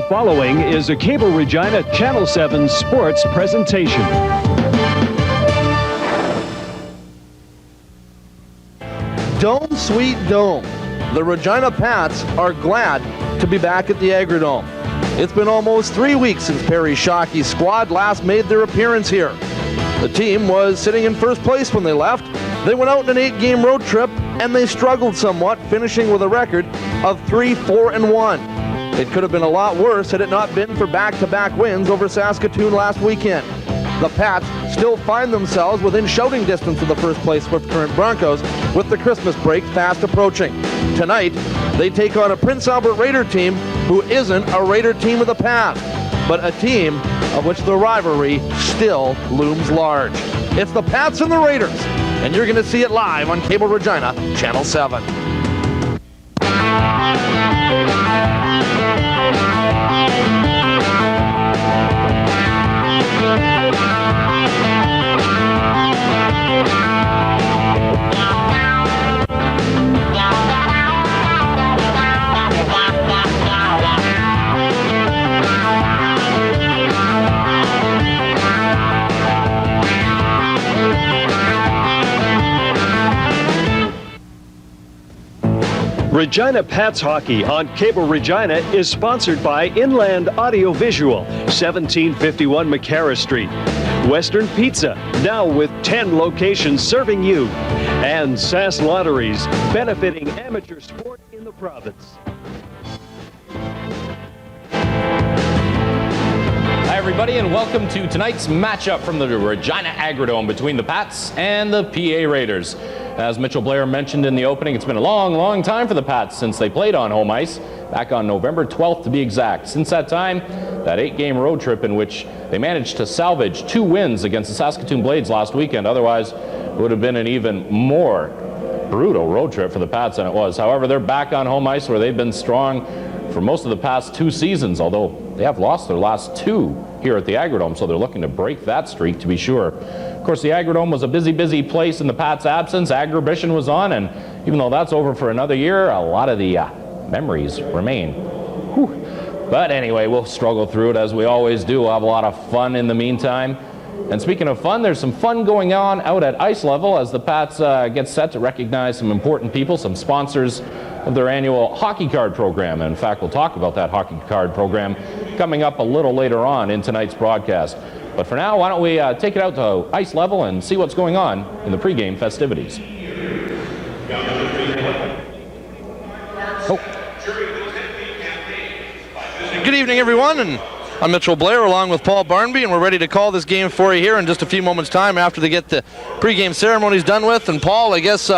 following is a Cable Regina Channel 7 sports presentation. Dome, sweet dome. The Regina Pats are glad to be back at the Agrodome. It's been almost 3 weeks since Perry Shockey's squad last made their appearance here. The team was sitting in first place when they left. They went out on an 8-game road trip, and they struggled somewhat, finishing with a record of 3-4-1. It could have been a lot worse had it not been for back-to-back wins over Saskatoon last weekend. The Pats still find themselves within shouting distance of the first place Swift Current Broncos, with the Christmas break fast approaching. Tonight, they take on a Prince Albert Raider team who isn't a Raider team of the past, but a team of which the rivalry still looms large. It's the Pats and the Raiders, and you're going to see it live on Cable Regina, Channel 7. Regina Pats Hockey on Cable Regina is sponsored by Inland Audiovisual, 1751 McCarra Street. Western Pizza, now with 10 locations serving you. And SAS Lotteries, benefiting amateur sport in the province. Hi everybody, and welcome to tonight's matchup from the Regina Agrodome between the Pats and the PA Raiders. As Mitchell Blair mentioned in the opening, it's been a long time for the Pats since they played on home ice, back on November 12th to be exact. Since that time, that 8-game road trip in which they managed to salvage 2 wins against the Saskatoon Blades last weekend. Otherwise, it would have been an even more brutal road trip for the Pats than it was. However, they're back on home ice where they've been strong for most of the past 2 seasons, although they have lost their last 2 here at the Agrodome, so they're looking to break that streak to be sure. Of course, the Agrodome was a busy place in the Pats' absence. Agribition was on, and even though that's over for another year, a lot of the memories remain. Whew. But anyway, we'll struggle through it as we always do. We'll have a lot of fun in the meantime. And speaking of fun, there's some fun going on out at ice level as the Pats get set to recognize some important people, some sponsors of their annual hockey card program. And in fact, we'll talk about that hockey card program coming up a little later on in tonight's broadcast. But for now, why don't we take it out to ice level and see what's going on in the pregame festivities. Good evening, everyone, and I'm Mitchell Blair along with Paul Barnby, and we're ready to call this game for you here in just a few moments' time after they get the pregame ceremonies done with. And Paul, I guess,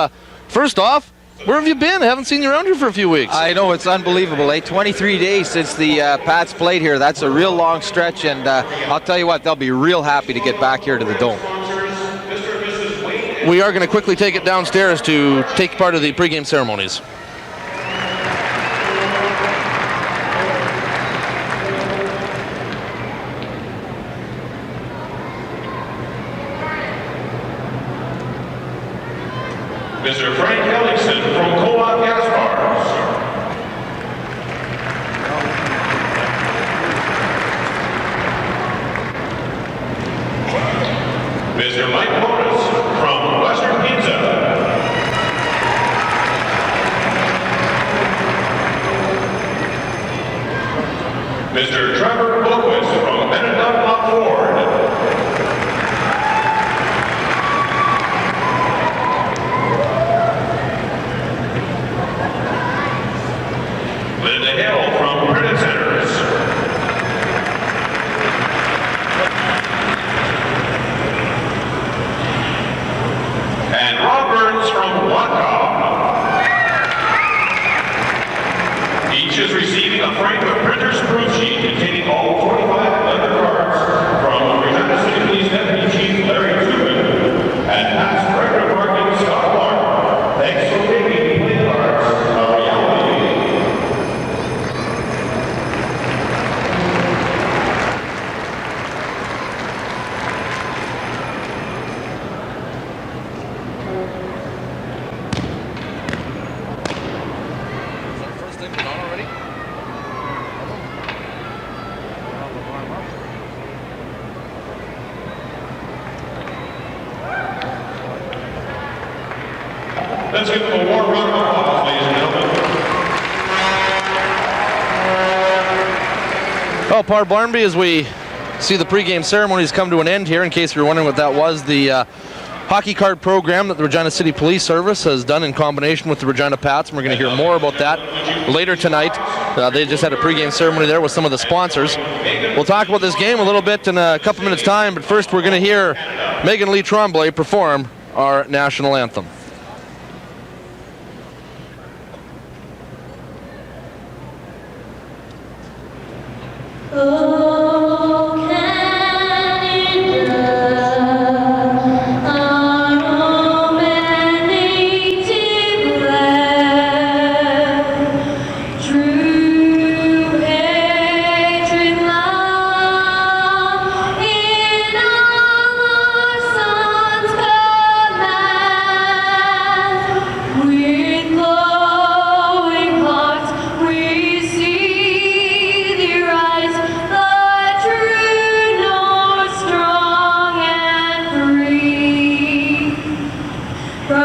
first off, where have you been? I haven't seen you around here for a few weeks. I know, it's unbelievable, 23 days since the Pats played here. That's a real long stretch, and I'll tell you what, they'll be real happy to get back here to the Dome. We are going to quickly take it downstairs to take part of the pregame ceremonies. Mr. Frank Ellingson from Co-op Gas Bars. Mr. Mike Morris from Western Pizza. Mr. Trevor Boquist from Benetton Ford. Each is receiving a frame of printer's proof sheet containing all 25 leather cards from Regina City Police Deputy Chief Larry Tubin and past Fire Department Scott Clark. Thanks for making play cards a reality. Let's give them a warm round of applause, ladies and gentlemen. Well, Par Barnby, as we see the pregame ceremonies come to an end here, in case you're wondering what that was, the hockey card program that the Regina City Police Service has done in combination with the Regina Pats, and we're going to hear more about that later tonight. They just had a pregame ceremony there with some of the sponsors. We'll talk about this game a little bit in a couple minutes' time, but first we're going to hear Megan Lee Tremblay perform our national anthem. Oh, Canada, our home and native land, true hatred love in all our sons' command. With glowing hearts we see thee rise, the true north, strong and free. From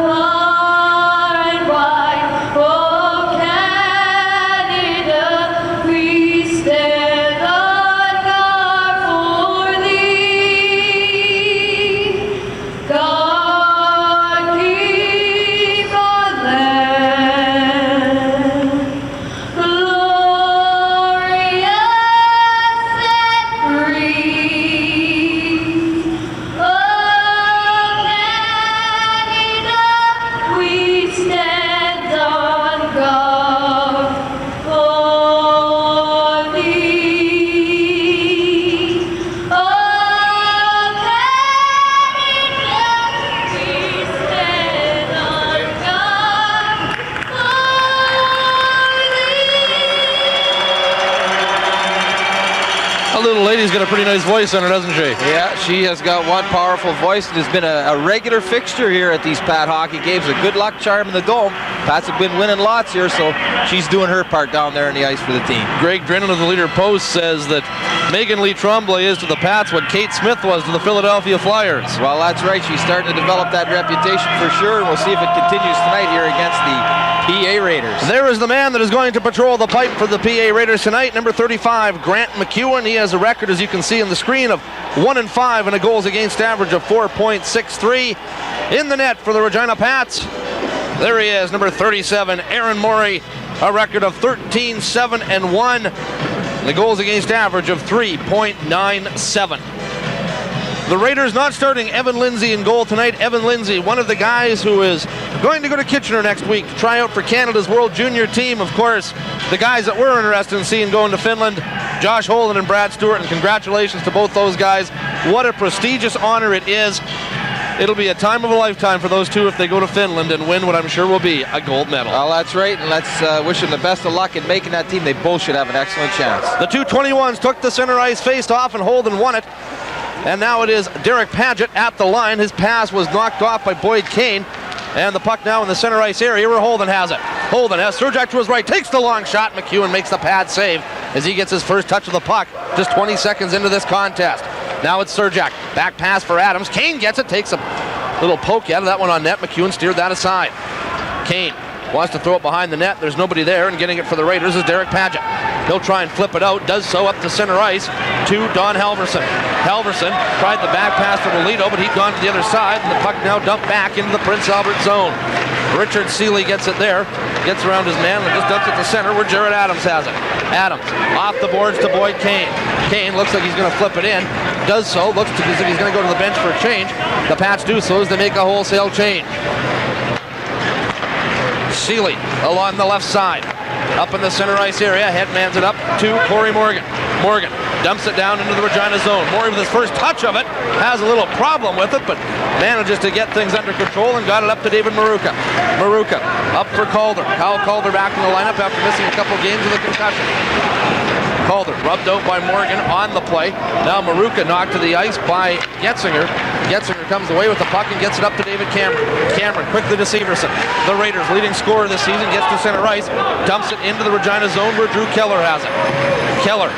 far and wide, oh Canada, we stand on guard for thee. God keep our land glorious and free. Oh Canada, we stand on guard for thee. Oh Canada, we stand on guard for thee. That little lady's got a pretty nice voice on her, doesn't she? Yeah, she has got one powerful voice and has been a regular fixture here at these Pat hockey games. A good luck charm in the Dome. Pats have been winning lots here, so she's doing her part down there in the ice for the team. Greg Drennan of the Leader Post says that Megan Lee Tremblay is to the Pats what Kate Smith was to the Philadelphia Flyers. Well, that's right. She's starting to develop that reputation for sure, and we'll see if it continues tonight here against the PA Raiders. There is the man that is going to patrol the pipe for the PA Raiders tonight, number 35, Grant McEwen. He has a record, as you can see on the screen, of 1-5 and a goals against average of 4.63. In the net for the Regina Pats, there he is, number 37, Aaron Morey, a record of 13-7-1. The goals against average of 3.97. The Raiders not starting Evan Lindsay in goal tonight. Evan Lindsay, one of the guys who is going to go to Kitchener next week to try out for Canada's World Junior team. Of course, the guys that we're interested in seeing going to Finland, Josh Holden and Brad Stuart, and congratulations to both those guys. What a prestigious honor it is. It'll be a time of a lifetime for those two if they go to Finland and win what I'm sure will be a gold medal. Well, that's right, and let's wish them the best of luck in making that team. They both should have an excellent chance. The 221s took the center ice, faced off, and Holden won it. And now it is Derek Paget at the line. His pass was knocked off by Boyd Kane. And the puck now in the center ice area where Holden has it. Holden has Surjak to his right, takes the long shot. McEwen makes the pad save as he gets his first touch of the puck just 20 seconds into this contest. Now it's Surjak. Back pass for Adams. Kane gets it, takes a little poke out of that one on net. McEwen steered that aside. Kane wants to throw it behind the net. There's nobody there, and getting it for the Raiders is Derek Paget. He'll try and flip it out, does so up to center ice to Don Halverson. Halverson tried the back pass to Molito, but he'd gone to the other side, and the puck now dumped back into the Prince Albert zone. Richard Seeley gets it there, gets around his man, and just dumps it to center where Jared Adams has it. Adams off the boards to Boyd Kane. Kane looks like he's going to flip it in, does so, looks as if he's going to go to the bench for a change. The Pats do so as they make a wholesale change. Seeley along the left side. Up in the center ice area, headmans it up to Corey Morgan. Morgan dumps it down into the Regina zone. Morey with his first touch of it has a little problem with it, but manages to get things under control and got it up to David Maruka. Maruka up for Calder. Kyle Calder back in the lineup after missing a couple games with a concussion. Calder rubbed out by Morgan on the play. Now Maruka knocked to the ice by Getzinger. Getzinger comes away with the puck and gets it up to David Cameron. Cameron quickly to Severson. The Raiders' leading scorer this season gets to center ice, dumps it into the Regina zone where Drew Keller has it. Keller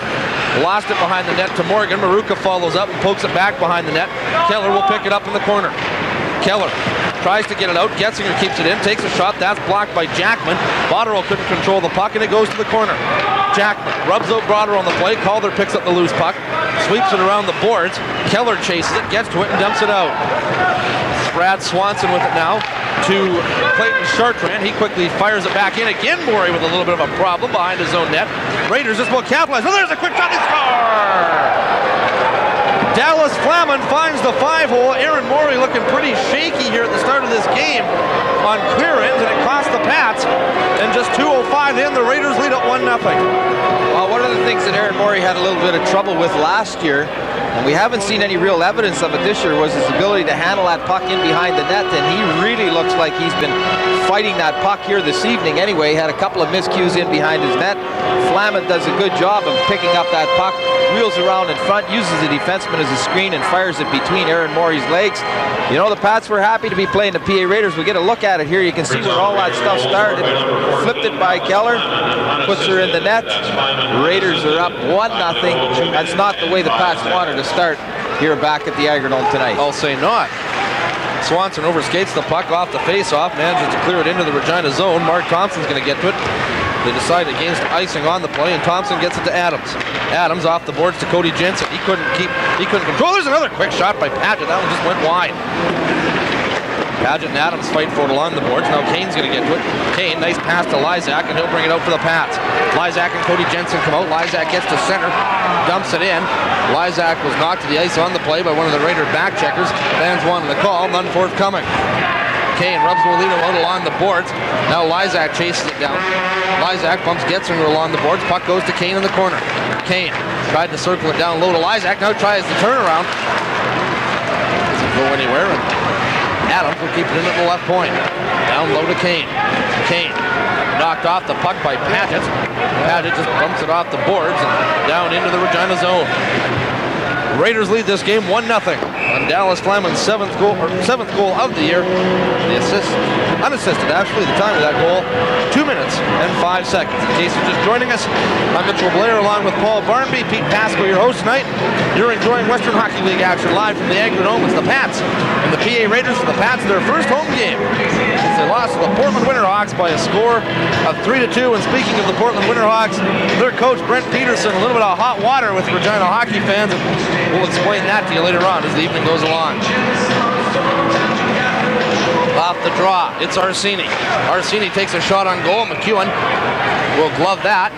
lost it behind the net to Morgan. Maruka follows up and pokes it back behind the net. Keller will pick it up in the corner. Keller tries to get it out. Getzinger keeps it in, takes a shot. That's blocked by Jackman. Botterill couldn't control the puck, and it goes to the corner. Jackman rubs out Broderill on the play. Calder picks up the loose puck, sweeps it around the boards. Keller chases it, gets to it, and dumps it out. Brad Swanson with it now to Clayton Chartrand. He quickly fires it back in. Again, Morey with a little bit of a problem behind his own net. Raiders just will capitalize. Oh, there's a quick shot. They score! Dallas Flaman finds the 5-hole. Aaron Morey looking pretty shaky here at the start of this game on clearance, and it cost the Pats. And just 2:05 in, the Raiders lead at 1-0. Well, one of the things that Aaron Morey had a little bit of trouble with last year, and we haven't seen any real evidence of it this year, was his ability to handle that puck in behind the net, and he really looks like he's been fighting that puck here this evening anyway. He had a couple of miscues in behind his net. Flaman does a good job of picking up that puck, wheels around in front, uses the defenseman as a screen, and fires it between Aaron Morey's legs. You know, the Pats were happy to be playing the PA Raiders. We get a look at it here. You can see where all that stuff started. Flipped it by Keller, puts her in the net. Raiders are up 1-0. That's not the way the Pats wanted to start here back at the Agronome tonight. I'll say not. Swanson overskates the puck off the face-off, manages to clear it into the Regina zone. Mark Thompson's going to get to it. They decide against icing on the play, and Thompson gets it to Adams. Adams off the boards to Cody Jensen. He couldn't control. There's another quick shot by Paget. That one just went wide. Paget and Adams fight for it along the boards. Now Kane's going to get to it. Kane, nice pass to Lysak, and he'll bring it out for the Pats. Lysak and Cody Jensen come out. Lysak gets to center, dumps it in. Lysak was knocked to the ice on the play by one of the Raider back checkers. Fans wanted the call, none forthcoming. Kane rubs Molino out along the boards. Now Lysak chases it down. Lysak bumps Getzinger along the boards. Puck goes to Kane in the corner. Kane tried to circle it down low to Lysak. Now tries the turnaround. Doesn't go anywhere. And Adams will keep it in at the left point. Down low to Kane. Kane knocked off the puck by Paget. Paget just bumps it off the boards and down into the Regina zone. Raiders lead this game 1-0 on Dallas Flaman's seventh goal of the year. The assist, unassisted actually, the time of that goal, 2 minutes and 5 seconds. In case you're just joining us, I'm Mitchell Blair along with Paul Barnby, Pete Pasco, your host tonight. You're enjoying Western Hockey League action live from the Agronome. It's the Pats and the PA Raiders. For the Pats, their first home game since they lost to the Portland Winterhawks by a score of 3-2. And speaking of the Portland Winterhawks, their coach Brent Peterson, a little bit of hot water with Regina hockey fans. We'll explain that to you later on as the evening goes along. Off the draw, it's Arsini. Arsini takes a shot on goal. McEwen will glove that.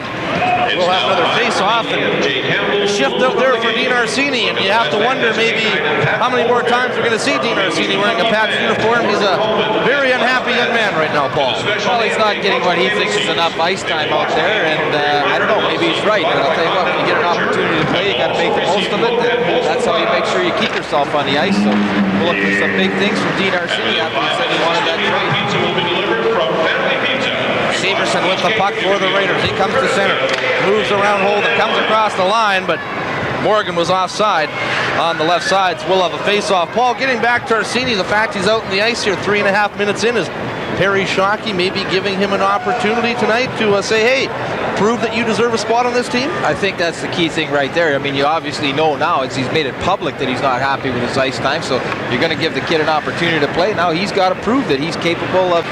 We'll have another face-off and a shift out there for Dean Arsini, and you have to wonder maybe how many more times we're going to see Dean Arsini wearing a Pats uniform. He's a very unhappy young man right now, Paul. Well, he's not getting what he thinks is enough ice time out there, and I don't know, maybe he's right, but I'll tell you what, when you get an opportunity to play, you got to make the most of it, and that's how you make sure you keep yourself on the ice. So we'll look for some big things from Dean Arsini after he said he wanted that trade. Pizza will be delivered from Family Pizza. Severson with the puck for the Raiders. He comes to center, moves around Holden, comes across the line, but Morgan was offside on the left side. So we'll have a face-off. Paul, getting back to Arsini, the fact he's out in the ice here 3.5 minutes in, is Perry Shockey maybe giving him an opportunity tonight to say, hey, prove that you deserve a spot on this team? I think that's the key thing right there. I mean, you obviously know now, he's made it public that he's not happy with his ice time, so you're going to give the kid an opportunity to play. Now he's got to prove that he's capable of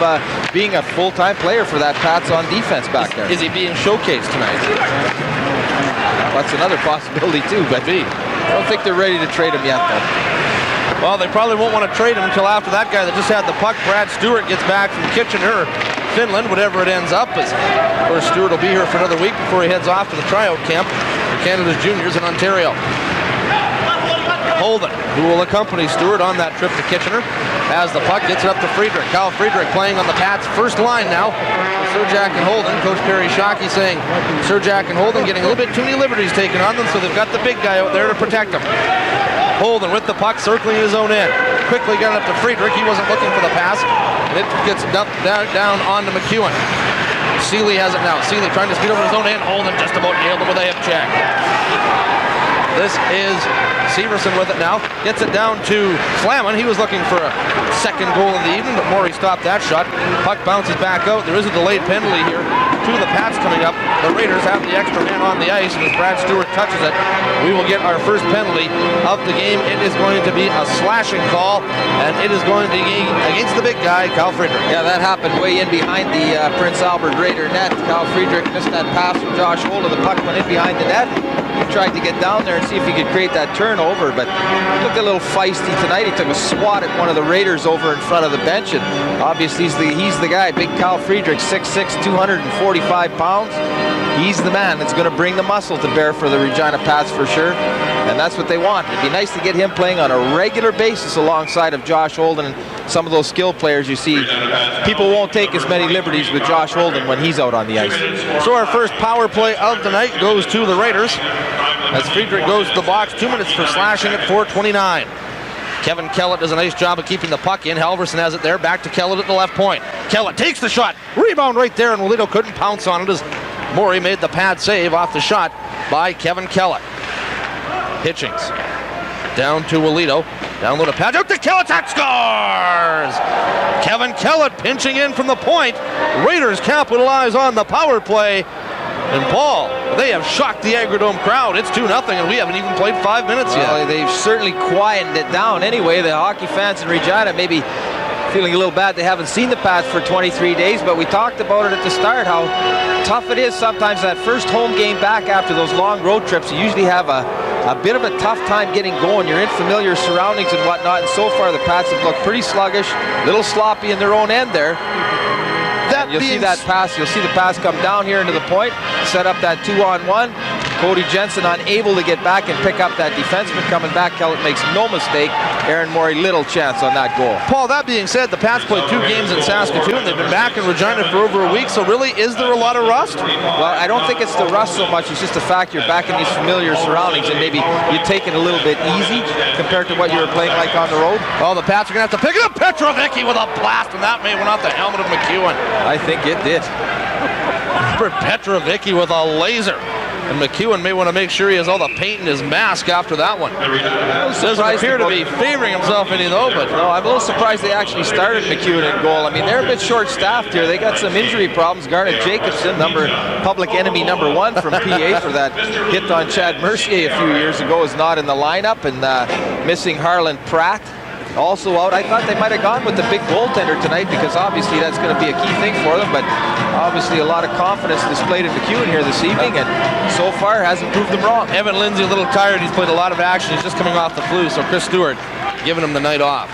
being a full-time player for that Pats on defense back there. Is he being showcased tonight? That's another possibility too, but I don't think they're ready to trade him yet, though. Well, they probably won't want to trade him until after that guy that just had the puck, Brad Stuart, gets back from Kitchener, Finland, whatever it ends up. As, of course, Stuart will be here for another week before he heads off to the tryout camp for Canada's juniors in Ontario. Holden, who will accompany Stuart on that trip to Kitchener, has the puck, gets it up to Friedrich. Kyle Friedrich playing on the Pats' first line now. Serjak and Holden. Coach Perry Shockey saying Serjak and Holden getting a little bit too many liberties taken on them, so they've got the big guy out there to protect them. Holden with the puck, circling his own end. Quickly got it up to Friedrich. He wasn't looking for the pass, and it gets dumped down onto McEwen. Seeley has it now. Seeley trying to speed over his own end. Holden just about nailed him with a hip check. This is Severson with it now. Gets it down to Flamin. He was looking for a second goal of the evening, but Morey stopped that shot. Puck bounces back out. There is a delayed penalty here. Two of the Pats coming up. The Raiders have the extra man on the ice, and as Brad Stuart touches it, we will get our first penalty of the game. It is going to be a slashing call, and it is going to be against the big guy, Kyle Friedrich. Yeah, that happened way in behind the Prince Albert Raider net. Kyle Friedrich missed that pass from Josh Holden. The puck went in behind the net. He tried to get down there and see if he could create that turnover, but he looked a little feisty tonight. He took a swat at one of the Raiders over in front of the bench, and obviously he's the guy. Big Kyle Friedrich, 6'6", 245 pounds. He's the man that's going to bring the muscle to bear for the Regina Pats for sure, and that's what they want. It'd be nice to get him playing on a regular basis alongside of Josh Holden and some of those skill players you see. People won't take as many liberties with Josh Holden when he's out on the ice. So our first power play of the night goes to the Raiders as Friedrich goes to the box. 2 minutes for slashing at 4:29. Kevin Kellett does a nice job of keeping the puck in. Halverson has it there. Back to Kellett at the left point. Kellett takes the shot. Rebound right there, and Walito couldn't pounce on it as Morey made the pad save off the shot by Kevin Kellett. Hitchings down to Walito. Down low to pad. Out to Kellett. That scores! Kevin Kellett pinching in from the point. Raiders capitalize on the power play. And Paul, they have shocked the Agrodome crowd. It's 2-0, and we haven't even played 5 minutes yet. Well, they've certainly quietened it down. Anyway, the hockey fans in Regina maybe feeling a little bad they haven't seen the Pats for 23 days, but we talked about it at the start, how tough it is sometimes that first home game back after those long road trips. You usually have a bit of a tough time getting going. You're in familiar surroundings and whatnot, and so far the Pats have looked pretty sluggish, a little sloppy in their own end there. You'll see that pass. You'll see the pass come down here into the point, set up that 2-on-1. Cody Jensen unable to get back and pick up that defenseman coming back. Kellett makes no mistake. Aaron Morey, little chance on that goal. Paul, that being said, the Pats played 2 games in Saskatoon. They've been back in Regina for over a week, so really, is there a lot of rust? Well, I don't think it's the rust so much. It's just the fact you're back in these familiar surroundings, and maybe you take it a little bit easy compared to what you were playing like on the road. Oh, the Pats are going to have to pick it up. Petrovicky with a blast, and that may went off the helmet of McEwen. I think it did. Petrovicky with a laser. And McEwen may want to make sure he has all the paint in his mask after that one. Doesn't appear to be favoring himself any though, but no, I'm a little surprised they actually started McEwen in goal. I mean, they're a bit short-staffed here. They got some injury problems. Garnet Jacobson, public enemy number 1 from PA for that hit on Chad Mercier a few years ago, is not in the lineup, and missing Harlan Pratt. Also out. I thought they might have gone with the big goaltender tonight because obviously that's going to be a key thing for them, but obviously a lot of confidence displayed in McEwen here this evening, and so far hasn't proved them wrong. Evan Lindsay a little tired. He's played a lot of action. He's just coming off the flu, so Chris Stuart giving him the night off.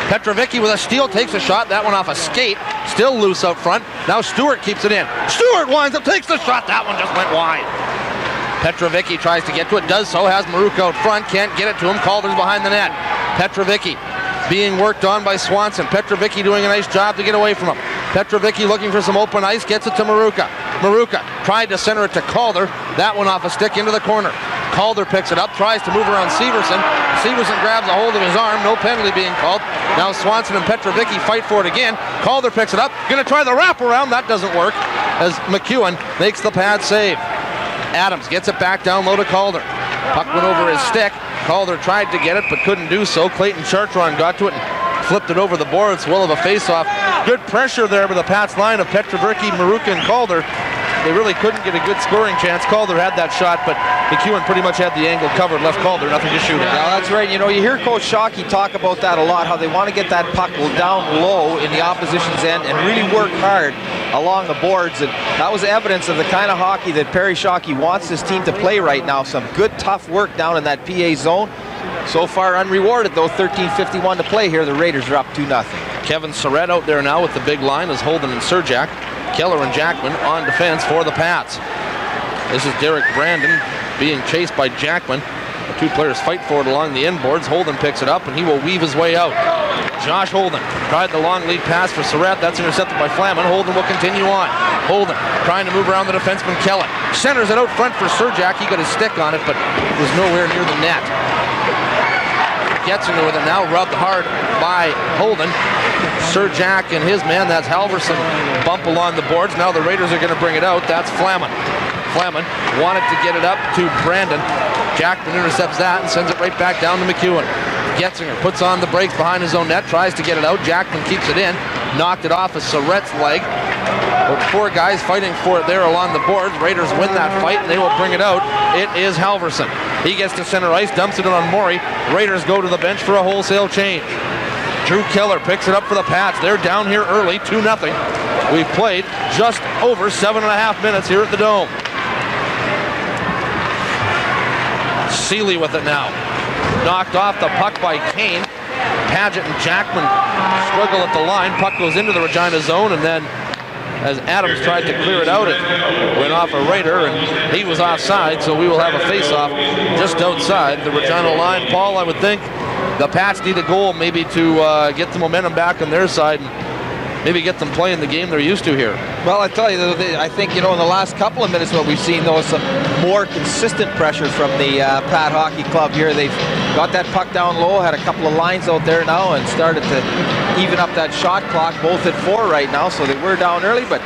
Petrovicky with a steal takes a shot. That one off a skate. Still loose out front. Now Stuart keeps it in. Stuart winds up, takes the shot. That one just went wide. Petrovicky tries to get to it, does so, has Maruka out front, can't get it to him. Calder's behind the net. Petrovicky being worked on by Swanson. Petrovicky doing a nice job to get away from him. Petrovicky looking for some open ice, gets it to Maruka. Maruka tried to center it to Calder. That one off a stick into the corner. Calder picks it up, tries to move around Severson. Severson grabs a hold of his arm, no penalty being called. Now Swanson and Petrovicky fight for it again. Calder picks it up, gonna try the wraparound, that doesn't work, as McEwen makes the pad save. Adams gets it back down low to Calder. Puck went over his stick. Calder tried to get it, but couldn't do so. Clayton Chartron got to it and flipped it over the boards. Well of a face-off. Good pressure there by the Pats line of Petrovicky, Maruka, and Calder. They really couldn't get a good scoring chance. Calder had that shot, but McEwen pretty much had the angle covered, left Calder nothing to shoot at. Yeah, that's right. You know, you hear Coach Shockey talk about that a lot, how they want to get that puck down low in the opposition's end and really work hard along the boards, and that was evidence of the kind of hockey that Perry Shockey wants his team to play right now. Some good, tough work down in that PA zone. So far unrewarded, though. 13:51 to play here. The Raiders are up 2-0. Kevin Surratt out there now with the big line as Holden and Surjak. Keller and Jackman on defense for the Pats. This is Derek Brandon being chased by Jackman. The 2 players fight for it along the inboards. Holden picks it up and he will weave his way out. Josh Holden tried the long lead pass for Surratt. That's intercepted by Flamin. Holden will continue on. Holden trying to move around the defenseman Kellett. Centers it out front for Surjak. He got his stick on it, but it was nowhere near the net. Gets into it and now rubbed hard by Holden. Surjak and his man, that's Halverson, bump along the boards. Now the Raiders are going to bring it out. That's Flamin. Flamin wanted to get it up to Brandon. Jackman intercepts that and sends it right back down to McEwen. Getzinger puts on the brakes behind his own net, tries to get it out. Jackman keeps it in, knocked it off of Surrette's leg. With 4 guys fighting for it there along the boards. Raiders win that fight and they will bring it out. It is Halverson. He gets to center ice, dumps it in on Morey. Raiders go to the bench for a wholesale change. Drew Keller picks it up for the Pats. They're down here early, 2-0. We've played just over 7.5 minutes here at the Dome. Seeley with it now. Knocked off the puck by Kane. Paget and Jackman struggle at the line. Puck goes into the Regina zone, and then as Adams tried to clear it out, it went off a Raider, and he was offside, so we will have a face-off just outside the Regina line. Paul, I would think the Pats need a goal maybe to get the momentum back on their side and maybe get them playing the game they're used to here. Well, I tell you, I think, in the last couple of minutes what we've seen, though, is some more consistent pressure from the Pat Hockey Club here. They've got that puck down low, had a couple of lines out there now, and started to even up that shot clock, both at 4 right now, so they were down early, but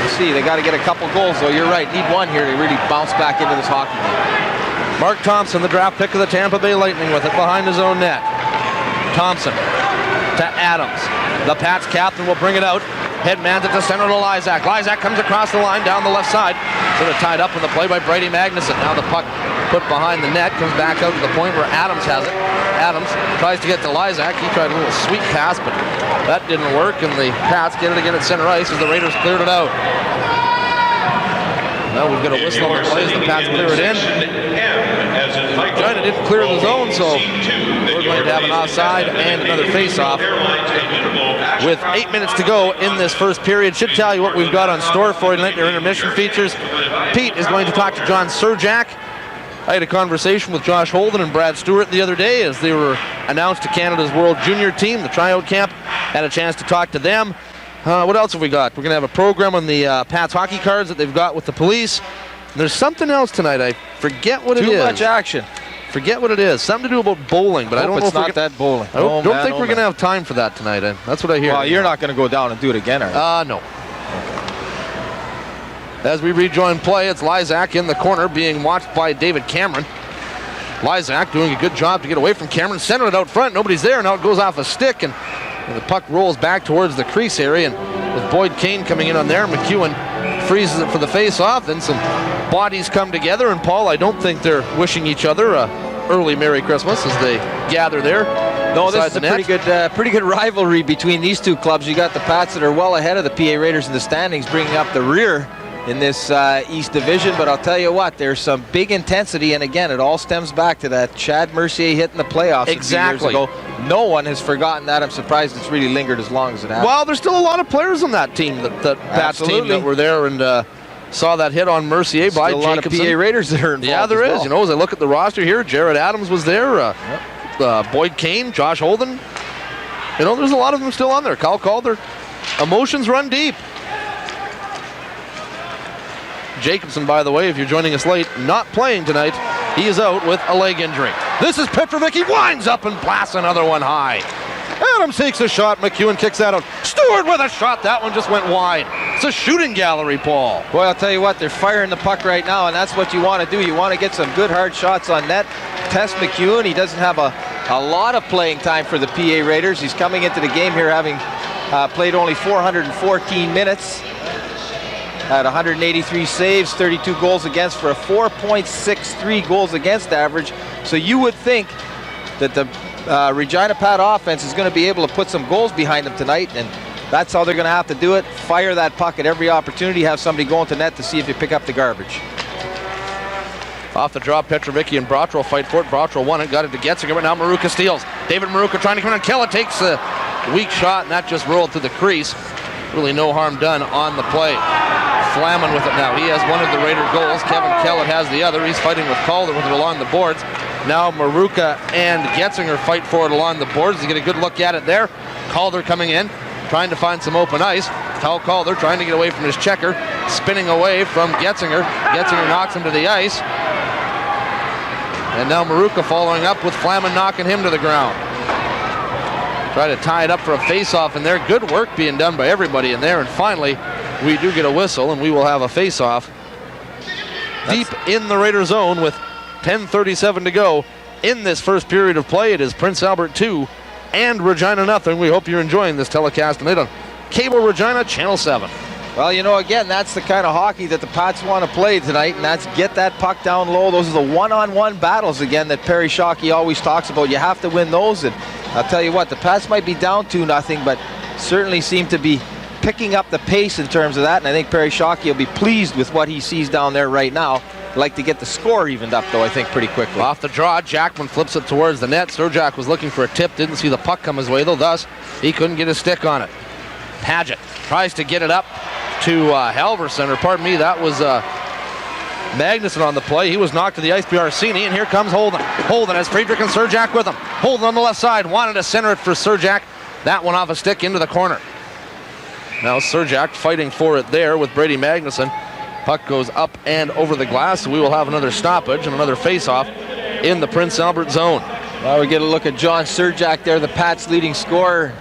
you see, they got to get a couple goals, though. You're right, need one here to really bounce back into this hockey game. Mark Thompson, the draft pick of the Tampa Bay Lightning, with it behind his own net. Thompson to Adams. The Pats captain will bring it out. Headmans at the center to Lysak. Lysak comes across the line down the left side. Sort of tied up in the play by Brady Magnuson. Now the puck put behind the net, comes back out to the point where Adams has it. Adams tries to get to Lysak. He tried a little sweet pass, but that didn't work, and the Pats get it again at center ice as the Raiders cleared it out. Now we've got a whistle on the play as the Pats clear it in. Regina didn't clear the zone, so we're going to have an offside and another face-off. With 8 minutes to go in this first period, should tell you what we've got on store for you tonight. Their intermission features. Pete is going to talk to John Surjak. I had a conversation with Josh Holden and Brad Stuart the other day as they were announced to Canada's World Junior team, the tryout camp. Had a chance to talk to them. What else have we got? We're going to have a program on the Pats hockey cards that they've got with the police. And there's something else tonight. I forget what it is. Too much action. Forget what it is. Something to do about bowling, but I don't know if it's not that bowling. I don't think we're going to have time for that tonight. That's what I hear. Well, you're not going to go down and do it again, are you? No. As we rejoin play, it's Lysak in the corner being watched by David Cameron. Lysak doing a good job to get away from Cameron. Centered it out front. Nobody's there. Now it goes off a stick, and the puck rolls back towards the crease area. And with Boyd Kane coming in on there, McEwen freezes it for the face-off. Then some bodies come together. And, Paul, I don't think they're wishing each other a early Merry Christmas as they gather there. No, this is a pretty good rivalry between these two clubs. You got the Pats that are well ahead of the PA Raiders in the standings, bringing up the rear in this East Division. But I'll tell you what, there's some big intensity, and again, it all stems back to that Chad Mercier hit in the playoffs a few years ago. No one has forgotten that. I'm surprised it's really lingered as long as it has. Well, there's still a lot of players on that team, that Pats team, that were there and saw that hit on Mercier by Jacobson. A lot of PA Raiders that are involved. Yeah, there is. As I look at the roster here, Jared Adams was there. Boyd Kane, Josh Holden. There's a lot of them still on there. Kyle Calder. Emotions run deep. Jacobson, by the way, if you're joining us late, not playing tonight. He is out with a leg injury. This is Petrovicky, winds up and blasts another one high. Adams takes a shot. McEwen kicks that out. Stuart with a shot. That one just went wide. It's a shooting gallery, Paul. Boy, I'll tell you what, they're firing the puck right now, and that's what you want to do. You want to get some good hard shots on net. Test McEwen. He doesn't have a lot of playing time for the PA Raiders. He's coming into the game here having played only 414 minutes. Had 183 saves, 32 goals against for a 4.63 goals against average. So you would think that the Regina Pat offense is going to be able to put some goals behind them tonight, and that's how they're going to have to do it. Fire that puck at every opportunity, have somebody going to net to see if you pick up the garbage. Off the draw, Petrovicky and Brottrell fight for it. Brottrell won it, got it to Getzinger, but now Maruka steals. David Maruka trying to come in and kill it, takes a weak shot, and that just rolled through the crease. Really no harm done on the play. Flaman with it now. He has one of the Raider goals. Kevin Kellett has the other. He's fighting with Calder with it along the boards. Now Maruka and Getzinger fight for it along the boards. You get a good look at it there. Calder coming in, trying to find some open ice. Kyle Calder trying to get away from his checker, spinning away from Getzinger. Getzinger knocks him to the ice. And now Maruka following up with Flaman knocking him to the ground. Try to tie it up for a face-off in there. Good work being done by everybody in there. And finally, we do get a whistle, and we will have a face-off deep in the Raider zone with 10:37 to go in this first period of play. It is Prince Albert 2 and Regina nothing. We hope you're enjoying this telecast tonight on Cable Regina, Channel 7. Well, you know, again, that's the kind of hockey that the Pats want to play tonight, and that's get that puck down low. Those are the one-on-one battles, again, that Perry Shockey always talks about. You have to win those, and I'll tell you what, the Pats might be down 2-0, but certainly seem to be picking up the pace in terms of that, and I think Perry Shockey will be pleased with what he sees down there right now. Like to get the score evened up, though, I think, pretty quickly. Off the draw, Jackman flips it towards the net. Surjak was looking for a tip, didn't see the puck come his way, though, thus he couldn't get a stick on it. Paget tries to get it up to Halverson, or pardon me, that was Magnuson on the play. He was knocked to the ice by Arsini, and here comes Holden. Holden has Friedrich and Surjak with him. Holden on the left side, wanted to center it for Surjak. That one off a stick into the corner. Now Surjak fighting for it there with Brady Magnuson. Puck goes up and over the glass, so we will have another stoppage and another face-off in the Prince Albert zone. Well, we get a look at John Surjak there, the Pats' leading scorer.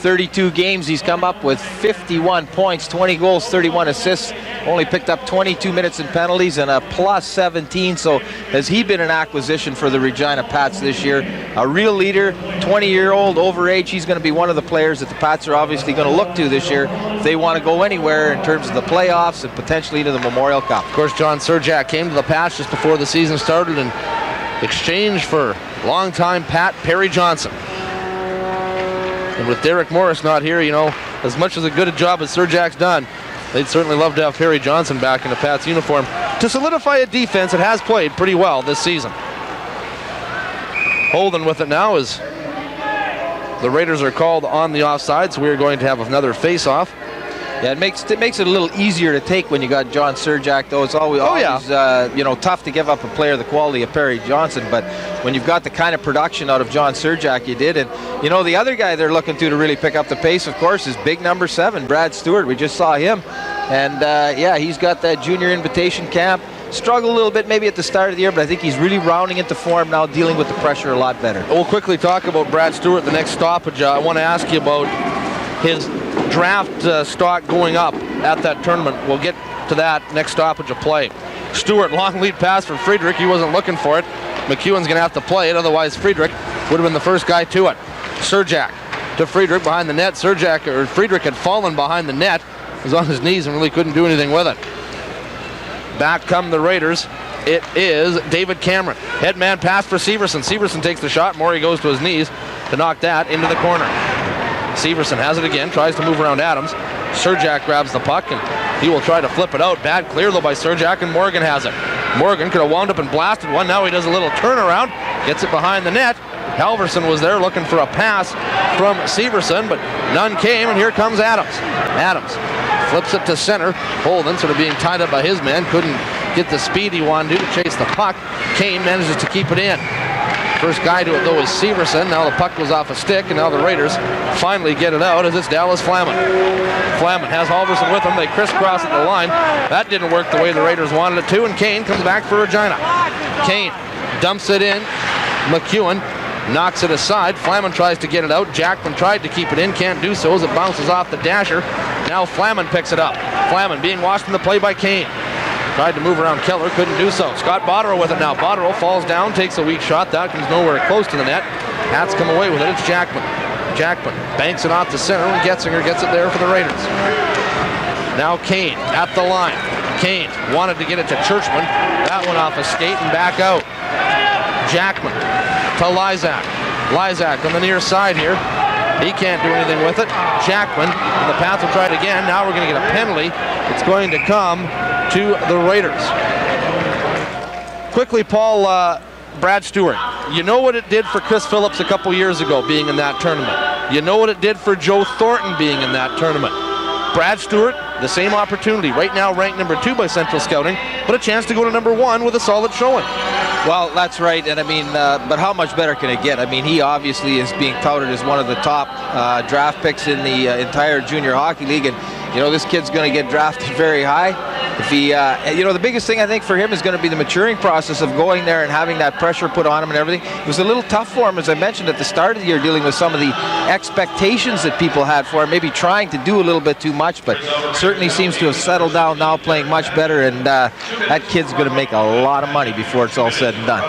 32 games, he's come up with 51 points, 20 goals, 31 assists, only picked up 22 minutes in penalties and a plus 17. So has he been an acquisition for the Regina Pats this year? A real leader, 20-year-old, overage. He's going to be one of the players that the Pats are obviously going to look to this year if they want to go anywhere in terms of the playoffs and potentially to the Memorial Cup. Of course, John Surjak came to the Pats just before the season started in exchange for longtime Pat Perry Johnson. And with Derek Morris not here, you know, as much as a good a job as Surjak's done, they'd certainly love to have Perry Johnson back in the Pats uniform to solidify a defense that has played pretty well this season. Holden with it now as the Raiders are called on the offside, so we're going to have another face-off. Yeah, it makes it a little easier to take when you got John Surjak, though. It's always you know, tough to give up a player the quality of Perry Johnson, but when you've got the kind of production out of John Surjak you did, and you know, the other guy they're looking to really pick up the pace, of course, is big number 7, Brad Stuart. We just saw him, and yeah, he's got that junior invitation camp. Struggled a little bit maybe at the start of the year, but I think he's really rounding into form now, dealing with the pressure a lot better. We'll quickly talk about Brad Stuart, the next stoppage. I want to ask you about his draft stock going up at that tournament. We'll get to that next stoppage of play. Stuart, long lead pass for Friedrich. He wasn't looking for it. McEwen's going to have to play it, otherwise Friedrich would have been the first guy to it. Surjak to Friedrich behind the net. Friedrich had fallen behind the net. He was on his knees and really couldn't do anything with it. Back come the Raiders. It is David Cameron. Head man pass for Severson. Severson takes the shot. Morey goes to his knees to knock that into the corner. Severson has it again, tries to move around Adams. Surjak grabs the puck, and he will try to flip it out. Bad clear, though, by Surjak, and Morgan has it. Morgan could have wound up and blasted one. Now he does a little turnaround, gets it behind the net. Halverson was there looking for a pass from Severson, but none came, and here comes Adams. Adams flips it to center. Holden sort of being tied up by his man, couldn't get the speed he wanted to chase the puck. Kane manages to keep it in. First guy to it, though, is Severson. Now the puck goes off a stick, and now the Raiders finally get it out as it's Dallas Flaman. Flaman has Halverson with him. They crisscross at the line. That didn't work the way the Raiders wanted it to, and Kane comes back for Regina. Kane dumps it in. McEwen knocks it aside. Flaman tries to get it out. Jackman tried to keep it in, can't do so as it bounces off the dasher. Now Flaman picks it up. Flaman being washed in the play by Kane. Tried to move around Keller, couldn't do so. Scott Botterill with it now. Botterill falls down, takes a weak shot. That comes nowhere close to the net. Pats come away with it. It's Jackman. Jackman banks it off the center, and Getzinger gets it there for the Raiders. Now Kane at the line. Kane wanted to get it to Churchman. That one off a skate and back out. Jackman to Lysak. Lysak on the near side here. He can't do anything with it. Jackman, and the Pats will try it again. Now we're going to get a penalty. It's going to come to the Raiders. Quickly, Paul, Brad Stuart, you know what it did for Chris Phillips a couple years ago being in that tournament. You know what it did for Joe Thornton being in that tournament. Brad Stuart, the same opportunity. Right now ranked number 2 by Central Scouting, but a chance to go to number 1 with a solid showing. Well, that's right, and I mean, but how much better can it get? I mean, he obviously is being touted as one of the top draft picks in the entire junior hockey league, and you know, this kid's going to get drafted very high. If he, you know, the biggest thing I think for him is going to be the maturing process of going there and having that pressure put on him and everything. It was a little tough for him, as I mentioned at the start of the year, dealing with some of the expectations that people had for him, maybe trying to do a little bit too much, but certainly seems to have settled down now, playing much better, and that kid's going to make a lot of money before it's all said and done.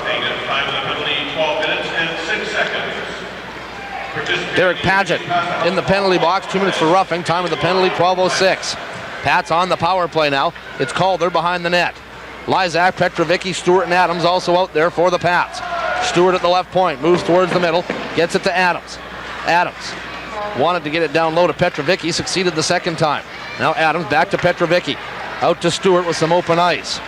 Derek Paget in the penalty box, 2 minutes for roughing, time of the penalty 12:06. Pats on the power play now. It's Calder behind the net. Lysak, Petrovicky, Stuart, and Adams also out there for the Pats. Stuart at the left point, moves towards the middle, gets it to Adams. Adams wanted to get it down low to Petrovicky, succeeded the second time. Now Adams back to Petrovicky. Out to Stuart with some open ice.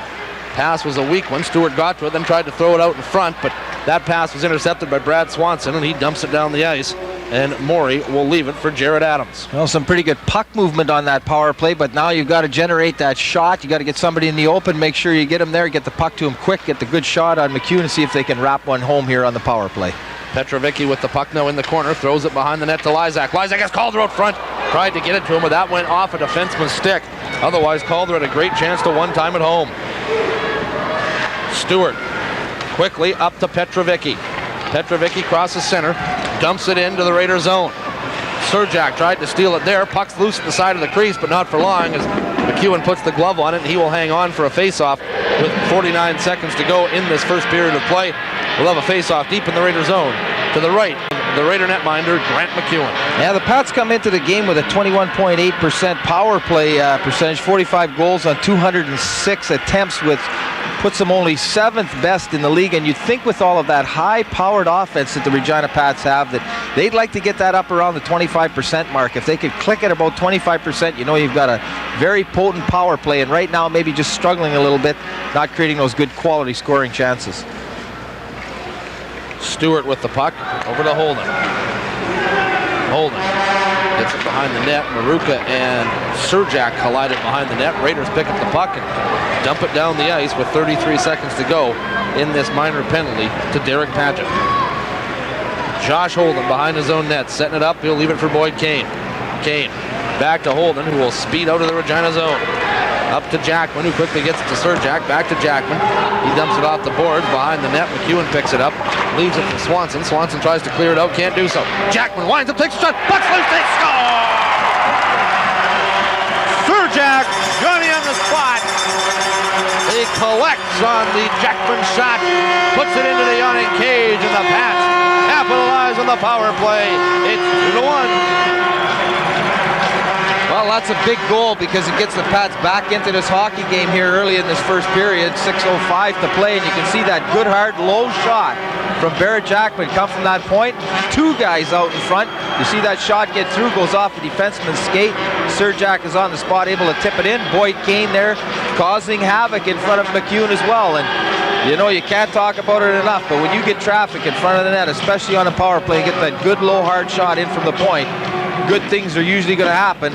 Pass was a weak one. Stuart got to it, then tried to throw it out in front, but that pass was intercepted by Brad Swanson, and he dumps it down the ice. And Morey will leave it for Jared Adams. Well, some pretty good puck movement on that power play, but now you've got to generate that shot. You got to get somebody in the open, make sure you get him there, get the puck to him quick, get the good shot on McEwen, and see if they can wrap one home here on the power play. Petrovicky with the puck now in the corner, throws it behind the net to Lysak. Lysak has Calder out front, tried to get it to him, but that went off a defenseman's stick. Otherwise, Calder had a great chance to one time at home. Stuart quickly up to Petrovicky. Petrovicky crosses center, dumps it into the Raider zone. Serjak tried to steal it there. Puck's loose at the side of the crease, but not for long, as McEwen puts the glove on it, and he will hang on for a face-off with 49 seconds to go in this first period of play. We'll have a face-off deep in the Raider zone. To the right, the Raider netminder, Grant McEwen. Yeah, the Pats come into the game with a 21.8% power play percentage, 45 goals on 206 attempts, with puts them only 7th best in the league. And you'd think with all of that high-powered offense that the Regina Pats have, that they'd like to get that up around the 25% mark. If they could click at about 25%, you know you've got a very potent power play. And right now, maybe just struggling a little bit, not creating those good quality scoring chances. Stuart with the puck, over to Holden. Holden gets it behind the net. Maruka and Serjak collided behind the net. Raiders pick up the puck and dump it down the ice with 33 seconds to go in this minor penalty to Derek Paget. Josh Holden behind his own net, setting it up. He'll leave it for Boyd Kane. Kane back to Holden, who will speed out of the Regina zone. Up to Jackman, who quickly gets it to Serjak. Back to Jackman. He dumps it off the boards behind the net. McEwen picks it up, leaves it for Swanson. Swanson tries to clear it out, can't do so. Jackman winds up, takes a shot. Puck's loose, they score! Serjak, Johnny on the spot. He collects on the Jackman shot, puts it into the yawning cage, and the Pats capitalize on the power play. It's 2-1. Well, that's a big goal because it gets the Pats back into this hockey game here early in this first period. 6:05 to play, and you can see that good, hard, low shot from Barrett Jackman come from that point. 2 guys out in front. You see that shot get through, goes off the defenseman's skate. Serjak is on the spot, able to tip it in. Boyd Kane there causing havoc in front of McEwen as well. And you know, you can't talk about it enough, but when you get traffic in front of the net, especially on a power play, get that good, low, hard shot in from the point, good things are usually going to happen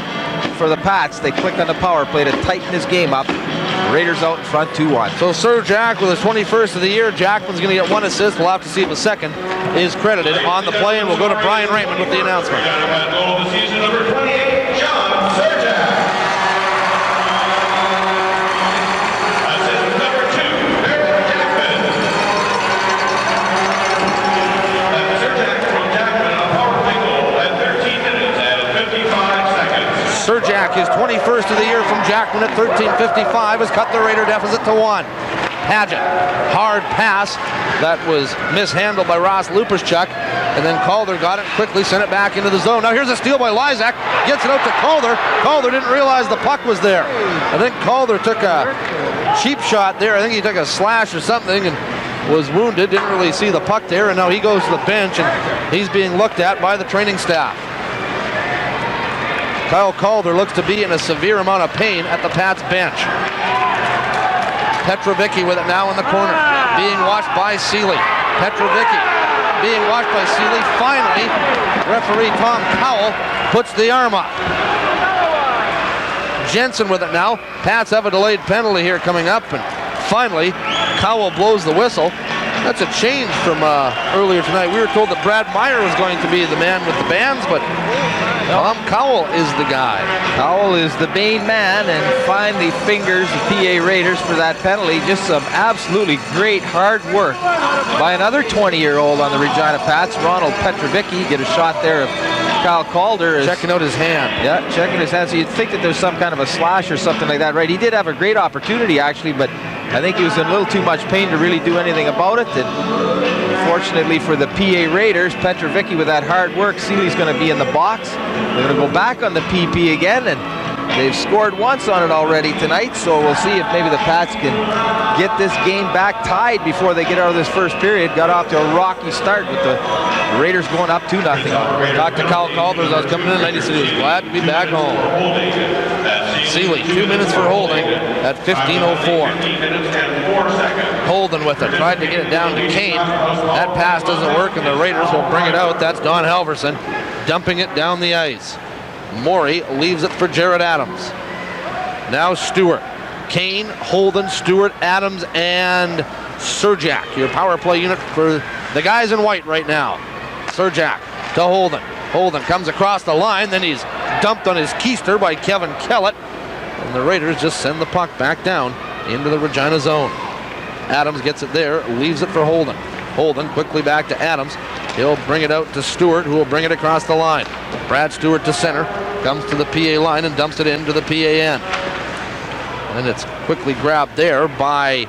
for the Pats. They click on the power play to tighten this game up. Raiders out in front 2-1. So Serjak with his 21st of the year. Jackman's going to get 1 assist. We'll have to see if a second is credited on the play, and we'll go to Brian Raymond with the announcement. Goal of the season, number 28, John Serjak. Assist number 2, Barrett Jackman. Serjak from Jackman on a power play goal at 13 minutes and 55 seconds. Serjak, his 21st of the year from Jackman at 13:55, has cut the Raider deficit to 1. Paget, hard pass that was mishandled by Ross Lupaschuk, and then Calder got it, quickly sent it back into the zone. Now here's a steal by Lysak, gets it out to Calder. Calder didn't realize the puck was there. I think Calder took a cheap shot there. I think he took a slash or something and was wounded, didn't really see the puck there, and now he goes to the bench and he's being looked at by the training staff. Kyle Calder looks to be in a severe amount of pain at the Pats bench. Petrovicky with it now in the corner, being watched by Seeley. Petrovicky being watched by Seeley. Finally, referee Tom Cowell puts the arm up. Jensen with it now. Pats have a delayed penalty here coming up, and finally Cowell blows the whistle. That's a change from earlier tonight. We were told that Brad Meyer was going to be the man with the bands, but Tom Cowell is the guy. Cowell is the main man, and finally fingers the PA Raiders for that penalty. Just some absolutely great hard work by another 20-year-old on the Regina Pats, Ronald Petrovicky. Get a shot there of Kyle Calder. Checking out his hand. Yeah, checking his hand. So you'd think that there's some kind of a slash or something like that, right? He did have a great opportunity, actually, but I think he was in a little too much pain to really do anything about it. And unfortunately for the PA Raiders, Petrovicky with that hard work, Seeley's going to be in the box. They're going to go back on the PP again, and they've scored once on it already tonight, so we'll see if maybe the Pats can get this game back tied before they get out of this first period. Got off to a rocky start with the Raiders going up 2-0. Talked to Kyle Calder as I was coming in tonight. He said he was glad to be back home. Seeley, 2 minutes for Holding at 15:04. Holden with it, tried to get it down to Kane. That pass doesn't work, and the Raiders will bring it out. That's Don Halverson dumping it down the ice. Morey leaves it for Jared Adams. Now Stuart. Kane, Holden, Stuart, Adams, and Surjak. Your power play unit for the guys in white right now. Surjak to Holden. Holden comes across the line, then he's dumped on his keister by Kevin Kellett. And the Raiders just send the puck back down into the Regina zone. Adams gets it there, leaves it for Holden. Holden quickly back to Adams. He'll bring it out to Stuart, who will bring it across the line. Brad Stuart to center, comes to the PA line and dumps it into the PA end. And it's quickly grabbed there by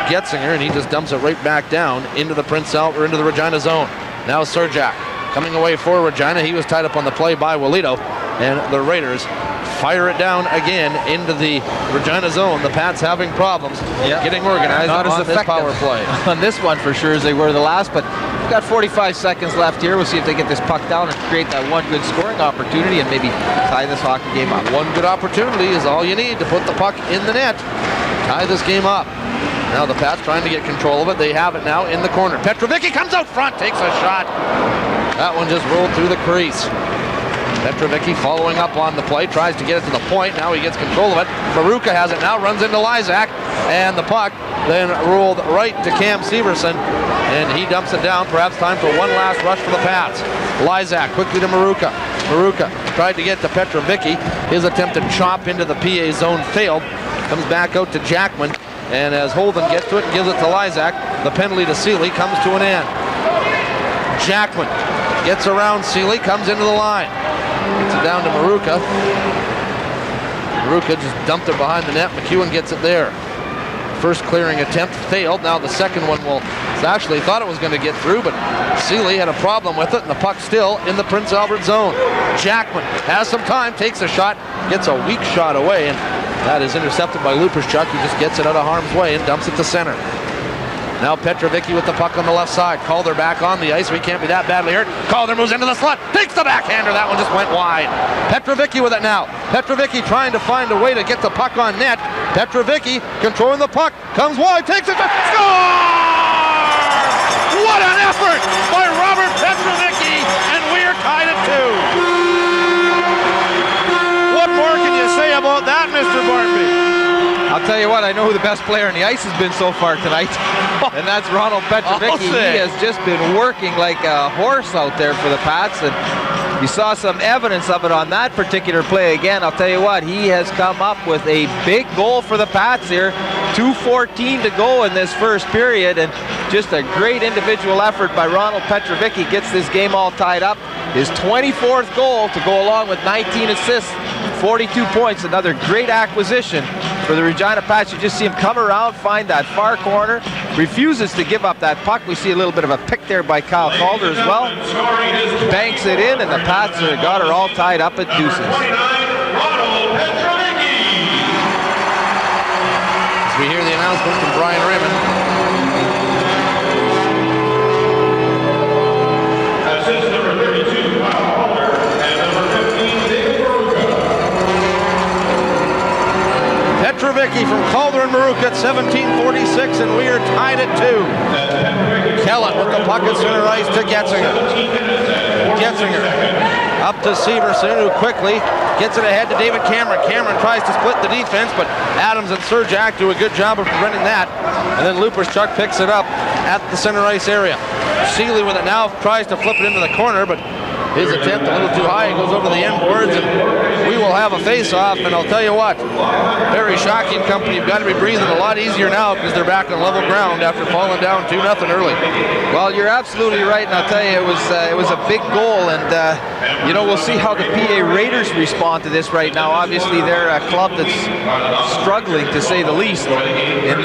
Getzinger, and he just dumps it right back down into the into the Regina zone. Now Surjak coming away for Regina. He was tied up on the play by Walito, and the Raiders fire it down again into the Regina zone. The Pats having problems getting organized Not on as this power play. on this one for sure as they were the last, but we've got 45 seconds left here. We'll see if they get this puck down and create that one good scoring opportunity and maybe tie this hockey game up. One good opportunity is all you need to put the puck in the net. Tie this game up. Now the Pats trying to get control of it. They have it now in the corner. Petrovicky comes out front, takes a shot. That one just rolled through the crease. Petrovicky following up on the play, tries to get it to the point. Now he gets control of it. Maruka has it now, runs into Lysak, and the puck then rolled right to Cam Severson, and he dumps it down. Perhaps time for one last rush for the Pats. Lysak quickly to Maruka. Maruka tried to get to Petrovicky. His attempt to chop into the PA zone failed. Comes back out to Jackman, and as Holden gets to it and gives it to Lysak, the penalty to Seeley comes to an end. Jackman gets around Seeley, comes into the line. Gets it down to Maruka. Maruka just dumped it behind the net. McEwen gets it there. First clearing attempt failed. Now the second one will actually thought it was going to get through, but Seeley had a problem with it, and the puck still in the Prince Albert zone. Jackman has some time, takes a shot, gets a weak shot away, and that is intercepted by Luperschuk. He just gets it out of harm's way and dumps it to center. Now Petrovicky with the puck on the left side. Calder back on the ice. We can't be that badly hurt. Calder moves into the slot. Takes the backhander. That one just went wide. Petrovicky with it now. Petrovicky trying to find a way to get the puck on net. Petrovicky controlling the puck. Comes wide. Takes it. Score! What an effort by Robert Petrovicky. And we're tied at 2. What more can you say about that, Mr. Barnby? I'll tell you what, I know who the best player on the ice has been so far tonight, and that's Ronald Petrovicky. He has just been working like a horse out there for the Pats, and you saw some evidence of it on that particular play again. I'll tell you what, he has come up with a big goal for the Pats here. 2:14 to go in this first period, and just a great individual effort by Ronald Petrovicky gets this game all tied up. His 24th goal to go along with 19 assists, 42 points, another great acquisition for the Regina Pats. You just see him come around, find that far corner, refuses to give up that puck. We see a little bit of a pick there by Kyle Calder as well. Banks it in, and the Pats got her all tied up at deuces. As we hear the announcement from Brian Raymond. Assist number 32, Kyle Calder, and number 15, David Maruka. Petrovicky from Calder and Maruka at 17:46, and we are tied at 2. Kellett with the puck at center ice to Getzinger. Getzinger up to Severson, who quickly gets it ahead to David Cameron. Cameron tries to split the defense, but Adams and Surjak do a good job of preventing that. And then Luperschuk picks it up at the center ice area. Seeley with it now, tries to flip it into the corner, but his attempt a little too high. He goes over the end boards, and we will have a face-off. And I'll tell you what, Barry Shockey and company have got to be breathing a lot easier now because they're back on level ground after falling down 2-0 early. Well, you're absolutely right, and I'll tell you, it was a big goal, and you know, we'll see how the PA Raiders respond to this right now. Obviously, they're a club that's struggling, to say the least, in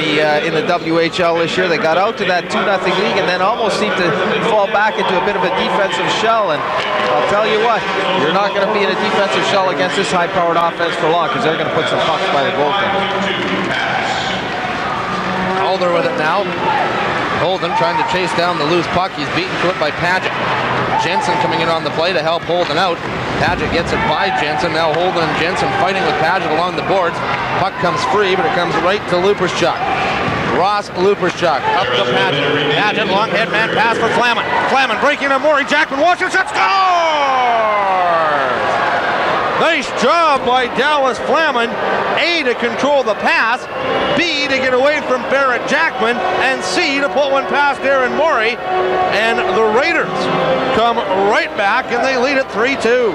the WHL this year. They got out to that 2-0 lead and then almost seemed to fall back into a bit of a defensive shell. And I'll tell you what, you're not going to be in a defensive shell against this high-powered offense for long because they're going to put some pucks by the goaltender. Holden with it now. Holden trying to chase down the loose puck. He's beaten to it by Paget. Jensen coming in on the play to help Holden out. Paget gets it by Jensen. Now Holden and Jensen fighting with Paget along the boards. Puck comes free, but it comes right to Luperschuk. Ross Luperschuk up to Paget. Paget, long head man pass for Flaman. Flaman breaking on Maury Jackman. Watch it, scores! Nice job by Dallas Flaman. A, to control the pass. B, to get away from Barrett Jackman. And C, to put one past Aaron Morey. And the Raiders come right back and they lead it 3-2.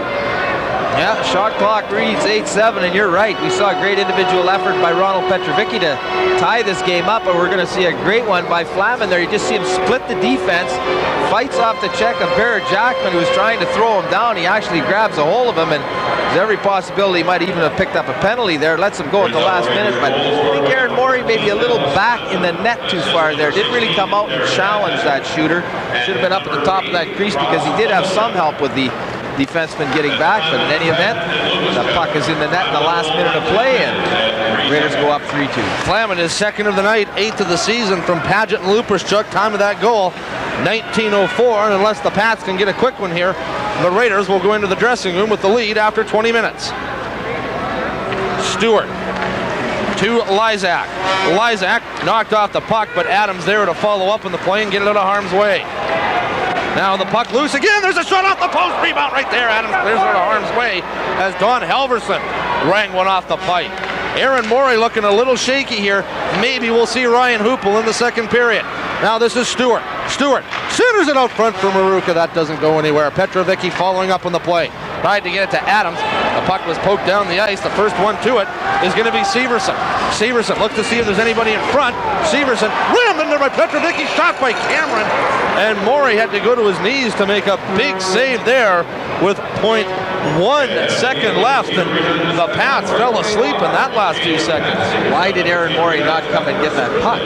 Yeah, shot clock reads 8-7, and you're right. We saw a great individual effort by Ronald Petrovicky to tie this game up, but we're going to see a great one by Flaman there. You just see him split the defense, fights off the check of Barrett Jackman, who was trying to throw him down. He actually grabs a hold of him, and there's every possibility he might even have picked up a penalty there. Lets him go at the last minute, but I think Aaron Morey maybe a little back in the net too far there. Didn't really come out and challenge that shooter. Should have been up at the top of that crease because he did have some help with the defenseman getting back, but in any event, the puck is in the net in the last minute of play, and Raiders go up 3-2. Flaman is second of the night, 8th of the season from Paget and Luperschuk. Time of that goal, 19:04, and unless the Pats can get a quick one here, the Raiders will go into the dressing room with the lead after 20 minutes. Stuart to Lysak. Lysak knocked off the puck, but Adams there to follow up in the play and get it out of harm's way. Now the puck loose again. There's a shot off the post. Rebound right there. Adams clears it out of harm's way as Don Halverson rang one off the pipe. Aaron Morey looking a little shaky here. Maybe we'll see Ryan Hoople in the second period. Now this is Stuart. Stuart centers it out front for Maruka. That doesn't go anywhere. Petrovicky following up on the play. Tried to get it to Adams. The puck was poked down the ice. The first one to it is going to be Severson. Severson looks to see if there's anybody in front. Severson rammed into by Petrovicky. Shot by Cameron. And Morey had to go to his knees to make a big save there with 0.1 second left. And the Pats fell asleep in that last few seconds. Why did Aaron Morey not come and get that puck?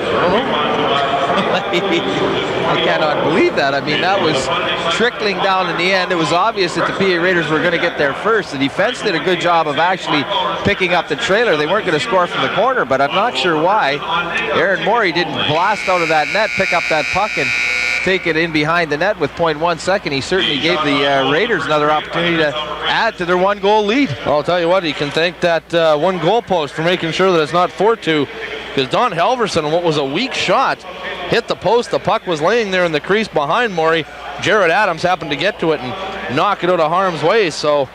I cannot believe that. I mean, that was trickling down in the end. It was obvious that the PA Raiders were going to get there first. The defense did a good job of actually picking up the trailer. They weren't going to score from the corner, but I'm not sure why Aaron Morey didn't blast out of that net, pick up that puck, and take it in behind the net with 0.1 second. He certainly gave the Raiders another opportunity to add to their one-goal lead. I'll tell you what, he can thank that one goalpost for making sure that it's not 4-2, because Don Halverson, on what was a weak shot, hit the post. The puck was laying there in the crease behind Morey. Jared Adams happened to get to it and knock it out of harm's way. So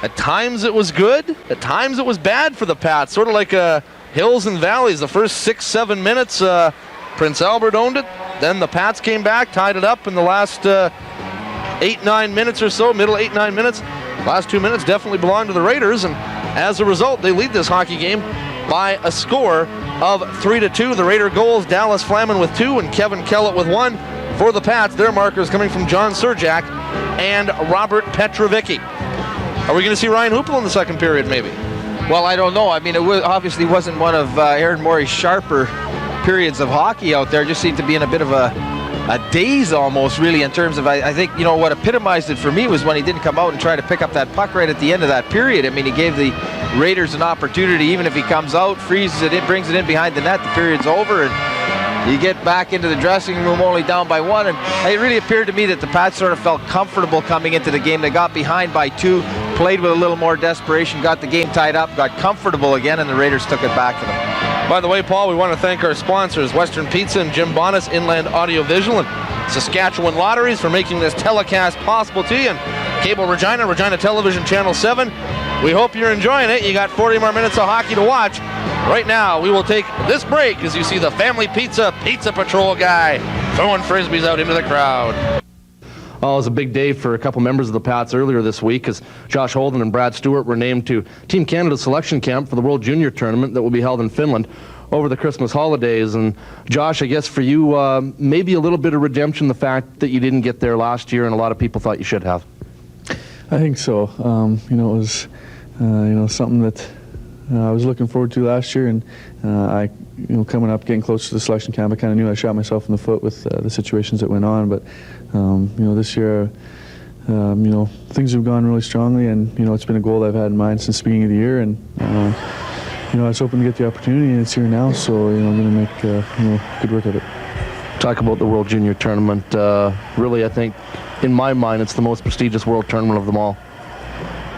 at times it was good, at times it was bad for the Pats, sort of like hills and valleys. The first 6-7 minutes, Prince Albert owned it. Then the Pats came back, tied it up in the last 8-9 minutes or so, middle 8-9 minutes. Last 2 minutes definitely belonged to the Raiders, and as a result, they lead this hockey game by a score of 3-2. The Raider goals, Dallas Flaman with 2 and Kevin Kellett with 1. For the Pats, their markers coming from John Surjak and Robert Petrovicky. Are we going to see Ryan Hoople in the second period, maybe? Well, I don't know. I mean, it obviously wasn't one of Aaron Morey's sharper periods of hockey out there. Just seemed to be in a bit of a daze almost, really, in terms of, I think, you know, what epitomized it for me was when he didn't come out and try to pick up that puck right at the end of that period. I mean, he gave the Raiders an opportunity. Even if he comes out, freezes it in, brings it in behind the net, the period's over, and you get back into the dressing room only down by 1. And it really appeared to me that the Pats sort of felt comfortable coming into the game. They got behind by 2, played with a little more desperation, got the game tied up, got comfortable again, and the Raiders took it back to them. By the way, Paul, we want to thank our sponsors, Western Pizza and Jim Bonas, Inland Audiovisual, and Saskatchewan Lotteries for making this telecast possible to you, and Cable Regina Television Channel 7. We hope you're enjoying it. You got 40 more minutes of hockey to watch. Right now, we will take this break as you see the Family Pizza Patrol guy throwing frisbees out into the crowd. Well, it was a big day for a couple members of the Pats earlier this week as Josh Holden and Brad Stuart were named to Team Canada selection camp for the World Junior Tournament that will be held in Finland over the Christmas holidays. And Josh, I guess for you, maybe a little bit of redemption, the fact that you didn't get there last year and a lot of people thought you should have. I think so. It was something that I was looking forward to last year, and coming up, getting close to the selection camp, I kind of knew I shot myself in the foot with the situations that went on. But this year, things have gone really strongly, and it's been a goal I've had in mind since the beginning of the year, and I was hoping to get the opportunity, and it's here now. So I'm going to make good work of it. Talk about the World Junior Tournament. Really, I think, in my mind, it's the most prestigious world tournament of them all.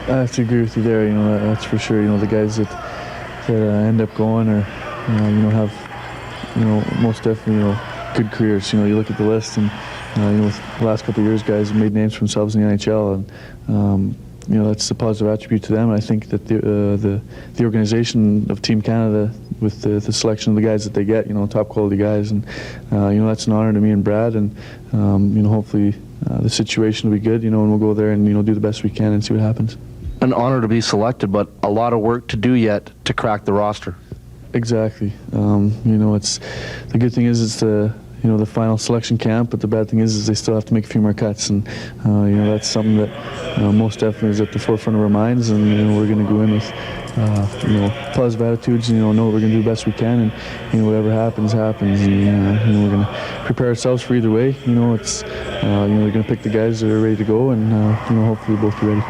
I have to agree with you there. That's for sure. The guys that end up going or have most definitely good careers. You look at the list, and with the last couple of years, guys have made names for themselves in the NHL, and that's a positive attribute to them. And I think that the organization of Team Canada, with the selection of the guys that they get, top quality guys, and that's an honor to me and Brad, and hopefully the situation will be good, and we'll go there and do the best we can and see what happens. An honor to be selected, but a lot of work to do yet to crack the roster. Exactly. It's the good thing is it's the final selection camp, but the bad thing is they still have to make a few more cuts, and that's something that most definitely is at the forefront of our minds, and we're going to go in with positive attitudes, know we're going to do the best we can, and whatever happens, and we're going to prepare ourselves for either way. It's they're going to pick the guys that are ready to go, and hopefully we'll both be ready.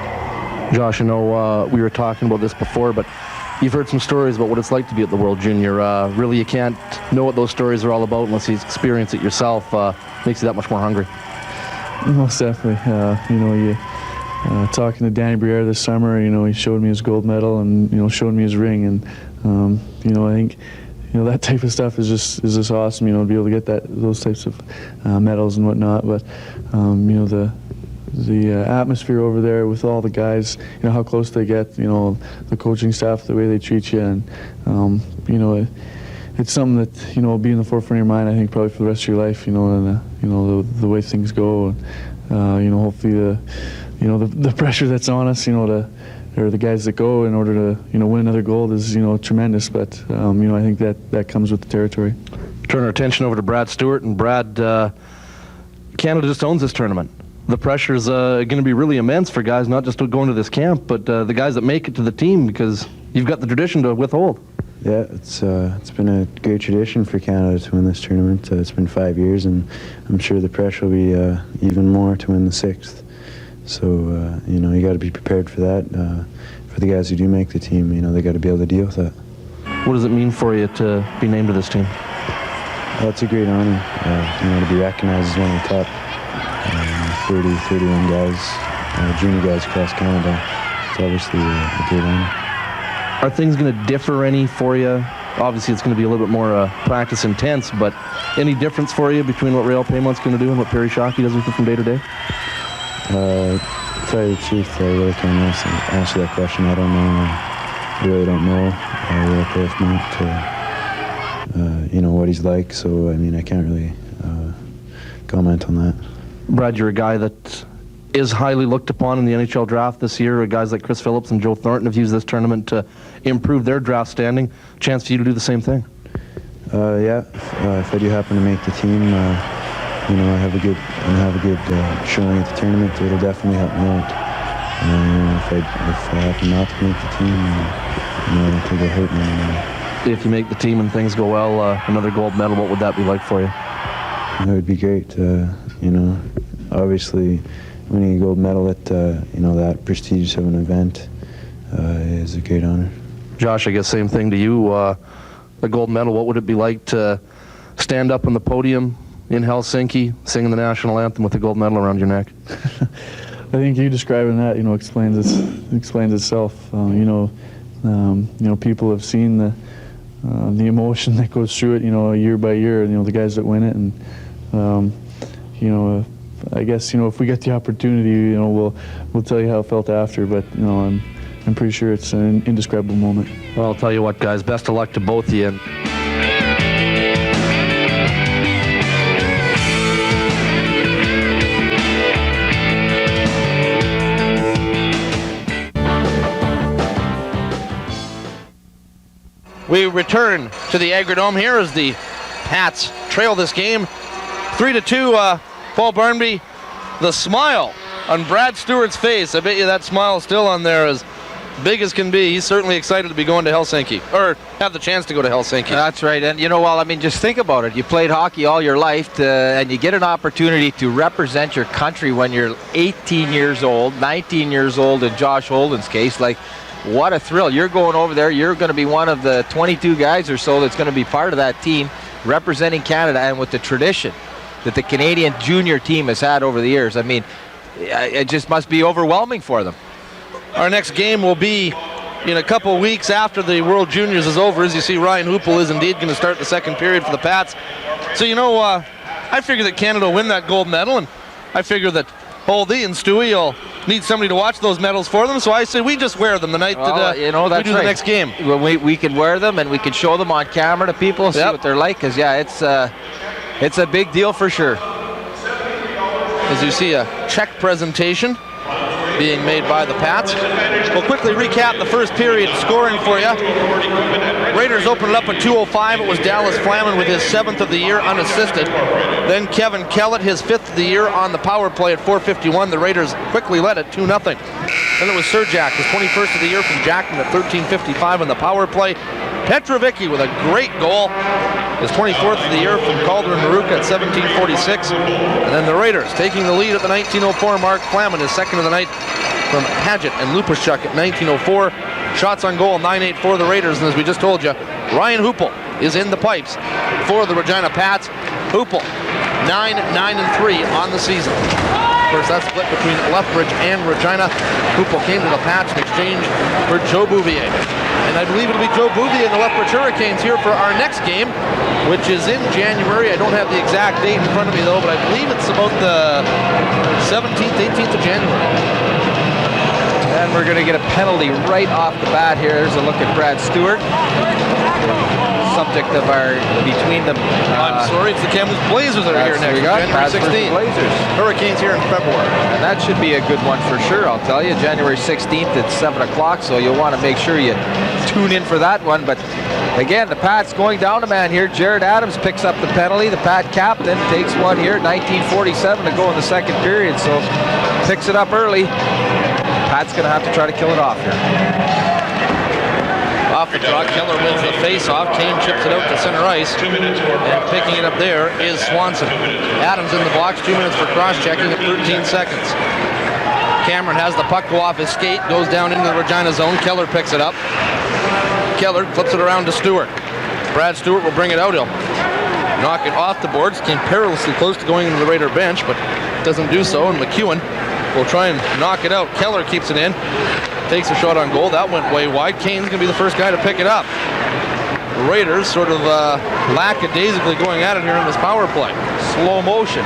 Josh, we were talking about this before, but you've heard some stories about what it's like to be at the World Junior. Really, you can't know what those stories are all about unless you experience it yourself. Makes you that much more hungry. Most definitely. Talking to Danny Briere this summer, he showed me his gold medal and showed me his ring, and I think that type of stuff is just awesome. To be able to get those types of medals and whatnot. But the atmosphere over there with all the guys, how close they get, the coaching staff, the way they treat you, and it's something that will be in the forefront of your mind, I think, probably for the rest of your life. And the way things go, and hopefully the pressure that's on us, or the guys that go in order to win another gold is tremendous. But I think that comes with the territory. Turn our attention over to Brad Stuart, and Brad, Canada just owns this tournament. The pressure is going to be really immense for guys, not just going to this camp, but the guys that make it to the team, because you've got the tradition to withhold. Yeah, it's been a great tradition for Canada to win this tournament. It's been 5 years, and I'm sure the pressure will be even more to win the 6th. So, you got to be prepared for that. For the guys who do make the team, they got to be able to deal with that. What does it mean for you to be named to this team? Well, it's a great honor, to be recognized as one of the top 31 guys, junior guys across Canada. It's obviously a great honor. Are things going to differ any for you? Obviously, it's going to be a little bit more practice intense, but any difference for you between what Rail Paymont's going to do and what Perry Shockey does from day to day? To tell you the truth, I really can't answer that question. I don't know. I really don't know Rail Payment, what he's like. So, I can't really comment on that. Brad, you're a guy that is highly looked upon in the NHL draft this year. Guys like Chris Phillips and Joe Thornton have used this tournament to improve their draft standing. Chance for you to do the same thing. If I do happen to make the team, I have a good showing at the tournament. It'll definitely help me out. If I happen not to make the team, I don't think it'll hurt me anymore. If you make the team and things go well, another gold medal, what would that be like for you? It would be great. Obviously, winning a gold medal at that prestigious of an event is a great honor. Josh, I guess same thing to you. A gold medal, what would it be like to stand up on the podium in Helsinki singing the national anthem with a gold medal around your neck? I think you describing that, explains itself. People have seen the emotion that goes through it, year by year. The guys that win it, and I guess if we get the opportunity, we'll tell you how it felt after. But I'm I'm pretty sure it's an indescribable moment. Well, I'll tell you what, guys, best of luck to both of you. We return to the Agrodome here as the Pats trail this game 3-2. Paul Barnby, the smile on Brad Stewart's face. I bet you that smile still on there as big as can be. He's certainly excited to be going to Helsinki, or have the chance to go to Helsinki. That's right. And you know, well, I mean, just think about it. You played hockey all your life, and you get an opportunity to represent your country when you're 18 years old, 19 years old in Josh Holden's case. Like, what a thrill. You're going over there. You're going to be one of the 22 guys or so that's going to be part of that team representing Canada, and with the tradition that the Canadian junior team has had over the years. I mean, it just must be overwhelming for them. Our next game will be in a couple weeks after the World Juniors is over. As you see, Ryan Hoople is indeed going to start the second period for the Pats. So, you know, I figure that Canada will win that gold medal, and I figure that Holden and Stewie will need somebody to watch those medals for them. So I say we just wear them the night that you know, that's we do right. the next game. Well, we can wear them, and we can show them on camera to people, see what they're like. Because, yeah, it's a big deal for sure. As you see a check presentation being made by the Pats. We'll quickly recap the first period scoring for you. Raiders opened it up at 2:05. It was Dallas Flaman with his 7th of the year unassisted. Then Kevin Kellett, his 5th of the year on the power play at 4:51. The Raiders quickly led it 2-0. Then it was Serjak, his 21st of the year from Jackman at 13:55 on the power play. Petrovicky with a great goal, his 24th of the year from Calder and Maruka at 17:46. And then the Raiders taking the lead at the 19:04 mark. Flaman, his 2nd of the night from Paget and Lupashchuk at 19:04. Shots on goal, 9-8 for the Raiders. And as we just told you, Ryan Hoople is in the pipes for the Regina Pats. Hoople, 9-9-3 on the season. Of course, that's split between Lethbridge and Regina. Hoople came to the Pats in exchange for Joe Bouvier. And I believe it'll be Joe Bouvier and the Lethbridge Hurricanes here for our next game, which is in January. I don't have the exact date in front of me, though, but I believe it's about the 17th, 18th of January. And we're going to get a penalty right off the bat here. There's a look at Brad Stewart. Subject of our between them. I'm sorry, it's the Kamloops Blazers that are here next. January 16th. Blazers. Hurricanes here in February. And that should be a good one for sure, I'll tell you. January 16th at 7 o'clock, so you'll want to make sure you tune in for that one. But again, the Pats going down a man here. Jared Adams picks up the penalty. The Pat captain takes one here. 19:47 to go in the second period, so picks it up early. Pat's going to have to try to kill it off here. Off the draw, Keller wins the face-off. Kane chips it out to center ice. And picking it up there is Swanson. Adams in the box, 2 minutes for cross-checking at 13 seconds. Cameron has the puck go off his skate, goes down into the Regina zone. Keller picks it up. Keller flips it around to Stewart. Brad Stewart will bring it out. He'll knock it off the boards. Came perilously close to going into the Raider bench, but doesn't do so. And McEwen will try and knock it out. Keller keeps it in. Takes a shot on goal. That went way wide. Kane's going to be the first guy to pick it up. The Raiders sort of lackadaisically going at it here in this power play. Slow motion.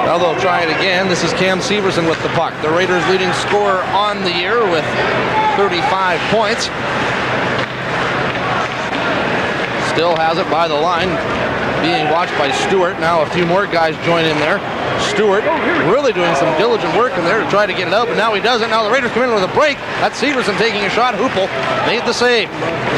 Now they'll try it again. This is Cam Severson with the puck. The Raiders leading scorer on the year with 35 points. Still has it by the line. Being watched by Stuart. Now a few more guys join in there. Stewart really doing some diligent work in there to try to get it out, but now he doesn't. Now the Raiders come in with a break. That's Severson taking a shot. Hoople made the save.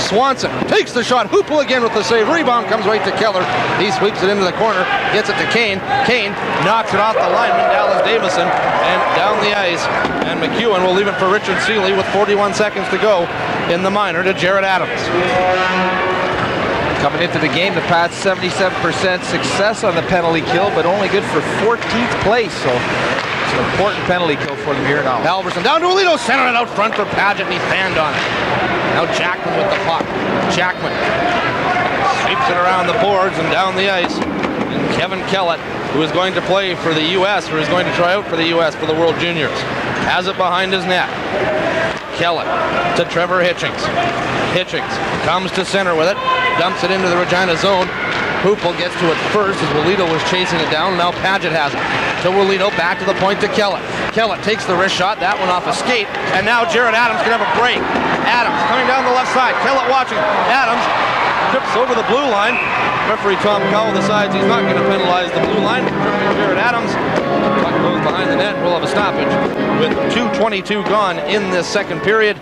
Swanson takes the shot. Hoople again with the save. Rebound comes right to Keller. He sweeps it into the corner, gets it to Kane. Kane knocks it off the lineman, Dallas Davison, and down the ice. And McEwen will leave it for Richard Seeley with 41 seconds to go in the minor to Jared Adams. Coming into the game, the Pats 77% success on the penalty kill, but only good for 14th place. So it's an important penalty kill for them here now. Halverson down to Alito, center it out front for Paget, and he fanned on it. Now Jackman with the puck. Jackman sweeps it around the boards and down the ice. And Kevin Kellett, who is going to play for the U.S., or is going to try out for the U.S. for the World Juniors, has it behind his net. Kellett to Trevor Hitchings. Hitchings comes to center with it, dumps it into the Regina zone. Hoople gets to it first as Walito was chasing it down. Now Paget has it. To Walito, back to the point to Kellett. Kellett takes the wrist shot, that one off a skate, and now Jared Adams can have a break. Adams coming down the left side. Kellett watching. Adams trips over the blue line. Referee Tom Cowell decides he's not going to penalize the blue line. Tripping Jared Adams. Puck goes behind the net. We'll have a stoppage with 2:22 gone in this second period.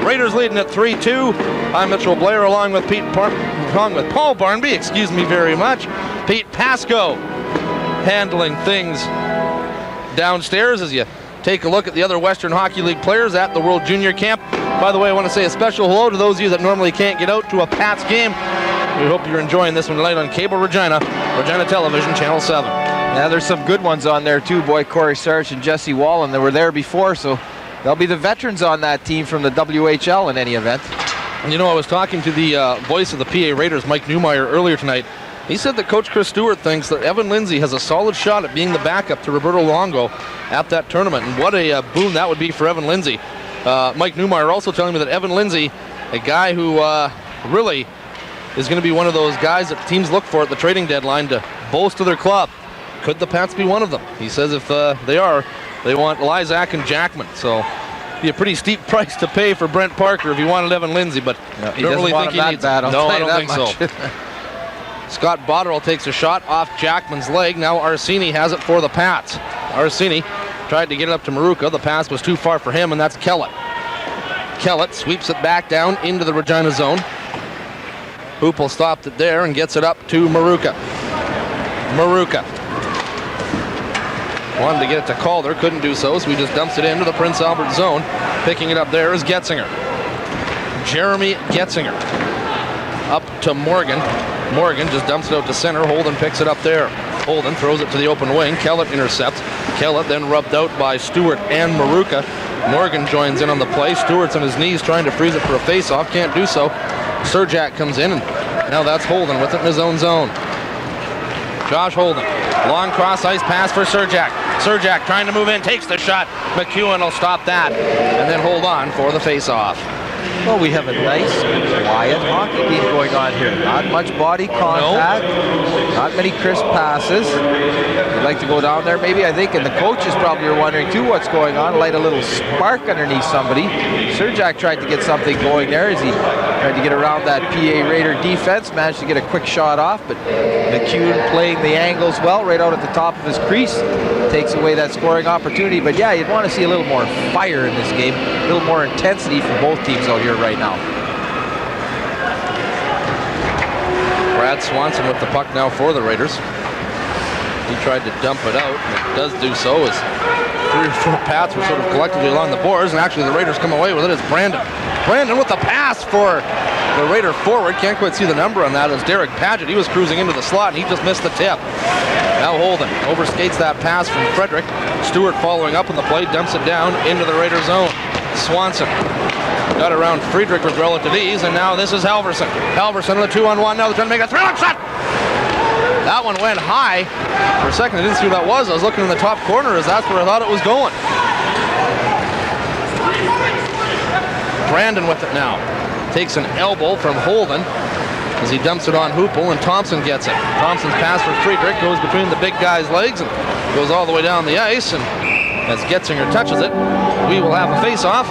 Raiders leading at 3-2. I'm Mitchell Blair along with Paul Barnby, excuse me very much. Pete Pasco handling things downstairs as you take a look at the other Western Hockey League players at the World Junior Camp. By the way, I want to say a special hello to those of you that normally can't get out to a Pats game. We hope you're enjoying this one tonight on Cable Regina, Regina Television, Channel 7. Yeah, there's some good ones on there too. Boy, Corey Sarge and Jesse Wallen, they were there before, so they'll be the veterans on that team from the WHL in any event. You know, I was talking to the voice of the PA Raiders, Mike Newmeyer, earlier tonight. He said that Coach Chris Stuart thinks that Evan Lindsay has a solid shot at being the backup to Roberto Longo at that tournament, and what a boon that would be for Evan Lindsay. Mike Newmeyer also telling me that Evan Lindsay, a guy who really is going to be one of those guys that teams look for at the trading deadline to bolster their club. Could the Pats be one of them? He says if they are, they want Lysak and Jackman. So be a pretty steep price to pay for Brent Parker if you wanted Evan Lindsay, but he don't doesn't really want think him he that needs bad, I'll No, tell I you don't that think so. Scott Botterill takes a shot off Jackman's leg. Now Arsini has it for the Pats. Arsini tried to get it up to Maruka. The pass was too far for him, and that's Kellett. Kellett sweeps it back down into the Regina zone. Hoople stopped it there and gets it up to Maruka. Maruka wanted to get it to Calder, couldn't do so he just dumps it into the Prince Albert zone. Picking it up there is Getzinger. Jeremy Getzinger. Up to Morgan. Morgan just dumps it out to center. Holden picks it up there. Holden throws it to the open wing. Kellett intercepts. Kellett then rubbed out by Stuart and Maruka. Morgan joins in on the play. Stewart's on his knees trying to freeze it for a face-off. Can't do so. Serjak comes in, and now that's Holden with it in his own zone. Josh Holden. Long cross-ice pass for Serjak. Serjak trying to move in, takes the shot. McEwen will stop that, and then hold on for the face-off. Well, we have a nice, quiet hockey game going on here. Not much body contact, not many crisp passes. You'd like to go down there maybe, I think, and the coaches probably are wondering too what's going on. Light a little spark underneath somebody. Serjak tried to get something going there as he tried to get around that PA Raider defense, managed to get a quick shot off, but McEwen playing the angles well right out at the top of his crease. Takes away that scoring opportunity, but yeah, you'd want to see a little more fire in this game, a little more intensity from both teams out here right now. Brad Swanson with the puck now for the Raiders. He tried to dump it out, and it does do so as 3 or 4 Pats were sort of collectively along the boards, and actually the Raiders come away with it as Brandon. Brandon with the pass for the Raider forward. Can't quite see the number on that as Derek Paget. He was cruising into the slot, and he just missed the tip. Now Holden overskates that pass from Frederick. Stuart following up on the play, dumps it down into the Raider zone. Swanson got around Friedrich with relative ease, and now this is Halverson. Halverson on the 2-on-1. Now they're trying to make a throwing shot. That one went high. For a second, I didn't see what that was. I was looking in the top corner as that's where I thought it was going. Brandon with it now. Takes an elbow from Holden as he dumps it on Hoople, and Thompson gets it. Thompson's pass for Friedrich goes between the big guy's legs and goes all the way down the ice, and as Getzinger touches it, we will have a face-off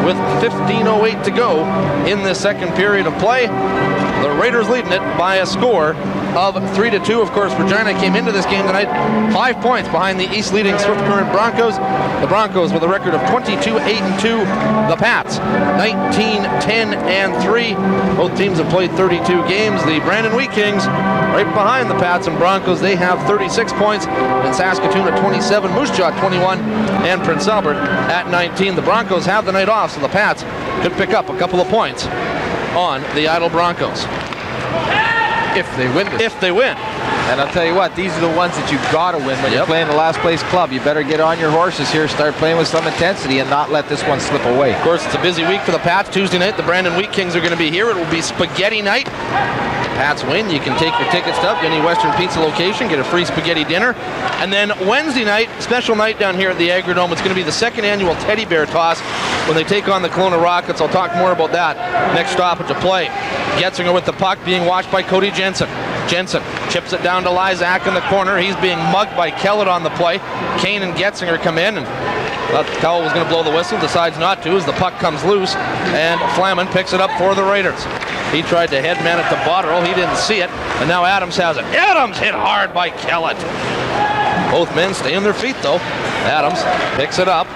with 15:08 to go in this second period of play. The Raiders leading it by a score of 3-2. Of course, Regina came into this game tonight 5 points behind the East leading Swift Current Broncos. The Broncos with a record of 22-8-2. The Pats 19-10-3. Both teams have played 32 games. The Brandon Wheat Kings right behind the Pats and Broncos. They have 36 points. And Saskatoon at 27, Moose Jaw at 21, and Prince Albert at 19. The Broncos have the night off, so the Pats could pick up a couple of points on the Idle Broncos. If they win this. If they win. And I'll tell you what, these are the ones that you've got to win when you're playing the last place club. You better get on your horses here, start playing with some intensity, and not let this one slip away. Of course, it's a busy week for the Pats. Tuesday night, the Brandon Wheat Kings are going to be here. It will be spaghetti night. Pats win, you can take your ticket stub to any Western Pizza location, get a free spaghetti dinner. And then Wednesday night, special night down here at the Agrodome. It's going to be the second annual Teddy Bear Toss. when they take on the Kelowna Rockets. I'll talk more about that next stoppage of play. Getzinger with the puck, being watched by Cody Jensen. Jensen chips it down to Lysak in the corner. He's being mugged by Kellett on the play. Kane and Getzinger come in, and thought Cowell was going to blow the whistle, decides not to as the puck comes loose, and Flaman picks it up for the Raiders. He tried to headman it to Botterill. He didn't see it, and now Adams has it. Adams hit hard by Kellett. Both men stay on their feet, though. Adams picks it up.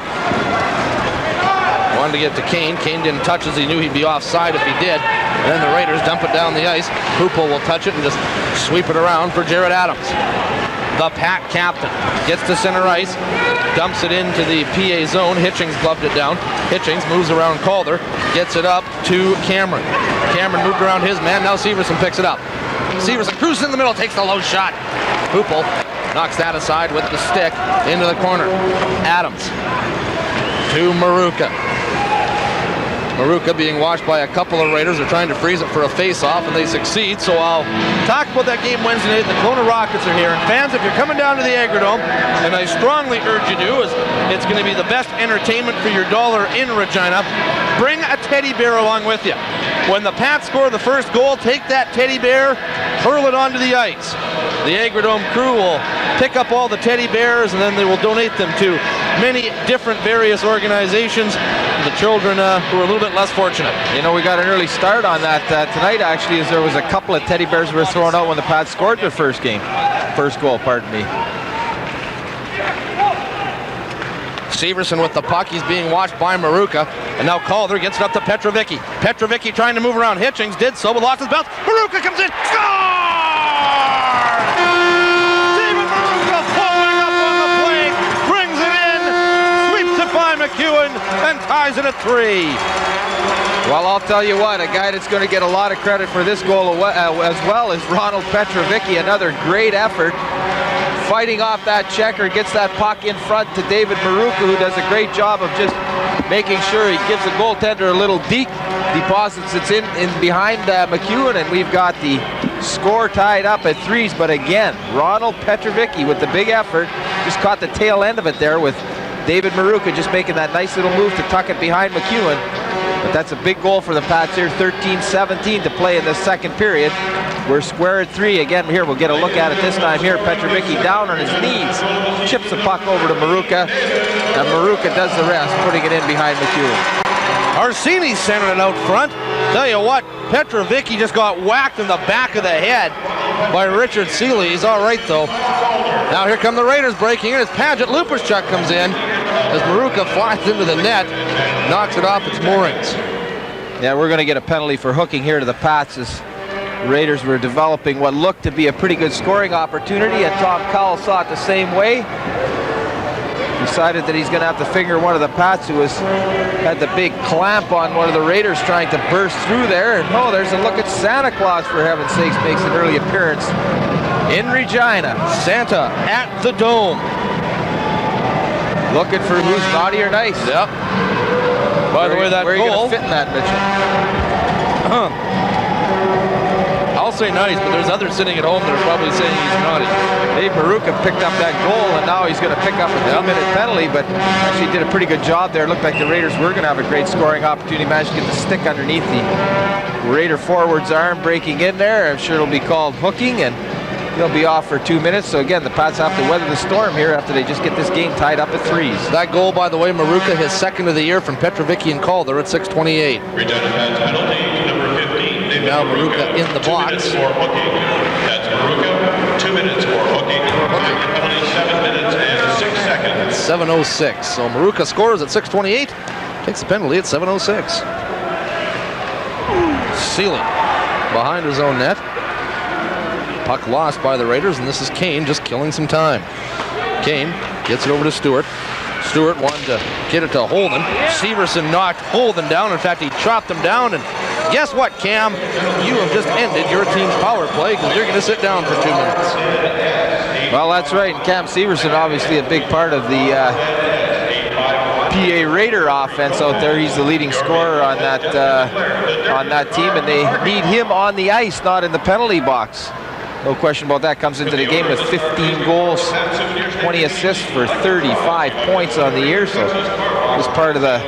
Wanted to get to Kane. Kane didn't touch as he knew he'd be offside if he did. And then the Raiders dump it down the ice. Hoople will touch it and just sweep it around for Jared Adams. The Pat captain gets to center ice, dumps it into the PA zone. Hitchings gloved it down. Hitchings moves around Calder, gets it up to Cameron. Cameron moved around his man. Now Severson picks it up. Severson cruises in the middle, takes the low shot. Hoople knocks that aside with the stick into the corner. Adams to Maruka. Maruka being watched by a couple of Raiders. They're trying to freeze it for a face-off, and they succeed. So I'll talk about that game Wednesday night. The Kelowna Rockets are here. And fans, if you're coming down to the Agrodome, and I strongly urge you to, as it's going to be the best entertainment for your dollar in Regina, bring a teddy bear along with you. When the Pats score the first goal, take that teddy bear, hurl it onto the ice. The Agrodome crew will pick up all the teddy bears, and then they will donate them to many different various organizations. The children who are a little bit less fortunate. You know, we got an early start on that tonight, actually, as there was a couple of teddy bears were thrown out when the Pats scored their first goal, pardon me. Severson with the puck. He's being watched by Maruka. And now Calder gets it up to Petrovicky. Petrovicky trying to move around Hitchings. Did so, but lost his belt. Maruka comes in. Score! David Maruka following up on the play. Brings it in. Sweeps it by McEwen and ties it at 3. Well, I'll tell you what, a guy that's going to get a lot of credit for this goal as well is Ronald Petrovicky. Another great effort. Fighting off that checker, gets that puck in front to David Maruka, who does a great job of just making sure he gives the goaltender a little deke, deposits it in behind McEwen, and we've got the score tied up at 3s. But again, Ronald Petrovicky with the big effort, just caught the tail end of it there with David Maruka just making that nice little move to tuck it behind McEwen. But that's a big goal for the Pats here. 13-17 to play in the second period. We're square at 3 again. Here we'll get a look at it this time here. Petrovicky down on his knees, chips the puck over to Maruka, and Maruka does the rest, putting it in behind McEwen. Arsini centered it out front. Tell you what, Petrovicky just got whacked in the back of the head by Richard Seeley. He's all right though. Now here come the Raiders breaking in as Paget Luperchuk comes in as Maruka flies into the net, knocks it off its moorings. Yeah, we're going to get a penalty for hooking here to the Pats as Raiders were developing what looked to be a pretty good scoring opportunity, and Tom Cowell saw it the same way. Decided that he's going to have to finger one of the Pats who had the big clamp on one of the Raiders trying to burst through there. And oh, there's a look at Santa Claus, for heaven's sakes, makes an early appearance in Regina. Santa at the Dome. Looking for who's naughty or nice. Yep. By the way, that where are you goal. going to fit in that, Mitchell? I'll say nice, but there's others sitting at home that are probably saying he's naughty. Dave Maruka picked up that goal, and now he's going to pick up a 2-minute penalty, but actually did a pretty good job there. It looked like the Raiders were going to have a great scoring opportunity. Managed to get the stick underneath the Raider forward's arm, breaking in there. I'm sure it'll be called hooking, and he'll be off for 2 minutes. So again, the Pats have to weather the storm here after they just get this game tied up at 3s. That goal, by the way, Maruka, his second of the year from Petrovicky and Calder at 6:28. Regina Pats penalty to number 15. David Now Maruka in the 2 box. minutes for hooking. That's Maruka. 2 minutes for hooking. Penalty 7 minutes and 6 seconds. 7:06. So Maruka scores at 6:28. Takes the penalty at 7:06. Seeley behind his own net. Puck lost by the Raiders, and this is Kane just killing some time. Kane gets it over to Stuart. Stuart wanted to get it to Holden. Severson knocked Holden down. In fact, he chopped him down. And guess what, Cam? You have just ended your team's power play because you're going to sit down for 2 minutes. Well, that's right. And Cam Severson, obviously a big part of the PA Raider offense out there. He's the leading scorer on that team, and they need him on the ice, not in the penalty box. No question about that. Comes into the game with 15 goals, 20 assists for 35 points on the year. So he's part of the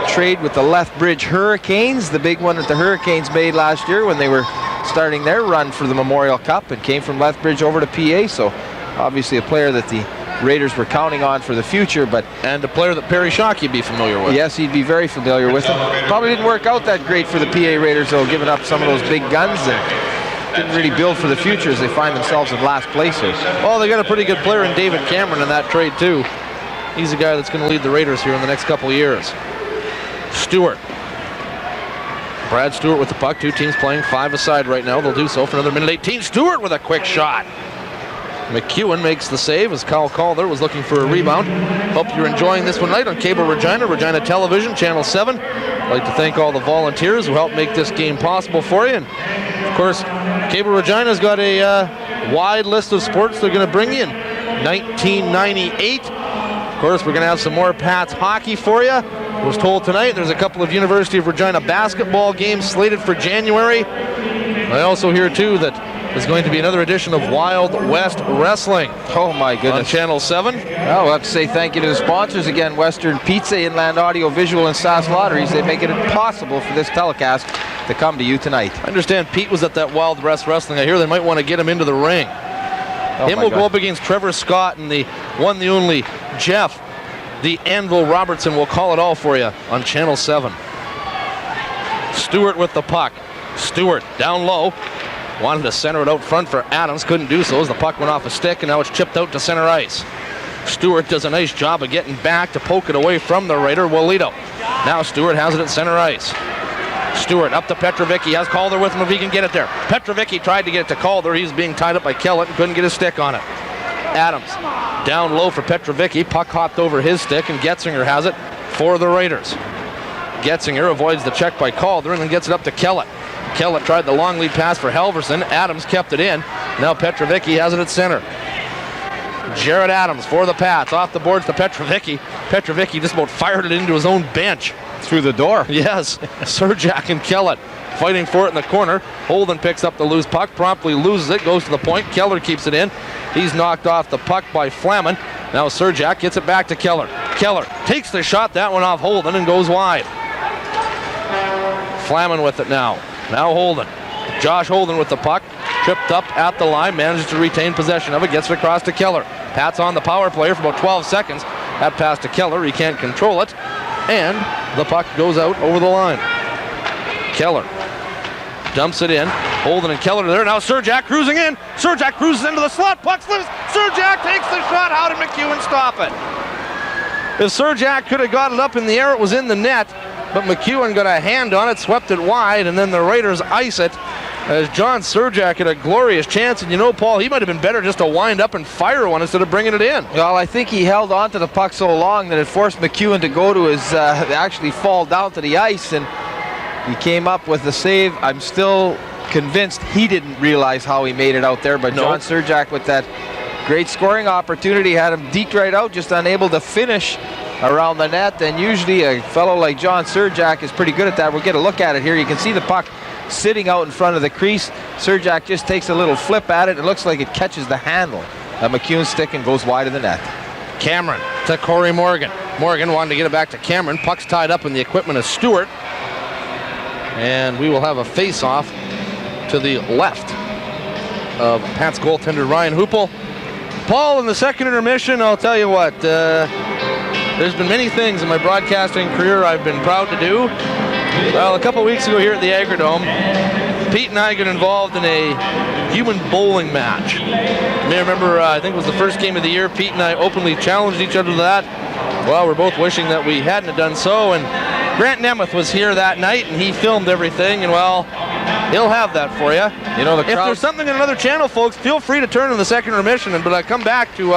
trade with the Lethbridge Hurricanes, the big one that the Hurricanes made last year when they were starting their run for the Memorial Cup, and came from Lethbridge over to PA. So obviously a player that the Raiders were counting on for the future, and a player that Perry Shockey would be familiar with. Yes, he'd be very familiar with him. Probably didn't work out that great for the PA Raiders, though, giving up some of those big guns and didn't really build for the future as they find themselves in last place here. Well, they got a pretty good player in David Cameron in that trade too. He's a guy that's going to lead the Raiders here in the next couple of years. Stuart. Brad Stuart with the puck. Two teams playing 5 aside right now. They'll do so for another minute 18. Stuart with a quick shot. McEwen makes the save as Kyle Calder was looking for a rebound. Hope you're enjoying this one tonight on Cable Regina, Regina Television, Channel 7. I'd like to thank all the volunteers who helped make this game possible for you. And of course, Cable Regina's got a wide list of sports they're going to bring you in 1998. Of course, we're going to have some more Pats hockey for you. I was told tonight there's a couple of University of Regina basketball games slated for January. I also hear too that there's going to be another edition of Wild West Wrestling. Oh my goodness. On Channel 7. Well, we'll have to say thank you to the sponsors again, Western Pizza, Inland Audio Visual, and SAS Lotteries. They make it impossible for this telecast to come to you tonight. I understand Pete was at that Wild West Wrestling. I hear they might want to get him into the ring. Him will go up against Trevor Scott and the one, the only Jeff, the Anvil Robertson. Will call it all for you on Channel 7. Stewart with the puck. Stewart down low. Wanted to center it out front for Adams. Couldn't do so as the puck went off a stick, and now it's chipped out to center ice. Stewart does a nice job of getting back to poke it away from the Raider, Walito. Now Stewart has it at center ice. Stewart up to Petrovicky. Has Calder with him if he can get it there. Petrovicky tried to get it to Calder. He was being tied up by Kellett and couldn't get his stick on it. Adams down low for Petrovicky. Puck hopped over his stick, and Getzinger has it for the Raiders. Getzinger avoids the check by Calder and then gets it up to Kellett. Kellett tried the long lead pass for Halverson. Adams kept it in. Now Petrovicky has it at center. Jared Adams for the Pats. Off the boards to Petrovicky. Petrovicky just about fired it into his own bench. Through the door. Yes. Surjak and Kellett fighting for it in the corner. Holden picks up the loose puck, promptly loses it, goes to the point. Keller keeps it in. He's knocked off the puck by Flaman. Now Surjak gets it back to Keller. Keller takes the shot, that one off Holden, and goes wide. Flaman with it now. Now Holden. Josh Holden with the puck. Tripped up at the line, manages to retain possession of it, gets it across to Keller. Pat's on the power play for about 12 seconds. That pass to Keller, he can't control it. And the puck goes out over the line. Keller dumps it in. Holden and Keller are there. Now Surjak cruising in. Surjak cruises into the slot. Puck slips. Surjak takes the shot. How did McEwen stop it? If Surjak could have got it up in the air, it was in the net. But McEwen got a hand on it, swept it wide, and then the Raiders ice it as John Surjak had a glorious chance. And you know, Paul, he might have been better just to wind up and fire one instead of bringing it in. Well, I think he held on to the puck so long that it forced McEwen to go to his, actually fall down to the ice, and he came up with the save. I'm still convinced he didn't realize how he made it out there, but John Surjak with that great scoring opportunity had him deked right out, just unable to finish around the net. And usually a fellow like John Surjak is pretty good at that. We'll get a look at it here. You can see the puck sitting out in front of the crease. Surjak just takes a little flip at it. It looks like it catches the handle of McEwen's stick and goes wide of the net. Cameron to Corey Morgan. Morgan wanted to get it back to Cameron. Puck's tied up in the equipment of Stewart. And we will have a face-off to the left of Pat's goaltender Ryan Hoople. Paul, in the second intermission, I'll tell you what, there's been many things in my broadcasting career I've been proud to do. Well, a couple weeks ago here at the Agrodome, Pete and I got involved in a human bowling match. You may remember, I think it was the first game of the year, Pete and I openly challenged each other to that. Well, we're both wishing that we hadn't done so, and Grant Nemeth was here that night, and he filmed everything, and well, he'll have that for you. You know, if there's something on another channel, folks, feel free to turn in the second intermission, but I come back to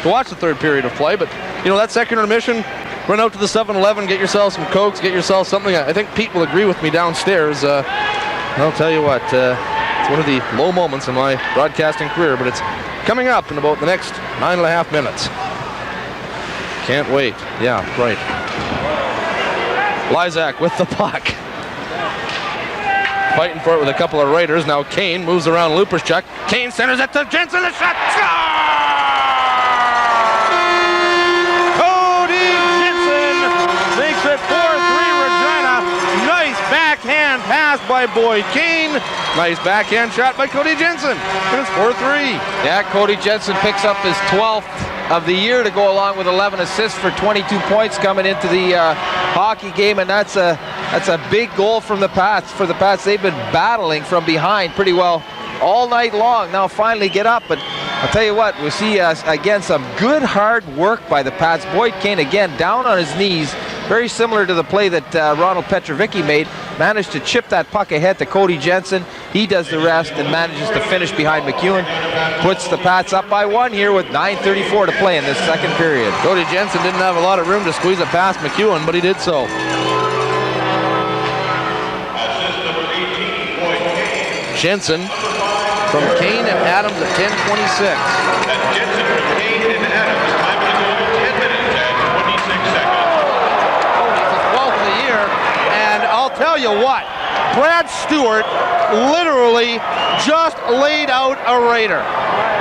watch the third period of play. But you know, that second intermission, run out to the 7-Eleven, get yourself some Cokes, get yourself something. I think Pete will agree with me downstairs. I'll tell you what, it's one of the low moments in my broadcasting career, but it's coming up in about the next 9.5 minutes. Can't wait. Yeah, right. Lysak with the puck. Fighting for it with a couple of Raiders. Now Kane moves around Luperchuk. Kane centers it to Jensen. The shot. Cody Jensen makes it 4-3 pass by Boyd Kane. Nice backhand shot by Cody Jensen. And it's 4-3. Yeah, Cody Jensen picks up his 12th of the year to go along with 11 assists for 22 points coming into the hockey game, and that's a big goal from the Pats. For the Pats, they've been battling from behind pretty well all night long. Now finally get up, but I'll tell you what, we see again some good hard work by the Pats. Boyd Kane again down on his knees, very similar to the play that Ronald Petrovicky made. Managed to chip that puck ahead to Cody Jensen. He does the rest and manages to finish behind McEwen. Puts the Pats up by 1 here with 9:34 to play in this second period. Cody Jensen didn't have a lot of room to squeeze it past McEwen, but he did so. Jensen from Kane and Adams at 10:26. Jensen from Kane and Adams, time to go 10 minutes and 26 seconds. It's his 12th of the year, and I'll tell you what, Brad Stuart literally just laid out a Raider.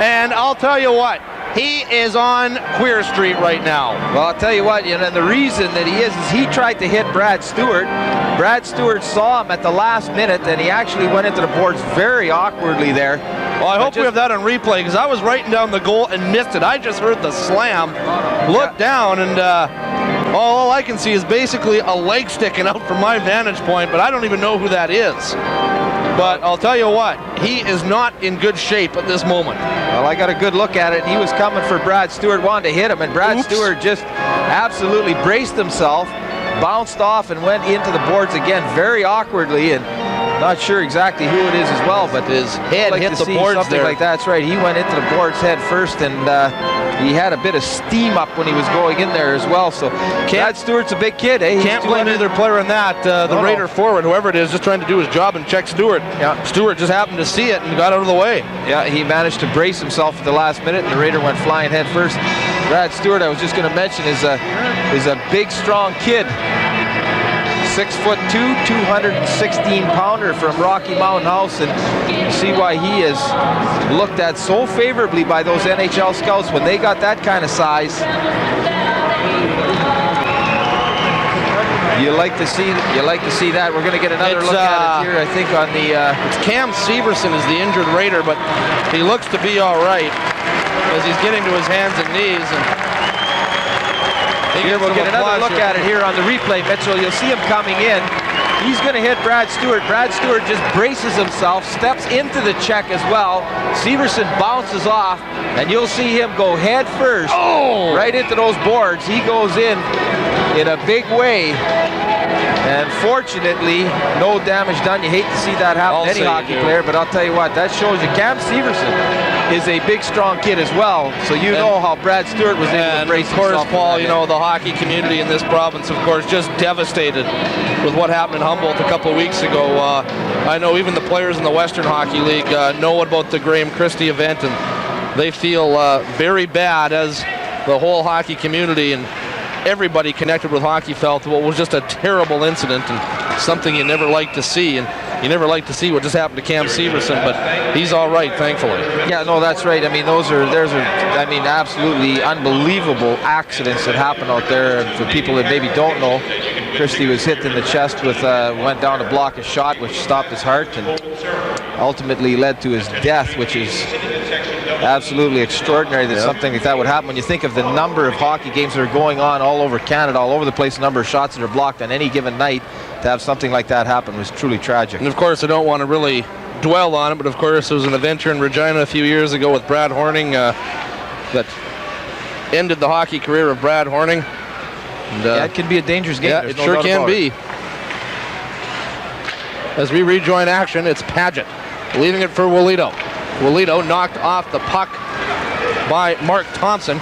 And I'll tell you what, he is on Queer Street right now. Well, I'll tell you what, and the reason that he is he tried to hit Brad Stuart. Brad Stuart saw him at the last minute, and he actually went into the boards very awkwardly there. Well, I hope we have that on replay, because I was writing down the goal and missed it. I just heard the slam, looked down, and all I can see is basically a leg sticking out from my vantage point, but I don't even know who that is. But I'll tell you what, he is not in good shape at this moment. Well, I got a good look at it. He was coming for Brad Stuart, wanted to hit him, and Brad Stuart just absolutely braced himself, bounced off, and went into the boards again very awkwardly, and not sure exactly who it is as well, but his head hit the boards something there. like that. That's right. He went into the boards head first, and he had a bit of steam up when he was going in there as well. So Brad Stewart's a big kid, eh? Can't blame either player on that. The Raider forward, whoever it is, just trying to do his job and check Stuart. Yeah. Stuart just happened to see it and got out of the way. Yeah, he managed to brace himself at the last minute, and the Raider went flying head first. Brad Stuart, I was just going to mention, is a big, strong kid. 6'2", 216-pounder from Rocky Mountain House, and you see why he is looked at so favorably by those NHL scouts when they got that kind of size. You like to see that. We're going to get another look at it here, I think, on the. It's Cam Severson is the injured Raider, but he looks to be all right as he's getting to his hands and knees. And here we'll get another look at it here on the replay, Mitchell. You'll see him coming in. He's going to hit Brad Stuart. Brad Stuart just braces himself, steps into the check as well. Severson bounces off, and you'll see him go head first right into those boards. He goes in a big way. And fortunately, no damage done. You hate to see that happen to any hockey player, but I'll tell you what, that shows you Cam Severson is a big, strong kid as well. So you know how Brad Stuart was able to brace himself. And of course, Paul, you know, the hockey community in this province, of course, just devastated with what happened in Humboldt a couple of weeks ago. I know even the players in the Western Hockey League know about the Graham Christie event, and they feel very bad, as the whole hockey community and everybody connected with hockey felt what was just a terrible incident and something you never like to see. And you never like to see what just happened to Cam Severson, but he's all right, thankfully. Yeah, no, that's right. I mean, there's absolutely unbelievable accidents that happen out there. And for people that maybe don't know, Christie was hit in the chest with, went down to block a shot, which stopped his heart and ultimately led to his death, which is absolutely extraordinary that something like that would happen. When you think of the number of hockey games that are going on all over Canada, all over the place, the number of shots that are blocked on any given night, to have something like that happen was truly tragic. And of course, I don't want to really dwell on it, but of course there was an event here in Regina a few years ago with Brad Horning that ended the hockey career of Brad Horning. And, yeah, it can be a dangerous game. Yeah, it sure can be. As we rejoin action, it's Paget leaving it for Walito. Walito knocked off the puck by Mark Thompson.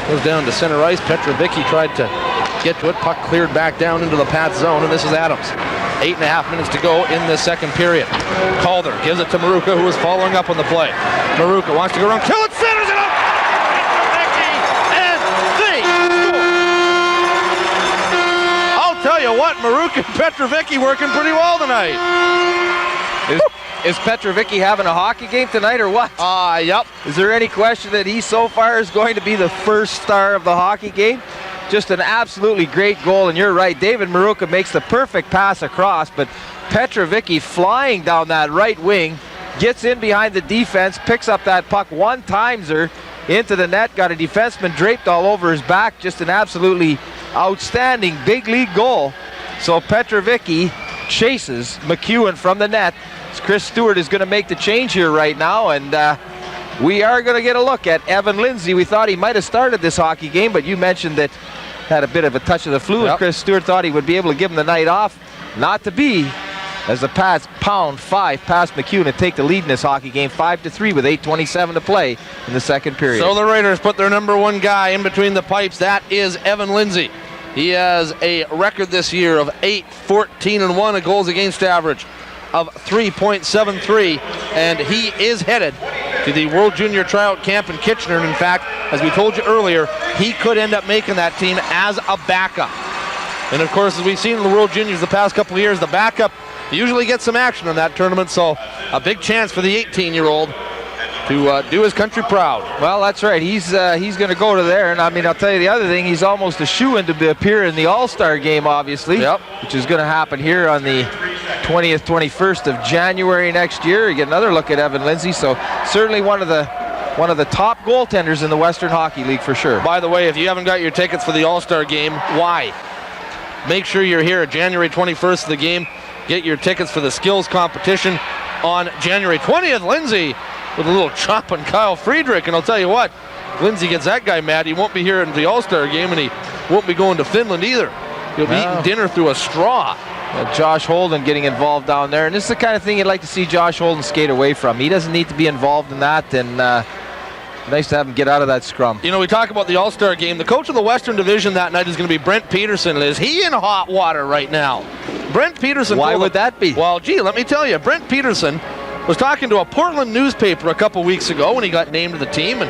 Goes down to center ice. Petrovicky tried to get to it. Puck cleared back down into the Pats zone, and this is Adams. 8.5 minutes to go in the second period. Calder gives it to Maruka, who is following up on the play. Maruka wants to go around, kill it, centers it up! Petrovicky, and they score! I'll tell you what, Maruka and Petrovicky working pretty well tonight. Is Petrovicky having a hockey game tonight or what? Yep. Is there any question that he so far is going to be the first star of the hockey game? Just an absolutely great goal, and you're right, David Maruka makes the perfect pass across, but Petrovicky flying down that right wing, gets in behind the defense, picks up that puck, one-times her into the net, got a defenseman draped all over his back. Just an absolutely outstanding big league goal. So Petrovicky chases McEwen from the net. Chris Stuart is going to make the change here right now, and we are going to get a look at Evan Lindsay. We thought he might have started this hockey game, but you mentioned that had a bit of a touch of the flu, and Chris Stuart thought he would be able to give him the night off. Not to be, as the Pats pound 5 past McEwen and take the lead in this hockey game 5-3 with 8:27 to play in the second period. So the Raiders put their number 1 guy in between the pipes. That is Evan Lindsay. He has a record this year of 8-14-1, a goals against average of 3.73, and he is headed to the World Junior Tryout Camp in Kitchener. And in fact, as we told you earlier, he could end up making that team as a backup. And of course, as we've seen in the World Juniors the past couple of years, the backup usually gets some action in that tournament, so a big chance for the 18-year-old to do his country proud. Well, that's right. He's going to go to there, and I mean, I'll tell you the other thing. He's almost a shoo-in to appear in the All-Star game, obviously, which is going to happen here on the 20th, 21st of January next year. You get another look at Evan Lindsay, so certainly one of the top goaltenders in the Western Hockey League for sure. By the way, if you haven't got your tickets for the All-Star game, why? Make sure you're here January 21st of the game. Get your tickets for the skills competition on January 20th. Lindsay with a little chop on Kyle Friedrich, and I'll tell you what, Lindsay gets that guy mad. He won't be here in the All-Star game, and he won't be going to Finland either. He'll be eating dinner through a straw. Josh Holden getting involved down there, and this is the kind of thing you'd like to see Josh Holden skate away from. He doesn't need to be involved in that, and nice to have him get out of that scrum. You know, we talk about the All-Star game. The coach of the Western Division that night is going to be Brent Peterson. Is he in hot water right now? Brent Peterson. Why would that be? Well, gee, let me tell you. Brent Peterson was talking to a Portland newspaper a couple weeks ago when he got named to the team. And,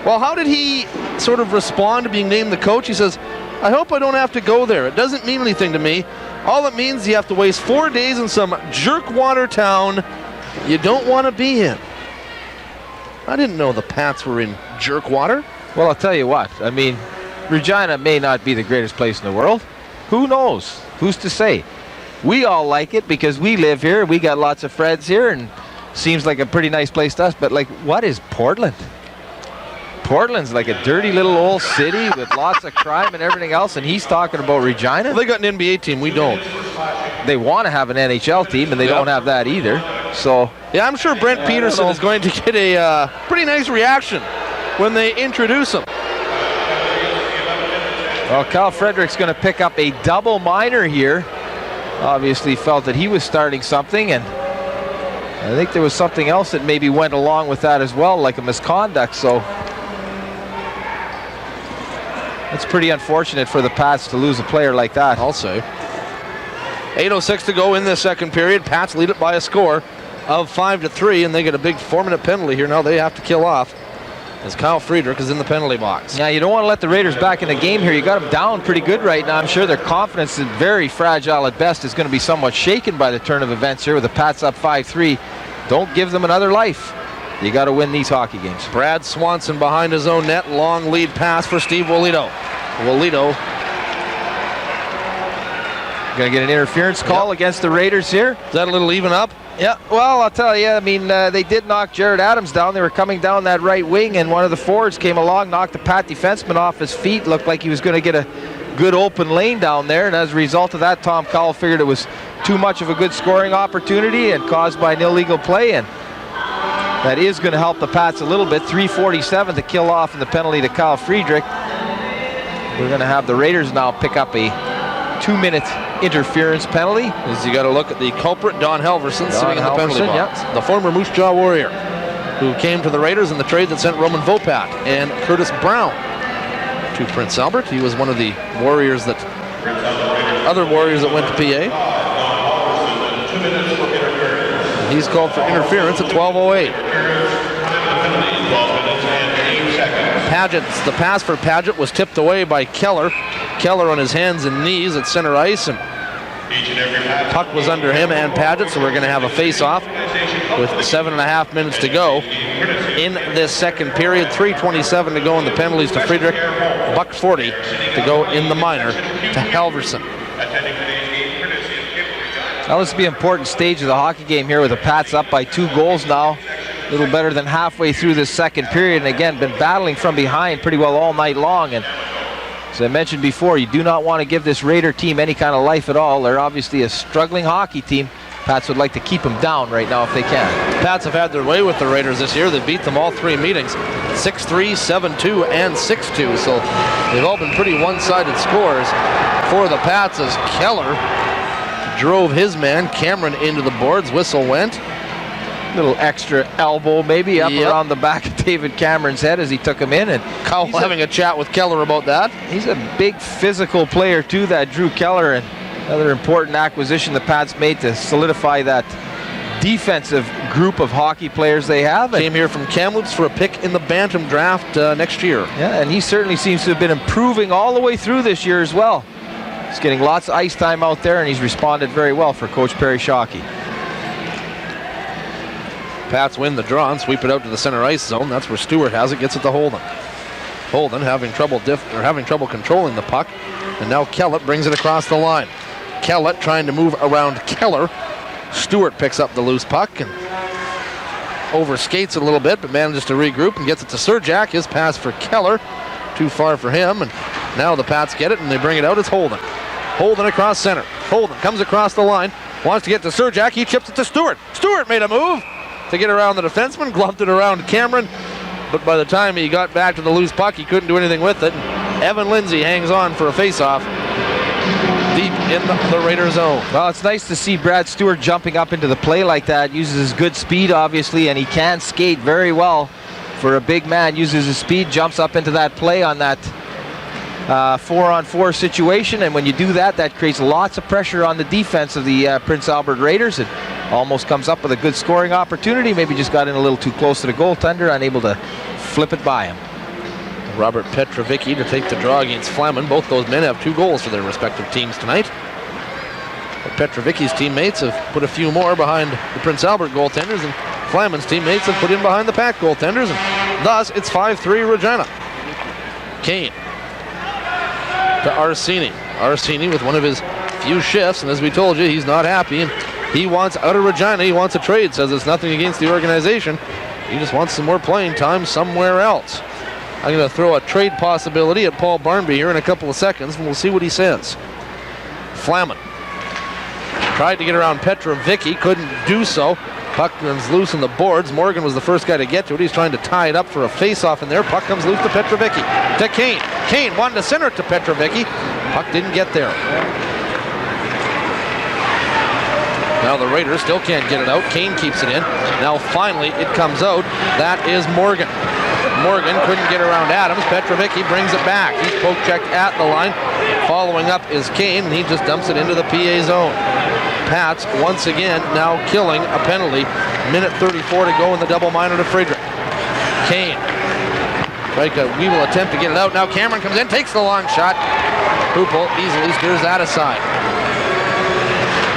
well, how did he sort of respond to being named the coach? He says, I hope I don't have to go there. It doesn't mean anything to me. All it means is you have to waste 4 days in some jerkwater town you don't want to be in. I didn't know the Pats were in jerkwater. Well, I'll tell you what. I mean, Regina may not be the greatest place in the world. Who knows? Who's to say? We all like it because we live here. We got lots of friends here, and seems like a pretty nice place to us. But, like, what is Portland? Portland's like a dirty little old city with lots of crime and everything else, and he's talking about Regina. Well, they got an NBA team. We don't. They want to have an NHL team, and they don't have that either. So yeah, I'm sure Brent Peterson is going to get a pretty nice reaction when they introduce him. Well, Kyle Frederick's going to pick up a double minor here. Obviously felt that he was starting something, and I think there was something else that maybe went along with that as well, like a misconduct. So it's pretty unfortunate for the Pats to lose a player like that. I'll say. 8:06 to go in the second period. Pats lead it by a score of 5-3, and they get a big 4-minute penalty here. Now they have to kill off as Kyle Friedrich is in the penalty box. Yeah, you don't want to let the Raiders back in the game here. You got them down pretty good right now. I'm sure their confidence is very fragile at best. Is going to be somewhat shaken by the turn of events here with the Pats up 5-3. Don't give them another life. You got to win these hockey games. Brad Swanson behind his own net. Long lead pass for Steve Wolito. Wolito going to get an interference call against the Raiders here. Is that a little even up? Yeah, well, I'll tell you, I mean, they did knock Jared Adams down. They were coming down that right wing, and one of the forwards came along, knocked the Pat defenseman off his feet. Looked like he was going to get a good open lane down there, and as a result of that, Tom Cowell figured it was too much of a good scoring opportunity and caused by an illegal play, and that is going to help the Pats a little bit. 3:47 to kill off in the penalty to Kyle Friedrich. We're going to have the Raiders now pick up a 2-minute interference penalty. As you got to look at the culprit, Don Helverson, sitting in the penalty box. Yep. The former Moose Jaw Warrior who came to the Raiders in the trade that sent Roman Vopat and Curtis Brown to Prince Albert. He was one of the Warriors that, other Warriors that went to PA. He's called for interference at 12:08. Padgett's, the pass for Padgett was tipped away by Keller. Keller on his hands and knees at center ice, and puck was under him and Padgett, so we're going to have a face-off with 7.5 minutes to go in this second period. 3:27 to go in the penalties to Friedrich. $1.40 to go in the minor to Halverson. Now this will be an important stage of the hockey game here with the Pats up by 2 goals now. A little better than halfway through this second period, and again, been battling from behind pretty well all night long. And as I mentioned before, you do not want to give this Raider team any kind of life at all. They're obviously a struggling hockey team. Pats would like to keep them down right now if they can. Pats have had their way with the Raiders this year. They've beat them all 3 meetings, 6-3, 7-2, and 6-2. So they've all been pretty one-sided scores for the Pats as Keller drove his man, Cameron, into the boards. Whistle went. Little extra elbow maybe up around the back of David Cameron's head as he took him in. And Kyle having a chat with Keller about that. He's a big physical player too, that Drew Keller, and another important acquisition the Pats made to solidify that defensive group of hockey players they have. Came here from Kamloops for a pick in the Bantam draft next year. Yeah, and he certainly seems to have been improving all the way through this year as well. He's getting lots of ice time out there, and he's responded very well for Coach Perry Shockey. Pats win the draw and sweep it out to the center ice zone. That's where Stuart has it, gets it to Holden. Holden having trouble controlling the puck, and now Kellett brings it across the line. Kellett trying to move around Keller. Stuart picks up the loose puck and overskates it a little bit, but manages to regroup and gets it to Surjak. His pass for Keller, too far for him, and now the Pats get it and they bring it out. It's Holden. Holden across center. Holden comes across the line, wants to get to Surjak. He chips it to Stuart. Stuart made a move to get around the defenseman, gloved it around Cameron, but by the time he got back to the loose puck, he couldn't do anything with it. Evan Lindsay hangs on for a face-off deep in the Raider zone. Well, it's nice to see Brad Stewart jumping up into the play like that. Uses his good speed, obviously, and he can skate very well for a big man. Uses his speed, jumps up into that play on that 4-on-4 situation, and when you do that, that creates lots of pressure on the defense of the Prince Albert Raiders. It almost comes up with a good scoring opportunity. Maybe just got in a little too close to the goaltender, unable to flip it by him. Robert Petrovicky to take the draw against Flaman. Both those men have 2 goals for their respective teams tonight. But Petrovicky's teammates have put a few more behind the Prince Albert goaltenders, and Flaman's teammates have put in behind the Pack goaltenders, and thus it's 5-3 Regina. Kane to Arsini. Arsini with one of his few shifts, and as we told you, he's not happy, and he wants out of Regina. He wants a trade. Says it's nothing against the organization. He just wants some more playing time somewhere else. I'm going to throw a trade possibility at Paul Barnby here in a couple of seconds, and we'll see what he says. Flaman tried to get around Petrovicky, couldn't do so. Puck comes loose on the boards. Morgan was the first guy to get to it. He's trying to tie it up for a face-off in there. Puck comes loose to Petrovicky. To Kane. Kane wanted to center it to Petrovicky. Puck didn't get there. Now the Raiders still can't get it out. Kane keeps it in. Now finally it comes out. That is Morgan. Morgan couldn't get around Adams. Petrovicky brings it back. He's poke checked at the line. Following up is Kane, and he just dumps it into the PA zone. Pats once again now killing a penalty. Minute 34 to go in the double minor to Friedrich. Kane. We will attempt to get it out. Now Cameron comes in, takes the long shot. Hoople easily steers that aside.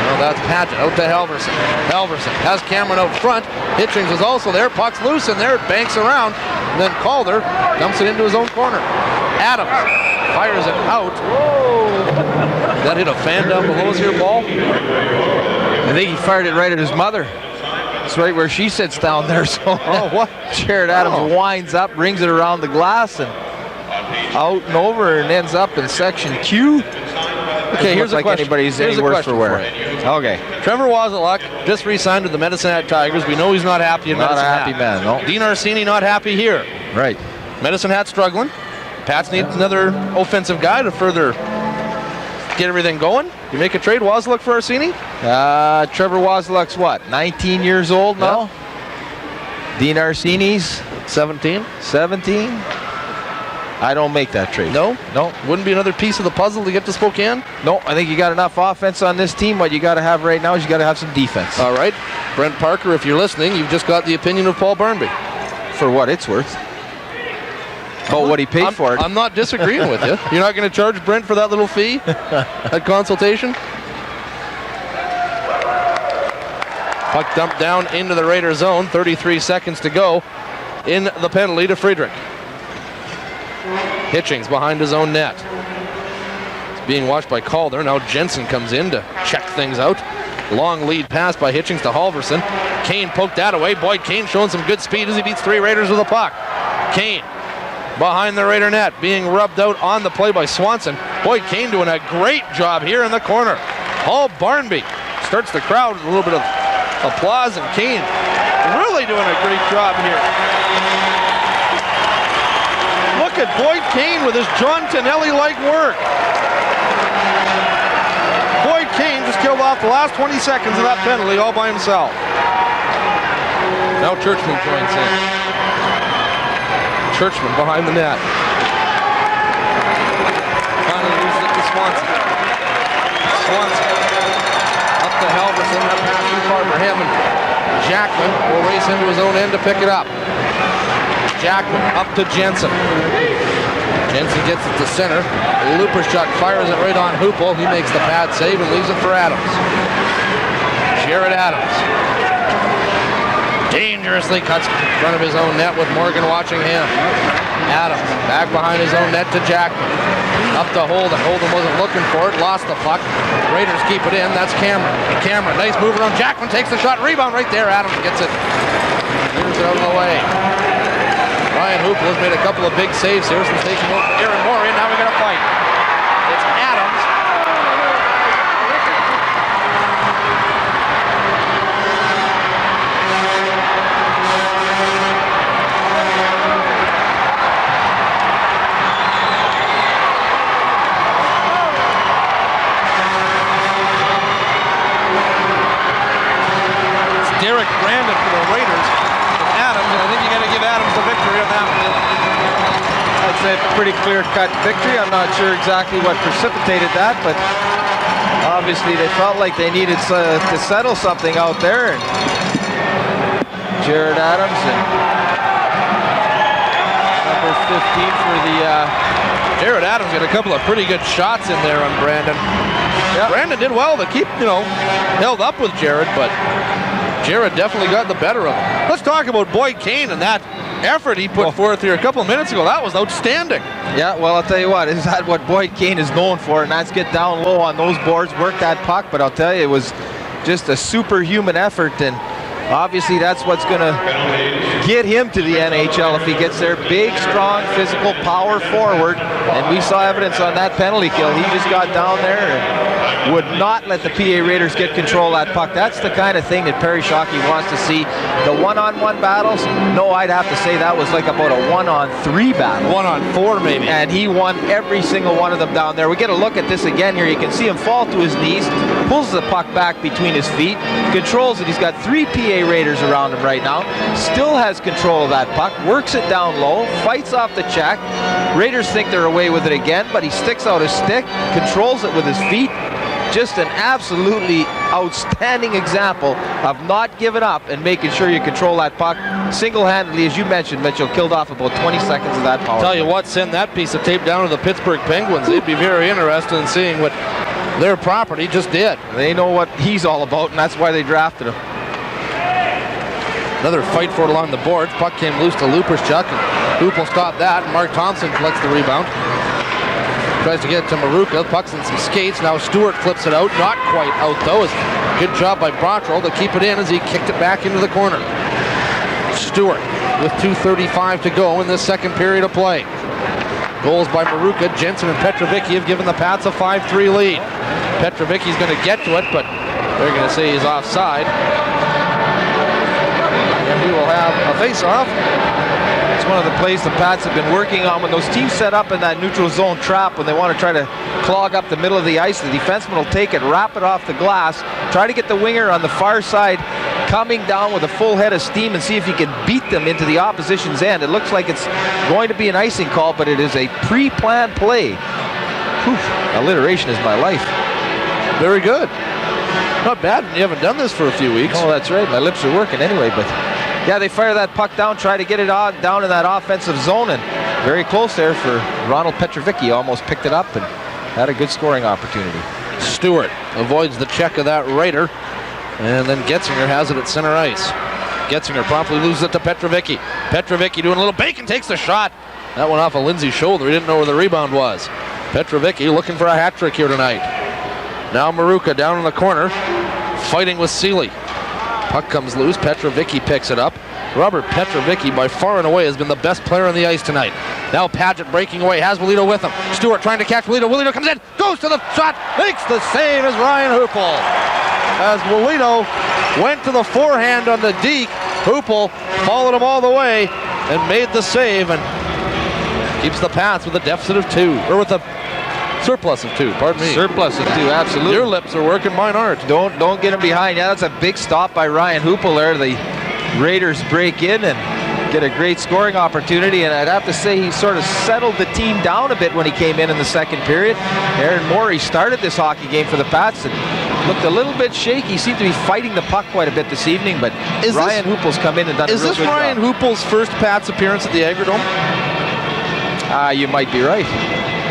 Well, that's Paget out to Halverson. Halverson has Cameron out front. Hitchings is also there. Puck's loose in there. It banks around. And then Calder dumps it into his own corner. Adams fires it out. That hit a fan down below us here, Paul? I think he fired it right at his mother. It's right where she sits down there. So what? Jared Adams winds up, brings it around the glass, and out and over, and ends up in section Q. Okay, here's a like question. Anybody's Here's any a worse question for wear. Okay. Trevor Wazeluk just re-signed with the Medicine Hat Tigers. We know he's not happy in Not Medicine a happy Hat. man, no. Dean Arsini not happy here. Right. Medicine Hat struggling. Pats need another offensive guy to further get everything going. You make a trade, Wazeluk for Arsini? Trevor Wazeluk's what, 19 years old now? Dean Arsini's 17. 17. I don't make that trade. No? No. Wouldn't be another piece of the puzzle to get to Spokane? No, I think you got enough offense on this team. What you got to have right now is you got to have some defense. All right. Brent Parker, if you're listening, you've just got the opinion of Paul Barnby. For what it's worth. But what he paid for it. I'm not disagreeing with you. You're not going to charge Brent for that little fee at consultation? Puck dumped down into the Raider zone. 33 seconds to go in the penalty to Friedrich. Hitchings behind his own net. It's being watched by Calder. Now Jensen comes in to check things out. Long lead pass by Hitchings to Halverson. Kane poked that away. Boyd Kane showing some good speed as he beats 3 Raiders with the puck. Kane behind the Raider net, being rubbed out on the play by Swanson. Boyd Kane doing a great job here in the corner. Paul Barnby starts the crowd with a little bit of applause, and Kane really doing a great job here. Look at Boyd Kane with his John Tonelli-like work. Boyd Kane just killed off the last 20 seconds of that penalty all by himself. Now Churchman joins in. Churchman behind the net. Finally loses it to Swanson. Swanson up to Halverson. That pass too far for him, and Jackman will race into his own end to pick it up. Jackman up to Jensen. Jensen gets it to center. Luperchuk fires it right on Hoople. He makes the pad save and leaves it for Adams. Jared Adams dangerously cuts in front of his own net with Morgan watching him. Adams back behind his own net to Jackman. Up to Holden. Holden wasn't looking for it, lost the puck. Raiders keep it in. That's Cameron. Cameron, nice move around. Jackman takes the shot. Rebound right there. Adams gets it. Clears it out of the way. Ryan Hoople has made a couple of big saves here since taking over Aaron Morey. Now we're going to fight. It's Adams. Derek Brandon for the Raiders. Adams, and I think you got to give Adams the victory on that one. I'd say a pretty clear-cut victory. I'm not sure exactly what precipitated that, but obviously they felt like they needed to settle something out there. And Jared Adams and number 15 for the... Jared Adams got a couple of pretty good shots in there on Brandon. Yep. Brandon did well to keep, held up with Jared, but Jared definitely got the better of him. Let's talk about Boyd Kane and that effort he put forth here a couple of minutes ago. That was outstanding. Yeah, well, I'll tell you what, is that what Boyd Kane is known for, and that's get down low on those boards, work that puck, but I'll tell you, it was just a superhuman effort, and obviously that's what's going to get him to the NHL if he gets there. Big, strong, physical, power forward, and we saw evidence on that penalty kill. He just got down there and would not let the PA Raiders get control of that puck. That's the kind of thing that Perry Shockey wants to see. The one-on-one battles, no, I'd have to say that was like about a 1-on-3 battle. 1-on-4 maybe. And he won every single one of them down there. We get a look at this again here. You can see him fall to his knees, pulls the puck back between his feet, controls it. He's got 3 PA Raiders around him right now. Still has control of that puck, works it down low, fights off the check. Raiders think they're away with it again, but he sticks out his stick, controls it with his feet. Just an absolutely outstanding example of not giving up and making sure you control that puck. Single-handedly, as you mentioned, Mitchell, killed off about 20 seconds of that power. Tell you what, send that piece of tape down to the Pittsburgh Penguins. They'd be very interested in seeing what their property just did. They know what he's all about, and that's why they drafted him. Another fight for it along the boards. Puck came loose to Luperchuk, and Hoople stopped that, and Mark Thompson collects the rebound. Tries to get it to Maruka. Puck's in some skates. Now Stuart flips it out. Not quite out, though. Good job by Bottrell to keep it in as he kicked it back into the corner. Stuart with 2:35 to go in this second period of play. Goals by Maruka. Jensen and Petrovicky have given the Pats a 5-3 lead. Petrovicky's going to get to it, but they're going to say he's offside. And we will have a face-off. It's one of the plays the Pats have been working on when those teams set up in that neutral zone trap when they want to try to clog up the middle of the ice. The defenseman will take it, wrap it off the glass, try to get the winger on the far side coming down with a full head of steam and see if he can beat them into the opposition's end. It looks like it's going to be an icing call, but it is a pre-planned play. Whew, alliteration is my life. Very good. Not bad when you haven't done this for a few weeks. Oh, that's right. My lips are working anyway, but yeah, they fire that puck down, try to get it down in that offensive zone, and very close there for Ronald Petrovicky. Almost picked it up and had a good scoring opportunity. Stuart avoids the check of that Raider, and then Getzinger has it at center ice. Getzinger promptly loses it to Petrovicky. Petrovicky doing a little bacon, takes the shot. That went off of Lindsay's shoulder. He didn't know where the rebound was. Petrovicky looking for a hat trick here tonight. Now Maruka down in the corner, fighting with Seeley. Puck comes loose. Petrovicky picks it up. Robert Petrovicky, by far and away, has been the best player on the ice tonight. Now Paget breaking away, has Bolito with him. Stuart trying to catch Bolito. Bolito comes in, goes to the shot, makes the save as Ryan Hoople. As Bolito went to the forehand on the deke, Hoople followed him all the way and made the save and keeps the Pats with a deficit of 2, or with a surplus of 2, pardon me. Surplus of 2, absolutely. Your lips are working, mine aren't. Don't get him behind. Yeah, that's a big stop by Ryan Hoople there. The Raiders break in and get a great scoring opportunity, and I'd have to say he sort of settled the team down a bit when he came in the second period. Aaron Morey started this hockey game for the Pats and looked a little bit shaky. He seemed to be fighting the puck quite a bit this evening, but Ryan Hoople's come in and done a real good job. Is this Ryan Hoople's first Pats appearance at the Agrodome? You might be right.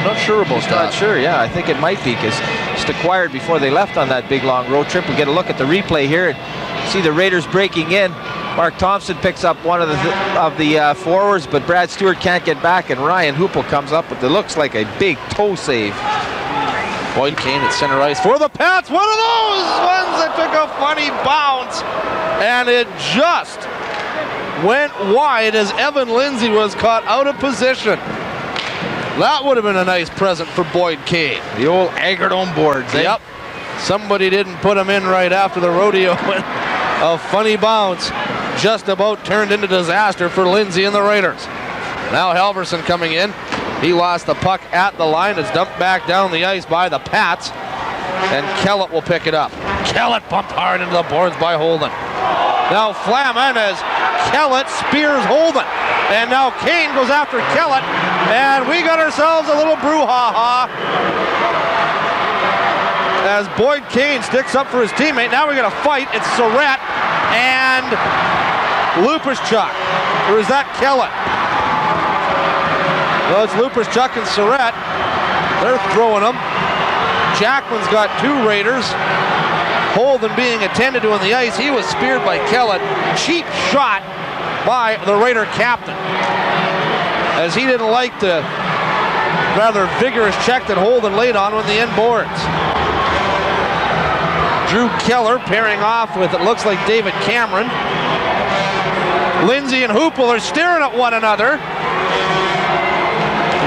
Not sure about that. Not sure, yeah. I think it might be, because just acquired before they left on that big long road trip. We get a look at the replay here and see the Raiders breaking in. Mark Thompson picks up one of the forwards, but Brad Stewart can't get back, and Ryan Hoople comes up with what looks like a big toe save. Boyd Kane at center ice for the Pats. One of those ones that took a funny bounce, and it just went wide as Evan Lindsay was caught out of position. That would have been a nice present for Boyd Kane. The old Agrodome boards. Yep. Somebody didn't put him in right after the rodeo. A funny bounce just about turned into disaster for Lindsay and the Raiders. Now Halverson coming in. He lost the puck at the line. It's dumped back down the ice by the Pats. And Kellett will pick it up. Kellett pumped hard into the boards by Holden. Now Flaman as Kellett spears Holden. And now Kane goes after Kellett. And we got ourselves a little brouhaha as Boyd Kane sticks up for his teammate. Now we're going to fight. It's Surratt and Lupaschuk. Or is that Kellett? Well, it's Lupaschuk and Surratt. They're throwing them. Jackman's got 2 Raiders. Holden being attended to on the ice. He was speared by Kellett. Cheap shot by the Raider captain, as he didn't like the rather vigorous check that Holden laid on the end boards. Drew Keller pairing off with, it looks like, David Cameron. Lindsay and Hoople are staring at one another.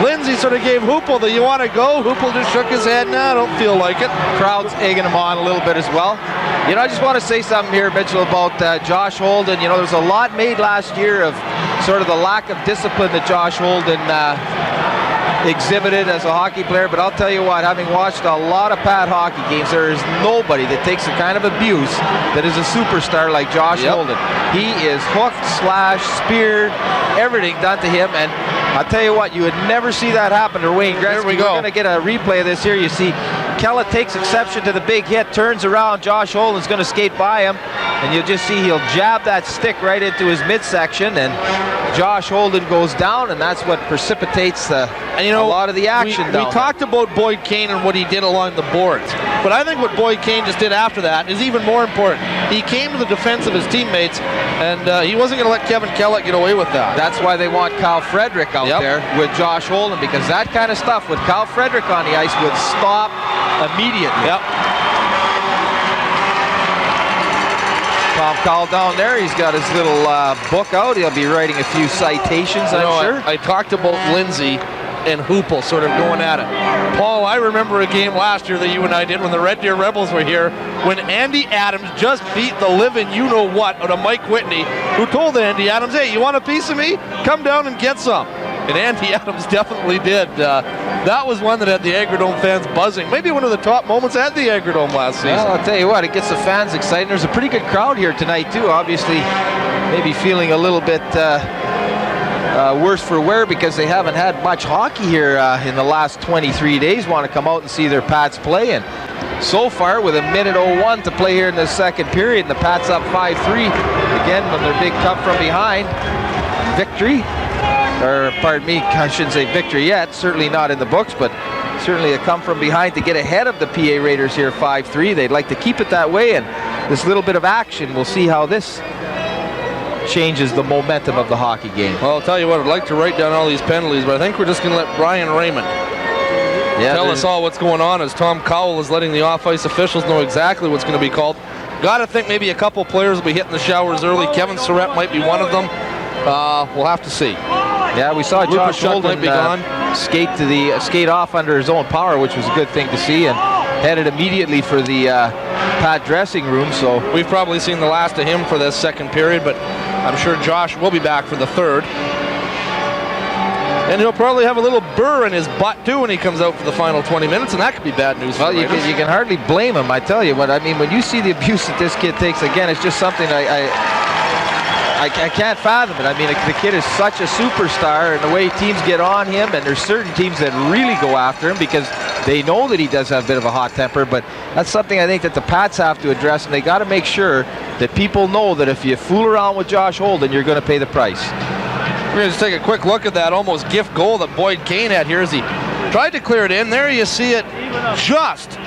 Lindsay sort of gave Hoople the "you want to go?" Hoople just shook his head. "No, I don't feel like it." Crowd's egging him on a little bit as well. You know, I just want to say something here, Mitchell, about Josh Holden. You know, there's a lot made last year of sort of the lack of discipline that Josh Holden exhibited as a hockey player, but I'll tell you what, having watched a lot of Pat hockey games, there is nobody that takes the kind of abuse that is a superstar like Josh Holden. He is hooked, slashed, speared, everything done to him, and I'll tell you what, you would never see that happen to Wayne Gretzky. Here we go. We're going to get a replay of this here. You see Kellett takes exception to the big hit, turns around, Josh Holden's going to skate by him, and you'll just see he'll jab that stick right into his midsection, and Josh Holden goes down, and that's what precipitates a lot of the action down We talked about Boyd Kane and what he did along the boards, but I think what Boyd Kane just did after that is even more important. He came to the defense of his teammates, and he wasn't going to let Kevin Kellett get away with that. That's why they want Kyle Frederick out there with Josh Holden, because that kind of stuff with Kyle Frederick on the ice would stop immediately. Tom Cowell down there, he's got his little book out. He'll be writing a few citations, I'm sure. I talked about Lindsay and Hoople sort of going at it. Paul, I remember a game last year that you and I did when the Red Deer Rebels were here, when Andy Adams just beat the living you-know-what out of Mike Whitney, who told Andy Adams, "Hey, you want a piece of me? Come down and get some." And Andy Adams definitely did. That was one that had the Agrodome fans buzzing. Maybe one of the top moments at the Agrodome last season. Well, I'll tell you what, it gets the fans excited. There's a pretty good crowd here tonight, too. Obviously, maybe feeling a little bit worse for wear because they haven't had much hockey here in the last 23 days. Want to come out and see their Pats play. And so far, with a minute 01 to play here in the second period, and the Pats up 5-3. Again, on their big come from behind victory. Or, pardon me, I shouldn't say victory yet. Certainly not in the books, but certainly a come from behind to get ahead of the PA Raiders here 5-3. They'd like to keep it that way, and this little bit of action, we'll see how this changes the momentum of the hockey game. Well, I'll tell you what, I'd like to write down all these penalties, but I think we're just going to let Brian Raymond tell us all what's going on, as Tom Cowell is letting the off-ice officials know exactly what's going to be called. Got to think maybe a couple players will be hitting the showers early. Kevin Surratt might be one of them. We'll have to see. Yeah, we saw Josh Holden skate off under his own power, which was a good thing to see, and headed immediately for the Pat dressing room. So we've probably seen the last of him for this second period, but I'm sure Josh will be back for the third. And he'll probably have a little burr in his butt too when he comes out for the final 20 minutes, and that could be bad news. Well, you can hardly blame him, I tell you. But I mean, when you see the abuse that this kid takes, again, it's just something I can't fathom it. I mean, the kid is such a superstar, and the way teams get on him, and there's certain teams that really go after him because they know that he does have a bit of a hot temper. But that's something I think that the Pats have to address, and they got to make sure that people know that if you fool around with Josh Holden, you're going to pay the price. We're going to just take a quick look at that almost gift goal that Boyd Kane had here as he tried to clear it in. There you see it just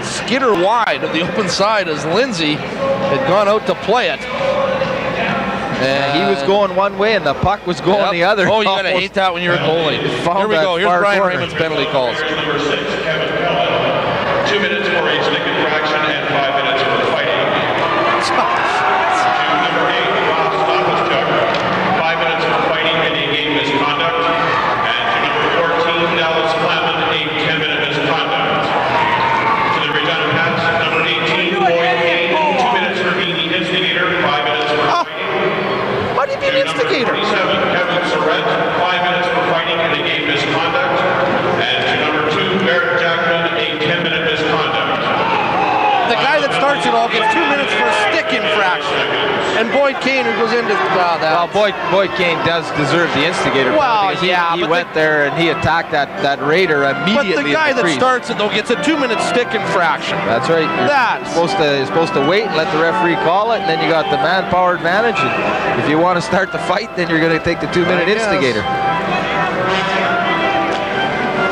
skitter wide of the open side as Lindsay had gone out to play it. And he was going one way and the puck was going the other. Oh, you got to hate that when you're a goalie. Here we go. Here's Brian Raymond's penalty calls. Number 6, Kevin Keller. 2 minutes for a stick infraction and 5 minutes for fighting. To number 8, Ross Stoppachuk. 5 minutes for fighting and a game misconduct. And to number 14, Dallas Flamin, a 10-minute misconduct. To the Regina Pats, number 18, Boyd Kane. 2 minutes for being the instigator, 5 minutes for fighting. Why do you mean instigator? 37, Kevin Surratt, 5 minutes for fighting and a game misconduct. And to number 2, Barrett Jackman, a 10-minute misconduct. The guy that starts it all gets 2 minutes for a stick infraction. And Boyd Kane, who goes into that. Well, Boyd Kane does deserve the instigator. Well, because yeah, he went there and he attacked that Raider immediately. But the guy that starts it, though, gets a 2-minute stick infraction. That's right. You're supposed to wait and let the referee call it, and then you got the manpower advantage. And if you want to start the fight, then you're going to take the 2-minute instigator.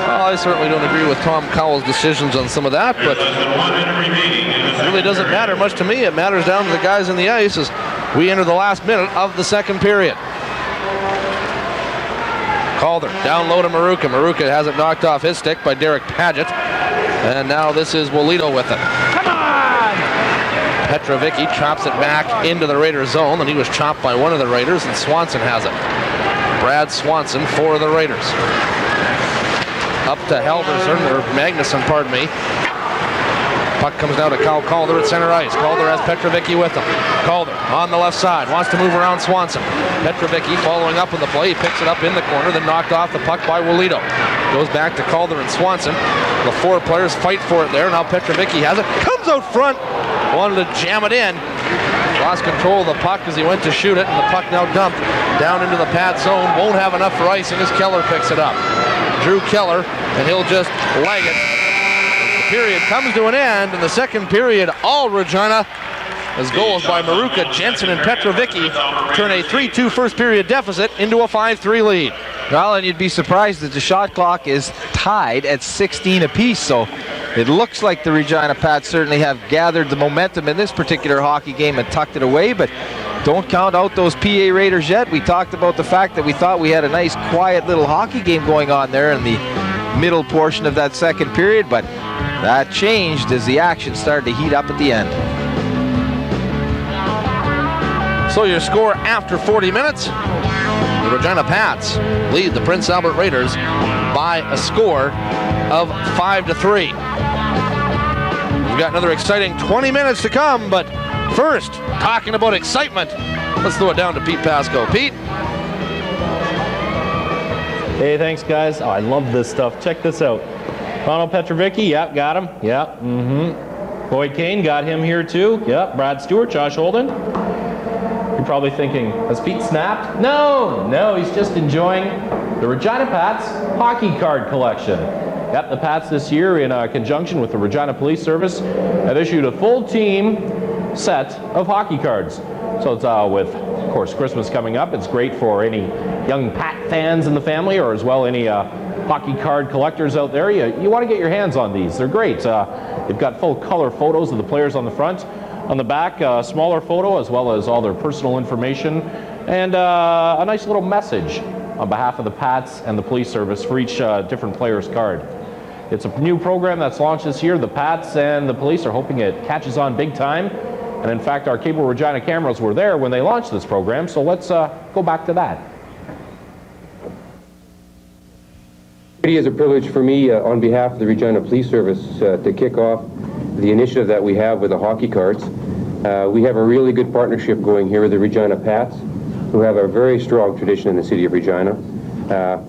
Well, I certainly don't agree with Tom Cowell's decisions on some of that, but it really doesn't matter much to me. It matters down to the guys in the ice as we enter the last minute of the second period. Calder down low to Maruka. Maruka has it knocked off his stick by Derek Paget. And now this is Wolito with it. Come on! Petrovicky chops it back into the Raider zone, and he was chopped by one of the Raiders, and Swanson has it. Brad Swanson for the Raiders. Up to Helderson, or Magnuson, pardon me. Puck comes down to Kyle Calder at center ice. Calder has Petrovicky with him. Calder on the left side, wants to move around Swanson. Petrovicky following up on the play. He picks it up in the corner, then knocked off the puck by Wolito. Goes back to Calder and Swanson. The four players fight for it there. Now Petrovicky has it. Comes out front. Wanted to jam it in. Lost control of the puck as he went to shoot it, and the puck now dumped down into the Pat zone. Won't have enough for icing as Keller picks it up. Drew Keller, and he'll just lag it. Period comes to an end. In the second period, all Regina, as goals by Maruka, Jensen, and Petrovicky turn a 3-2 first period deficit into a 5-3 lead. Well, and you'd be surprised that the shot clock is tied at 16 apiece, so it looks like the Regina Pats certainly have gathered the momentum in this particular hockey game and tucked it away, but don't count out those PA Raiders yet. We talked about the fact that we thought we had a nice quiet little hockey game going on there in the middle portion of that second period, but that changed as the action started to heat up at the end. So your score after 40 minutes, the Regina Pats lead the Prince Albert Raiders by a score of 5-3. We've got another exciting 20 minutes to come, but first, talking about excitement, let's throw it down to Pete Pasco. Pete? Hey, thanks, guys. Oh, I love this stuff. Check this out. Ronald Petrovicky, yep, got him. Yep, Boyd Kane, got him here too. Yep, Brad Stuart, Josh Holden. You're probably thinking, has Pete snapped? No, he's just enjoying the Regina Pats hockey card collection. Yep, the Pats this year, in conjunction with the Regina Police Service, have issued a full team set of hockey cards. So it's with, of course, Christmas coming up. It's great for any young Pat fans in the family, or as well any hockey card collectors out there. You want to get your hands on these. They're great. They've got full color photos of the players on the front. On the back, a smaller photo as well as all their personal information and a nice little message on behalf of the Pats and the police service for each different player's card. It's a new program that's launched this year. The Pats and the police are hoping it catches on big time. And in fact, our Cable Regina cameras were there when they launched this program, so let's go back to that. It is a privilege for me, on behalf of the Regina Police Service, to kick off the initiative that we have with the hockey cards. We have a really good partnership going here with the Regina Pats, who have a very strong tradition in the city of Regina.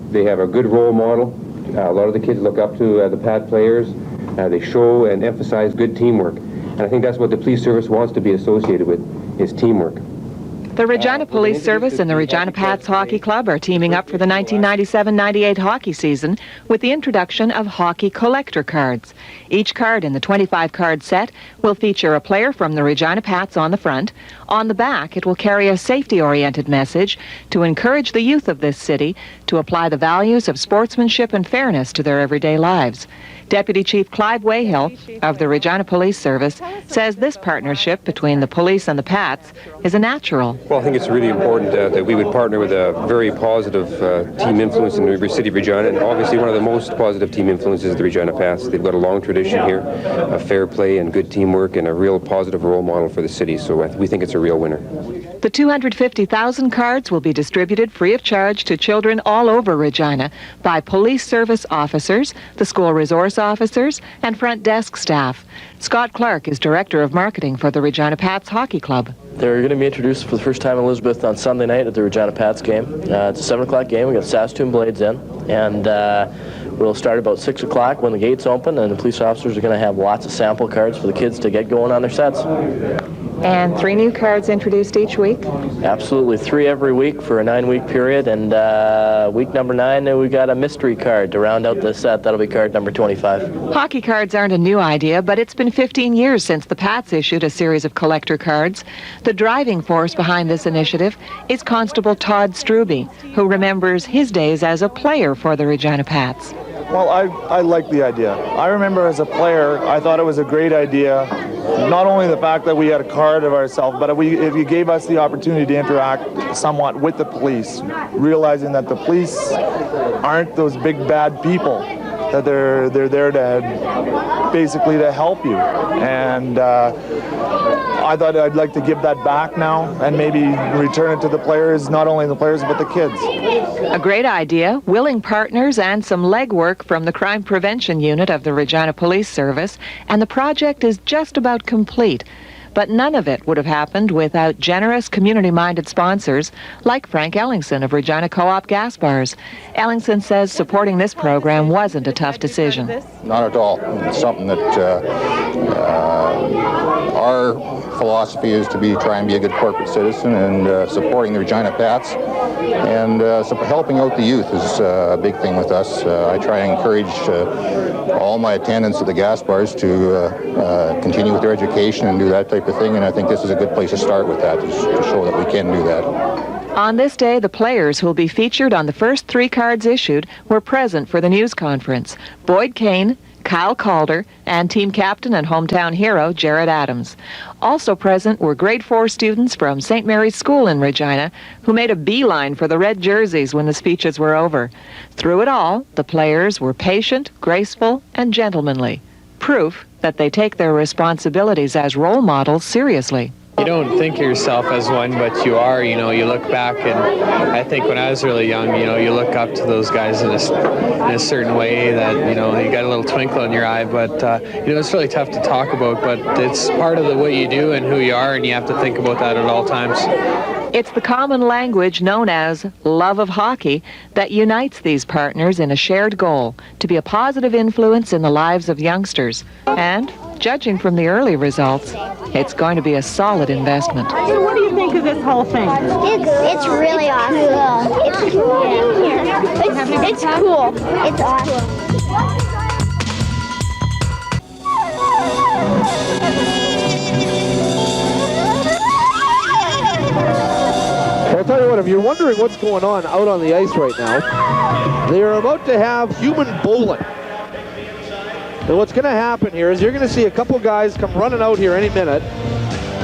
They have a good role model. A lot of the kids look up to the Pat players. They show and emphasize good teamwork. And I think that's what the police service wants to be associated with, is teamwork. The Regina Police Service and the Regina Pats Hockey Club are teaming up for the 1997-98 hockey season with the introduction of hockey collector cards. Each card in the 25-card set will feature a player from the Regina Pats on the front. On the back, it will carry a safety-oriented message to encourage the youth of this city to apply the values of sportsmanship and fairness to their everyday lives. Deputy Chief Clive Wayhill of the Regina Police Service says this partnership between the police and the Pats is a natural. Well, I think it's really important that we would partner with a very positive team influence in the city of Regina, and obviously one of the most positive team influences is the Regina Pats. They've got a long tradition here of fair play and good teamwork and a real positive role model for the city, so we think it's a real winner. The 250,000 cards will be distributed free of charge to children all over Regina by police service officers, the school resource officers, and front desk staff. Scott Clark is Director of Marketing for the Regina Pats Hockey Club. They're going to be introduced for the first time in Elizabeth on Sunday night at the Regina Pats game. It's a 7 o'clock game. We got Saskatoon Blades in, and we'll start about 6 o'clock when the gates open, and the police officers are going to have lots of sample cards for the kids to get going on their sets. And 3 new cards introduced each week? Absolutely, 3 every week for a 9-week period, and week number 9 we got a mystery card to round out the set. That'll be card number 25. Hockey cards aren't a new idea, but it's been 15 years since the Pats issued a series of collector cards. The driving force behind this initiative is Constable Todd Struby, who remembers his days as a player for the Regina Pats. Well, I like the idea. I remember as a player, I thought it was a great idea. Not only the fact that we had a card of ourselves, but if you gave us the opportunity to interact somewhat with the police, realizing that the police aren't those big bad people, that they're there to basically to help you. And I thought I'd like to give that back now and maybe return it to the players, not only the players but the kids. A great idea, willing partners, and some legwork from the Crime Prevention Unit of the Regina Police Service, and the project is just about complete. But none of it would have happened without generous, community-minded sponsors like Frank Ellingson of Regina Co-op Gas Bars. Ellingson says supporting this program wasn't a tough decision. Not at all. It's something that our philosophy is to try and be a good corporate citizen, and supporting the Regina Pats and helping out the youth is a big thing with us. I try and encourage all my attendants at the gas bars to continue with their education and do that type of thing, and I think this is a good place to start with that, to show that we can do that. On this day, the players who will be featured on the first 3 cards issued were present for the news conference. Boyd Kane, Kyle Calder, and team captain and hometown hero Jared Adams. Also present were grade 4 students from St. Mary's School in Regina who made a beeline for the red jerseys when the speeches were over. Through it all, the players were patient, graceful, and gentlemanly. Proof that they take their responsibilities as role models seriously. You don't think of yourself as one, but you are. You look back, and I think when I was really young, you look up to those guys in a certain way that, you got a little twinkle in your eye, but, it's really tough to talk about, but it's part of what you do and who you are, and you have to think about that at all times. It's the common language known as love of hockey that unites these partners in a shared goal to be a positive influence in the lives of youngsters. And, judging from the early results, it's going to be a solid investment. What do you think of this whole thing? It's really awesome. It's cool. It's cool. It's awesome. I'll tell you what, if you're wondering what's going on out on the ice right now, they are about to have human bowling. And what's going to happen here is you're going to see a couple guys come running out here any minute.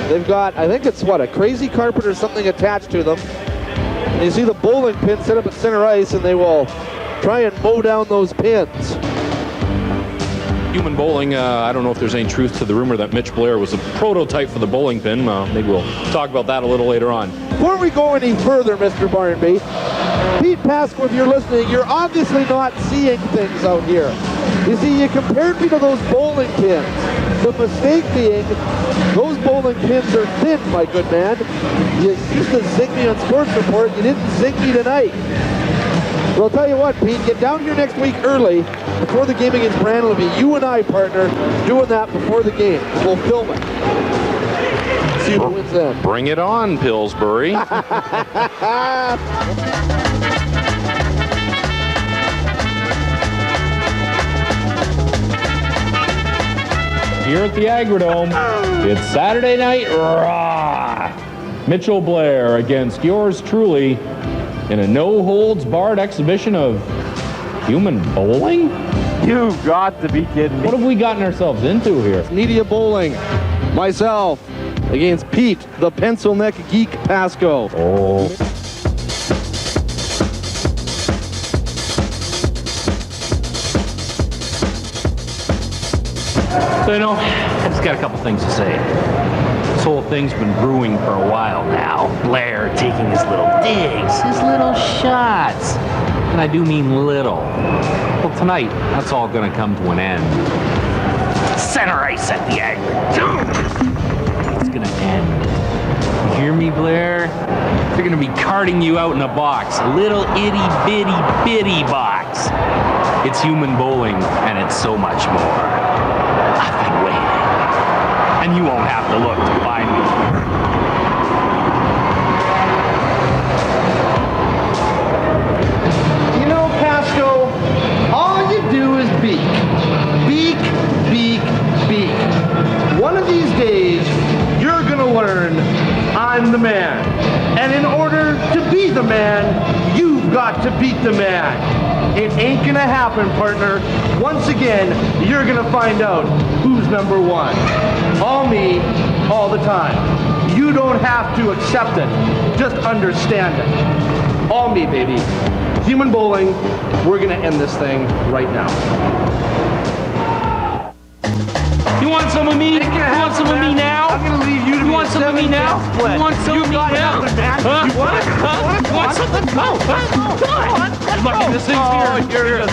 They've got, I think it's what, a crazy carpet or something attached to them. And you see the bowling pin set up at center ice, and they will try and mow down those pins. Human bowling, I don't know if there's any truth to the rumor that Mitch Blair was a prototype for the bowling pin. Maybe we'll talk about that a little later on. Before we go any further, Mr. Barnaby, Pete Pasco, if you're listening, you're obviously not seeing things out here. You see, you compared me to those bowling pins. The mistake being, those bowling pins are thin, my good man. You used to zing me on Sports Report, you didn't zing me tonight. Well, I'll tell you what, Pete, get down here next week early, before the game against Brandon. It'll be you and I, partner, doing that before the game. We'll film it. See who wins then. Bring it on, Pillsbury. Here at the Agrodome, it's Saturday Night Raw. Mitchell Blair against yours truly in a no-holds-barred exhibition of human bowling? You've got to be kidding me. What have we gotten ourselves into here? Media bowling. Myself against Pete, the pencil neck geek Pasco. Oh. So, you know, I just got a couple things to say. This whole thing's been brewing for a while now. Blair taking his little digs, his little shots. And I do mean little. Well, tonight, that's all gonna come to an end. Center ice at the Agrodome. It's gonna end. You hear me, Blair? They're gonna be carting you out in a box. A little itty-bitty box. It's human bowling, and it's so much more. I've been waiting. And you won't have to look to find me. You know, Pasco, all you do is beak. Beak, beak, beak. One of these days, you're gonna learn I'm the man. And in order to be the man, you've got to beat the man. It ain't gonna happen, partner. Once again, you're gonna find out who's number one. All me, all the time. You don't have to accept it. Just understand it. All me, baby. Human bowling, we're gonna end this thing right now. You want some of me? You want some of me now? I'm gonna leave you to You want some of me now? You want some of me now? Huh? You want it? You want something? No. Come on. Good luck in this thing's here.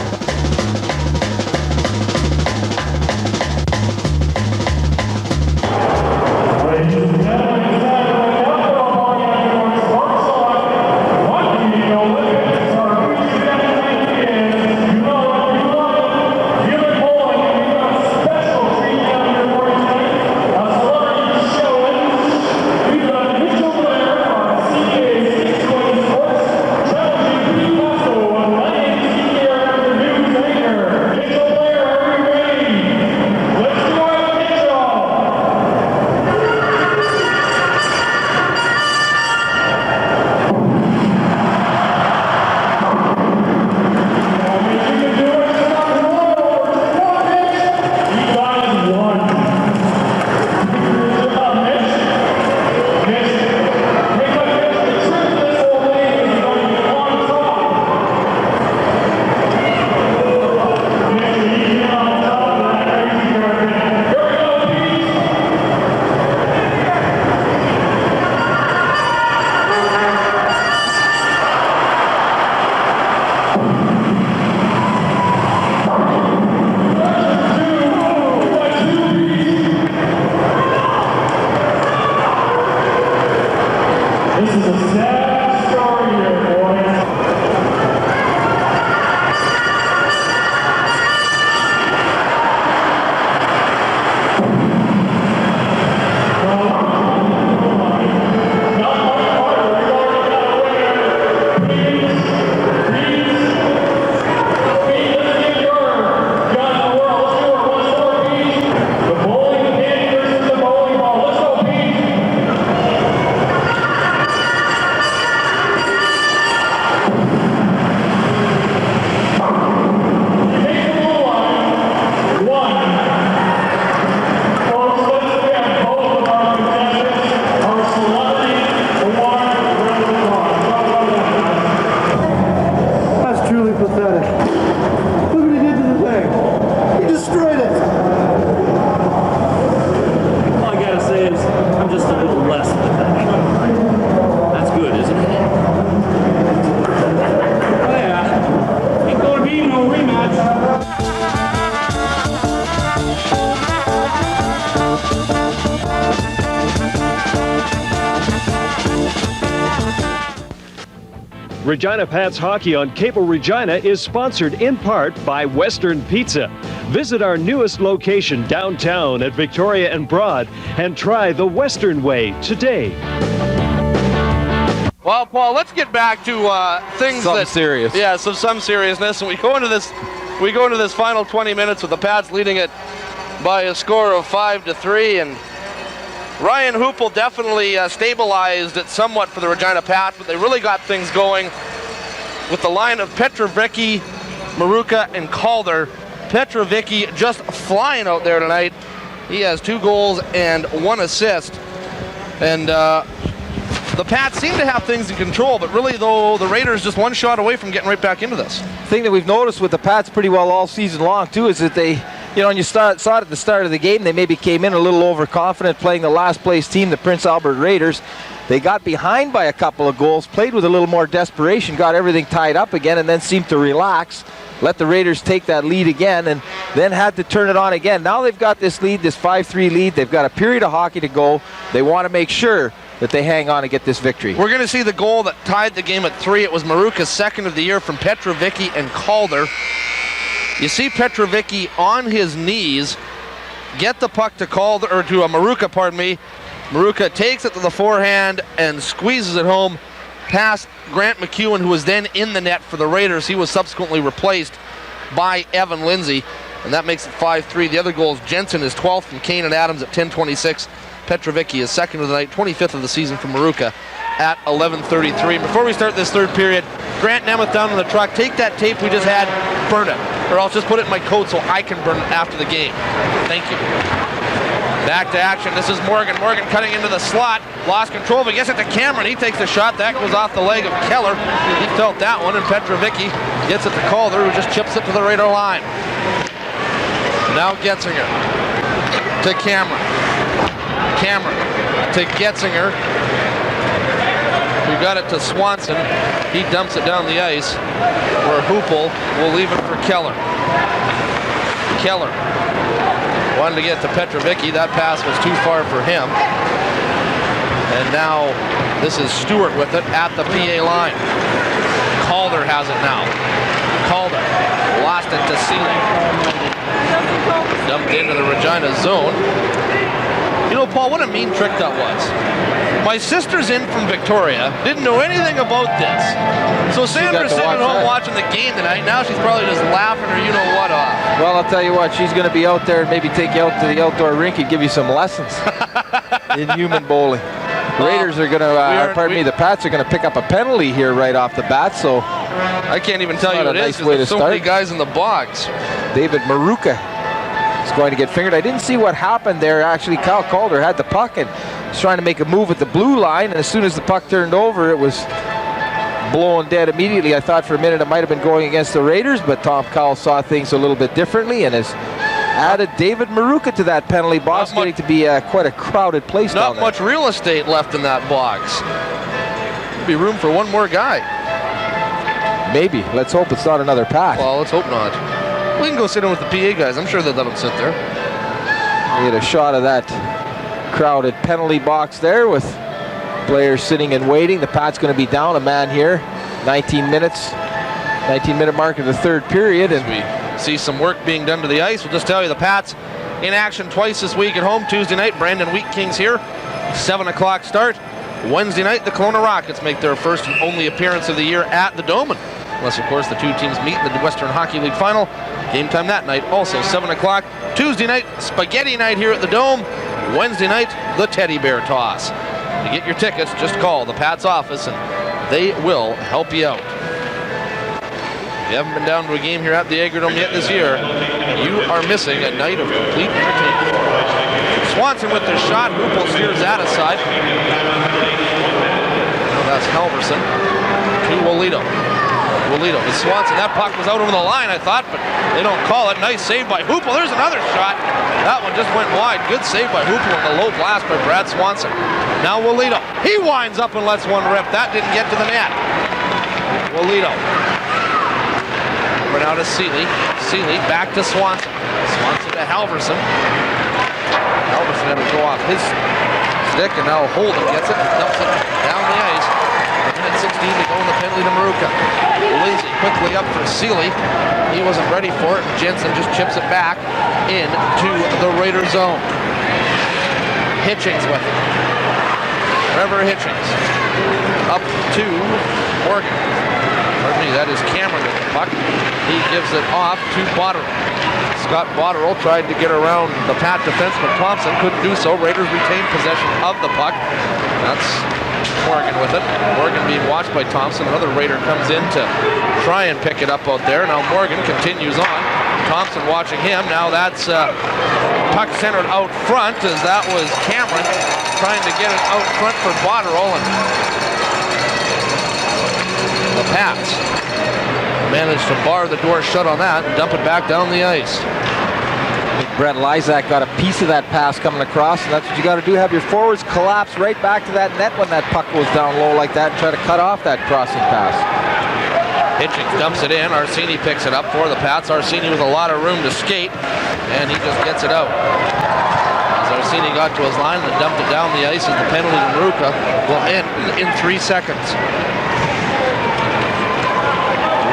just a little less pathetic. That's good, isn't it? Oh yeah. Ain't gonna be no rematch. Regina Pats Hockey on Cable Regina is sponsored in part by Western Pizza. Visit our newest location downtown at Victoria and Broad and try the Western way today. Well, Paul, let's get back to things Something serious. Yeah, some seriousness, and we go into this final 20 minutes with the Pats leading it by a score of 5-3, and Ryan Hoople definitely stabilized it somewhat for the Regina Pats, but they really got things going with the line of Petrovicky, Maruka, and Calder. Petrovicky just flying out there tonight. He has 2 goals and 1 assist. And the Pats seem to have things in control, but really, though, the Raiders just one shot away from getting right back into this. The thing that we've noticed with the Pats pretty well all season long, too, is that they, and you saw it at the start of the game, they maybe came in a little overconfident playing the last place team, the Prince Albert Raiders. They got behind by a couple of goals, played with a little more desperation, got everything tied up again, and then seemed to relax, let the Raiders take that lead again, and then had to turn it on again. Now they've got this lead, this 5-3 lead. They've got a period of hockey to go. They want to make sure that they hang on and get this victory. We're going to see the goal that tied the game at 3. It was Maruka's second of the year from Petrovicky and Calder. You see Petrovicky on his knees get the puck to Calder, or to Maruka, pardon me. Maruka takes it to the forehand and squeezes it home past Grant McEwen, who was then in the net for the Raiders. He was subsequently replaced by Evan Lindsay, and that makes it 5-3. The other goals, Jensen is 12th from Kane and Adams at 10:26. Petrovicky is second of the night, 25th of the season for Maruka at 11:33. Before we start this third period, Grant Nemeth down on the truck. Take that tape we just had, burn it, or I'll just put it in my coat so I can burn it after the game. Thank you. Back to action. This is Morgan. Morgan cutting into the slot. Lost control, but gets it to Cameron. He takes the shot. That goes off the leg of Keller. He felt that one, and Petrovicky gets it to Calder, who just chips it to the Raider line. Now Getzinger to Cameron. Cameron to Getzinger, who got it to Swanson. He dumps it down the ice, where Hoople will leave it for Keller. Keller wanted to get to Petrovicky. That pass was too far for him. And now this is Stuart with it at the PA line. Calder has it now. Calder lost it to Sealing. Dumped into the Regina zone. You know, Paul, what a mean trick that was. My sister's in from Victoria, didn't know anything about this. So Sandra's sitting at home watching the game tonight. Now she's probably just laughing her you-know-what off. Well, I'll tell you what, she's going to be out there and maybe take you out to the outdoor rink and give you some lessons in human bowling. The Raiders are going to, the Pats are going to pick up a penalty here right off the bat, so I can't even tell you what it is because there's so many guys in the box. David Maruka is going to get fingered. I didn't see what happened there. Actually, Kyle Calder had the puck and was trying to make a move at the blue line, and as soon as the puck turned over, it was blown dead immediately. I thought for a minute it might have been going against the Raiders, but Tom Cowell saw things a little bit differently and has added David Maruka to that penalty box, getting to be quite a crowded place down there. Not much real estate left in that box. There'll be room for one more guy. Maybe. Let's hope it's not another Pat. Well, let's hope not. We can go sit in with the PA guys. I'm sure they'll let them sit there. We had a shot of that crowded penalty box there with players sitting and waiting. The Pat's going to be down a man here. 19-minute mark of the third period. And we see some work being done to the ice. We'll just tell you the Pats in action twice this week at home. Tuesday night, Brandon Wheat Kings here. 7 o'clock start. Wednesday night, the Kelowna Rockets make their first and only appearance of the year at the Dome. Unless, of course, the two teams meet in the Western Hockey League final. Game time that night, also 7 o'clock. Tuesday night, spaghetti night here at the Dome. Wednesday night, the Teddy Bear Toss. To get your tickets, just call the Pats office and they will help you out. If you haven't been down to a game here at the Agrodome yet this year, you are missing a night of complete entertainment. Swanson with the shot. Hoople steers that aside. That's Halverson to Walito. Walito to Swanson. That puck was out over the line, I thought, but they don't call it. Nice save by Hoople. There's another shot. That one just went wide. Good save by Hoople on the low blast by Brad Swanson. Now Walito. He winds up and lets one rip. That didn't get to the net. Walito. Over now to Seeley. Seeley back to Swanson. Swanson to Halverson. Halverson had to go off his stick, and now Holden gets it and dumps it down the ice. 16 to go in the penalty to Maruka. Lindsay quickly up for Seeley. He wasn't ready for it. Jensen just chips it back into the Raider zone. Hitchings with it. Trevor Hitchings. Up to Morgan. Pardon me, that is Cameron with the puck. He gives it off to Botterill. Scott Botterill tried to get around the Pat defenseman Thompson. Couldn't do so. Raiders retained possession of the puck. That's Morgan with it. Morgan being watched by Thompson. Another Raider comes in to try and pick it up out there. Now Morgan continues on. Thompson watching him. Now that's puck centered out front, as that was Cameron trying to get it out front for Botterill. And the Pats managed to bar the door shut on that and dump it back down the ice. Brett Lysak got a piece of that pass coming across, and that's what you got to do. Have your forwards collapse right back to that net when that puck goes down low like that and try to cut off that crossing pass. Hitchings dumps it in. Arsini picks it up for the Pats. Arsini with a lot of room to skate, and he just gets it out. As Arsini got to his line and dumped it down the ice, as the penalty to Maruka will end in 3 seconds.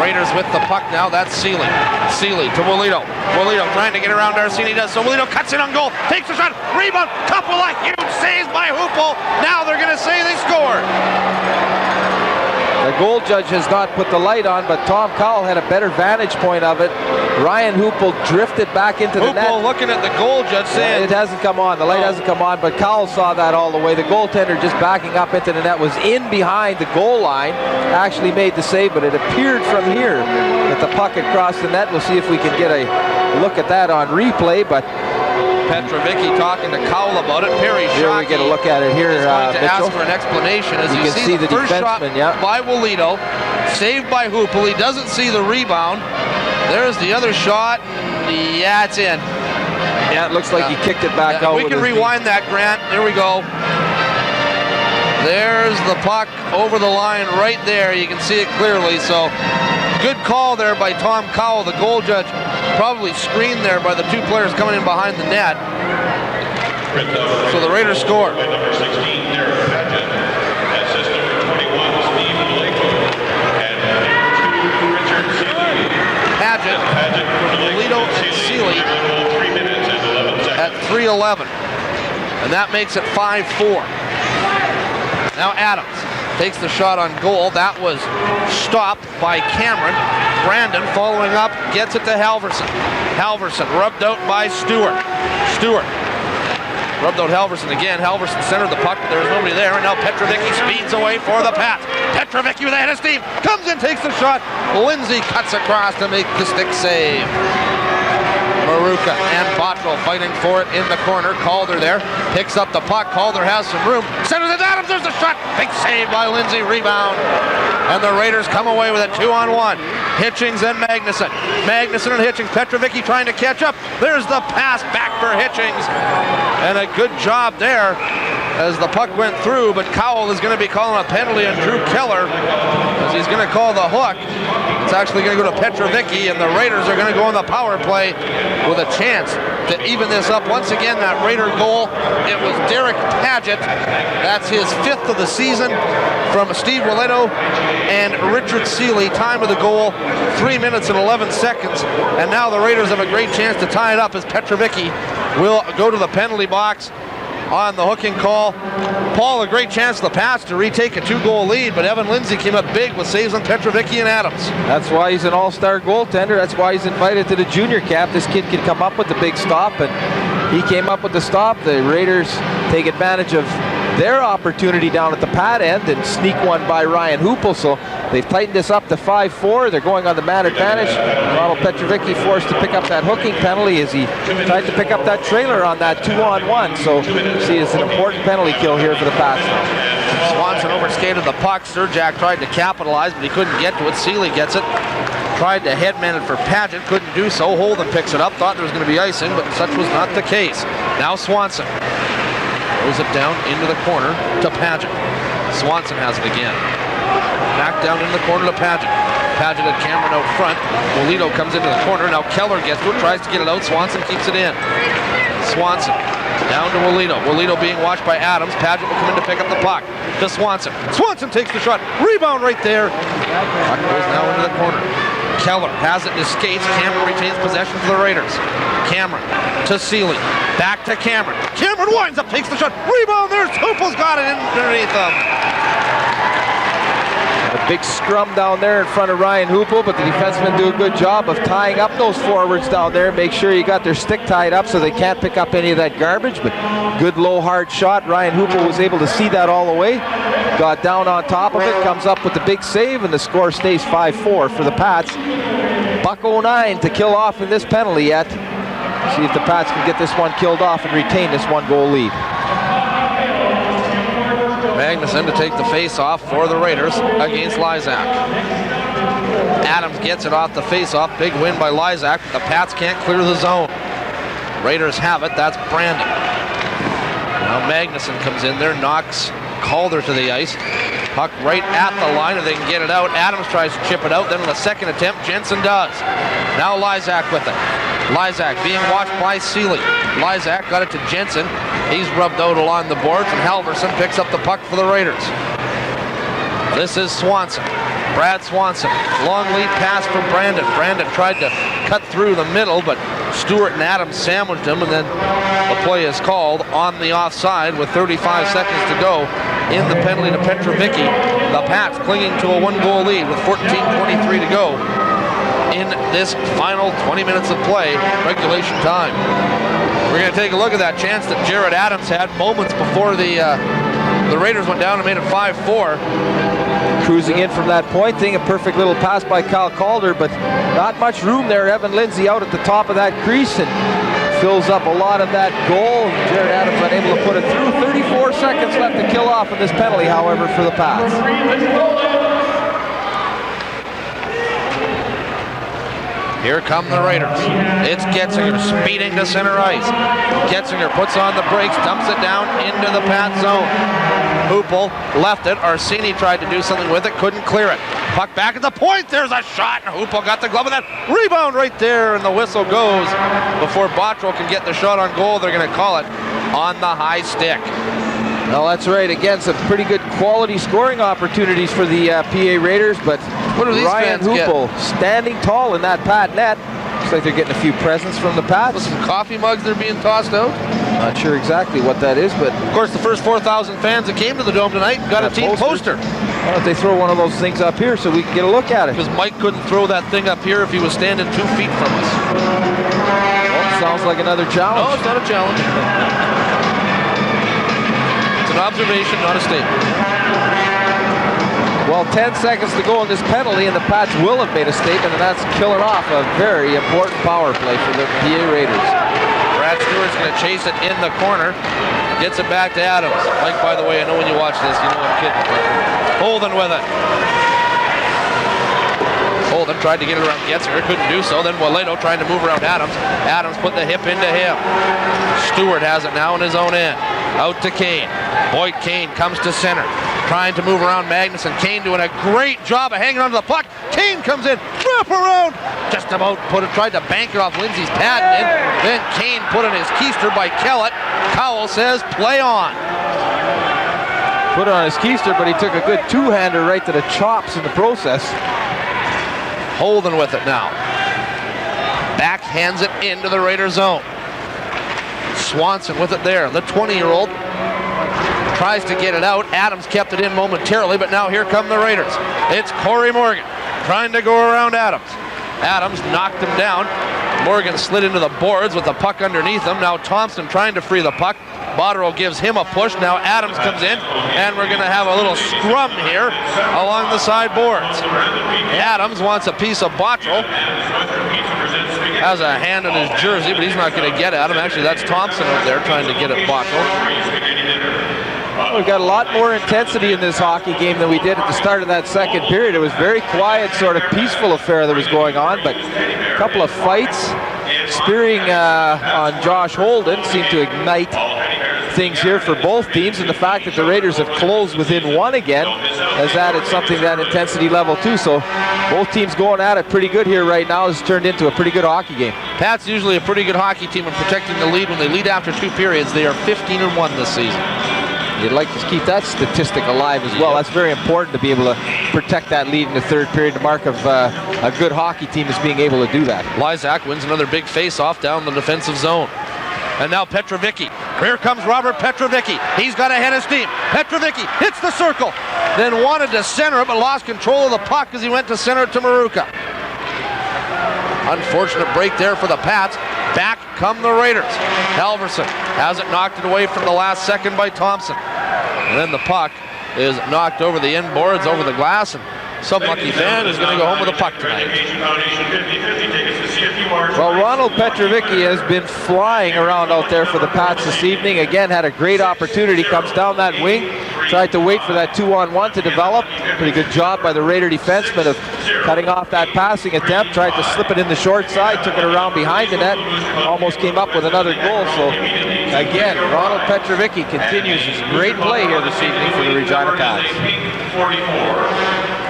Raiders with the puck now. That's Seeley. Seeley to Walito. Walito trying to get around Arsini. Does so. Walito cuts in on goal. Takes a shot. Rebound. Couple of huge saves by Hoople. Now they're going to say they scored. The goal judge has not put the light on, but Tom Cowell had a better vantage point of it. Ryan Hoople drifted back into the net. Hoople looking at the goal judge saying... It hasn't come on. The light hasn't come on, but Cowell saw that all the way. The goaltender just backing up into the net was in behind the goal line. Actually made the save, but it appeared from here that the puck had crossed the net. We'll see if we can get a look at that on replay, but... Petrovicky talking to Cowell about it. Perry Here we get a look at it here, is going to Mitchell. ask for an explanation. As you can see the first shot by Walito, saved by Hoople. He doesn't see the rebound. There's the other shot. Yeah, it's in. Yeah, it looks like he kicked it back out. We can rewind that, Grant. There we go. There's the puck over the line right there. You can see it clearly. So good call there by Tom Cowell, the goal judge. Probably screened there by the 2 players coming in behind the net. So the Raiders score. Number 16, Derek Padgett. Assist number 21, Steve Blakely. And number 2, Richard Seeley. Padgett, Walito, and Seeley 3 minutes and 11 seconds. at 3:11. And that makes it 5-4. Now Adams takes the shot on goal. That was stopped by Cameron. Brandon following up, gets it to Halverson. Halverson rubbed out by Stuart. Stuart rubbed out Halverson again. Halverson centered the puck, but there was nobody there. And now Petrovicky speeds away for the Pats. Petrovicky with a head of steam. Comes in, takes the shot. Lindsay cuts across to make the stick save. Maruka and Botterill fighting for it in the corner. Calder there picks up the puck. Calder has some room. Centers it to Adams. There's the shot. Big save by Lindsay. Rebound. And the Raiders come away with a 2-on-1. Hitchings and Magnuson. Magnuson and Hitchings. Petrovicky trying to catch up. There's the pass back for Hitchings. And a good job there as the puck went through, but Cowell is going to be calling a penalty on Drew Keller as he's going to call the hook. It's actually going to go to Petrovicky, and the Raiders are going to go on the power play with a chance to even this up. Once again, that Raider goal, it was Derek Padgett. That's his 5th of the season from Steve Walito and Richard Seeley. Time of the goal, 3 minutes and 11 seconds. And now the Raiders have a great chance to tie it up as Petrovicky will go to the penalty box on the hooking call. Paul, a great chance for the Pats to retake a 2-goal lead, but Evan Lindsay came up big with saves on Petrovicky and Adams. That's why he's an all-star goaltender. That's why he's invited to the junior camp. This kid can come up with the big stop, and he came up with the stop. The Raiders take advantage of their opportunity down at the pad end and sneak one by Ryan Hoople. So they've tightened this up to 5-4. They're going on the man advantage. Ronald Petrovicky forced to pick up that hooking penalty as he tried to pick up that trailer on that 2-on-1. So see, it's an important penalty kill here for the Pats now. Swanson overskated the puck. Surjak tried to capitalize, but he couldn't get to it. Seeley gets it. Tried to headman it for Paget, couldn't do so. Holden picks it up, thought there was going to be icing, but such was not the case. Now Swanson throws it down into the corner to Paget. Swanson has it again. Back down into the corner to Paget. Paget and Cameron out front. Molito comes into the corner. Now Keller gets to it, tries to get it out. Swanson keeps it in. Swanson down to Molito. Molito being watched by Adams. Paget will come in to pick up the puck. To Swanson. Swanson takes the shot. Rebound right there. Puck goes now into the corner. Keller has it in his skates. Cameron retains possession for the Raiders. Cameron to Seeley. Back to Cameron. Cameron winds up, takes the shot. Rebound, there's Hoople's got it underneath him. A big scrum down there in front of Ryan Hoople, but the defensemen do a good job of tying up those forwards down there. Make sure you got their stick tied up so they can't pick up any of that garbage, but good low hard shot. Ryan Hoople was able to see that all the way. Got down on top of it, comes up with the big save, and the score stays 5-4 for the Pats. $1.09 to kill off in this penalty yet. See if the Pats can get this one killed off and retain this 1-goal lead. Magnuson to take the face-off for the Raiders against Lysak. Adams gets it off the face-off. Big win by Lysak, but the Pats can't clear the zone. Raiders have it. That's Brandon. Now Magnuson comes in there, knocks Calder to the ice. Puck right at the line, if they can get it out. Adams tries to chip it out. Then on the second attempt, Jensen does. Now Lysak with it. Lysak being watched by Seeley. Lysak got it to Jensen. He's rubbed out along the boards, and Halverson picks up the puck for the Raiders. This is Swanson. Brad Swanson. Long lead pass for Brandon. Brandon tried to cut through the middle, but Stuart and Adams sandwiched him, and then the play is called on the offside with 35 seconds to go in the penalty to Petrovicky. The Pats clinging to a 1-goal lead with 14:23 to go in this final 20 minutes of play, regulation time. We're going to take a look at that chance that Jared Adams had moments before the Raiders went down and made it 5-4. Cruising in from that point thing, a perfect little pass by Kyle Calder, but not much room there. Evan Lindsay out at the top of that crease and fills up a lot of that goal. Jared Adams unable to put it through. 34 seconds left to kill off in this penalty, however, for the Pats. Here come the Raiders. It's Getzinger speeding to center ice. Getzinger puts on the brakes, dumps it down into the Pat zone. Hoople left it. Arsini tried to do something with it, couldn't clear it. Puck back at the point. There's a shot, and Hoople got the glove of that. Rebound right there, and the whistle goes. Before Bottrell can get the shot on goal, they're going to call it on the high stick. Well, that's right. Again, some pretty good quality scoring opportunities for the PA Raiders, but what do these Ryan fans Hoople standing tall in that Pat net. Looks like they're getting a few presents from the Pats. With some coffee mugs that are being tossed out. Not sure exactly what that is, but of course the first 4,000 fans that came to the Dome tonight got a team poster. Why don't they throw one of those things up here so we can get a look at it? Because Mike couldn't throw that thing up here if he was standing 2 feet from us. Well, sounds like another challenge. No, it's not a challenge. It's an observation, not a statement. Well, 10 seconds to go in this penalty, and the Pats will have made a statement, and that's killing off a very important power play for the PA Raiders. Brad Stewart's going to chase it in the corner. Gets it back to Adams. Mike, by the way, I know when you watch this, you know I'm kidding. Holden with it. Holden tried to get it around Getzinger, couldn't do so. Then Waledo trying to move around Adams. Adams put the hip into him. Stewart has it now in his own end. Out to Kane. Boyd Kane comes to center. Trying to move around Magnuson. Kane doing a great job of hanging onto the puck. Kane comes in, wrap around, just about tried to bank it off Lindsay's pad, and then Kane put in his keister by Kellett. Cowell says, play on. Put it on his keister, but he took a good two-hander right to the chops in the process. Holden with it now. Backhands it into the Raider zone. Swanson with it there, the 20-year-old. Tries to get it out. Adams kept it in momentarily, but now here come the Raiders. It's Corey Morgan trying to go around Adams. Adams knocked him down. Morgan slid into the boards with the puck underneath him. Now Thompson trying to free the puck. Botterill gives him a push. Now Adams comes in, and we're going to have a little scrum here along the side boards. Adams wants a piece of Botterill. Has a hand on his jersey, but he's not going to get at him. Actually, that's Thompson out there trying to get at Botterill. Well, we've got a lot more intensity in this hockey game than we did at the start of that second period. It was very quiet, sort of peaceful affair that was going on, but a couple of fights. Spearing on Josh Holden seemed to ignite things here for both teams, and the fact that the Raiders have closed within one again has added something to that intensity level too. So both teams going at it pretty good here right now. Has turned into a pretty good hockey game. Pat's usually a pretty good hockey team in protecting the lead. When they lead after 2 periods, they are 15-1 this season. You'd like to keep that statistic alive as well. That's very important to be able to protect that lead in the third period. The mark of a good hockey team is being able to do that. Lysak wins another big face-off down the defensive zone. And now Petrovicky. Here comes Robert Petrovicky. He's got a head of steam. Petrovicky hits the circle. Then wanted to center it, but lost control of the puck as he went to center it to Maruka. Unfortunate break there for the Pats. Back come the Raiders. Halverson has it knocked it away from the last second by Thompson. And then the puck is knocked over the end boards, over the glass, and some lucky fan is going to go home with a puck tonight. Well, Ronald Petrovicky has been flying around out there for the Pats this evening. Again, had a great opportunity. Comes down that wing. Tried to wait for that 2-on-1 to develop. Pretty good job by the Raider defenseman of cutting off that passing attempt. Tried to slip it in the short side. Took it around behind the net. Almost came up with another goal. So, again, Ronald Petrovicky continues his great play here this evening for the Regina Pats.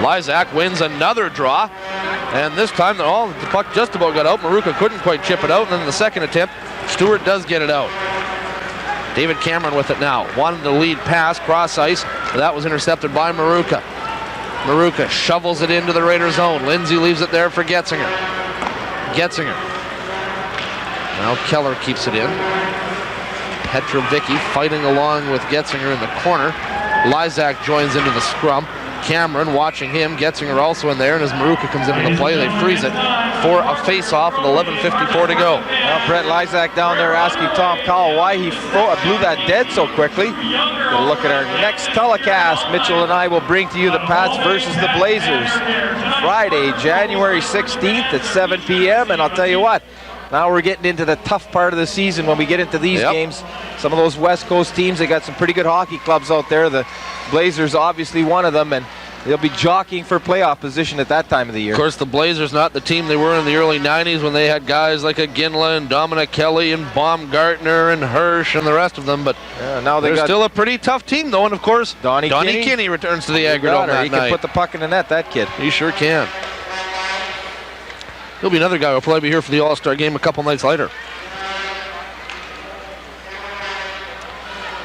Lysak wins another draw, and this time the puck just about got out. Maruka couldn't quite chip it out, and then the second attempt, Stuart does get it out. David Cameron with it now. Wanted the lead pass, cross ice, but that was intercepted by Maruka. Maruka shovels it into the Raider zone. Lindsay leaves it there for Getzinger. Getzinger. Now Keller keeps it in. Petrovicky fighting along with Getzinger in the corner. Lysak joins into the scrum. Cameron watching him. Getzinger also in there, and as Maruka comes into the play, they freeze it for a face-off with 11:54 to go. Well, Brett Lysak down there asking Tom Cowell why he blew that dead so quickly. We'll look at our next telecast. Mitchell and I will bring to you the Pats versus the Blazers. Friday, January 16th at 7 p.m. And I'll tell you what, now we're getting into the tough part of the season when we get into these games. Some of those West Coast teams, they got some pretty good hockey clubs out there. The Blazers obviously one of them, and they'll be jockeying for playoff position at that time of the year. Of course, the Blazers not the team they were in the early 90s when they had guys like Ginla and Dominic Kelly and Baumgartner and Hirsch and the rest of them, but now they're still a pretty tough team, though, and of course, Donnie Kinney. Kinney returns to the Agrodome that He night. can put the puck in the net, that kid. He sure can. He'll be another guy who'll probably be here for the All-Star game a couple nights later.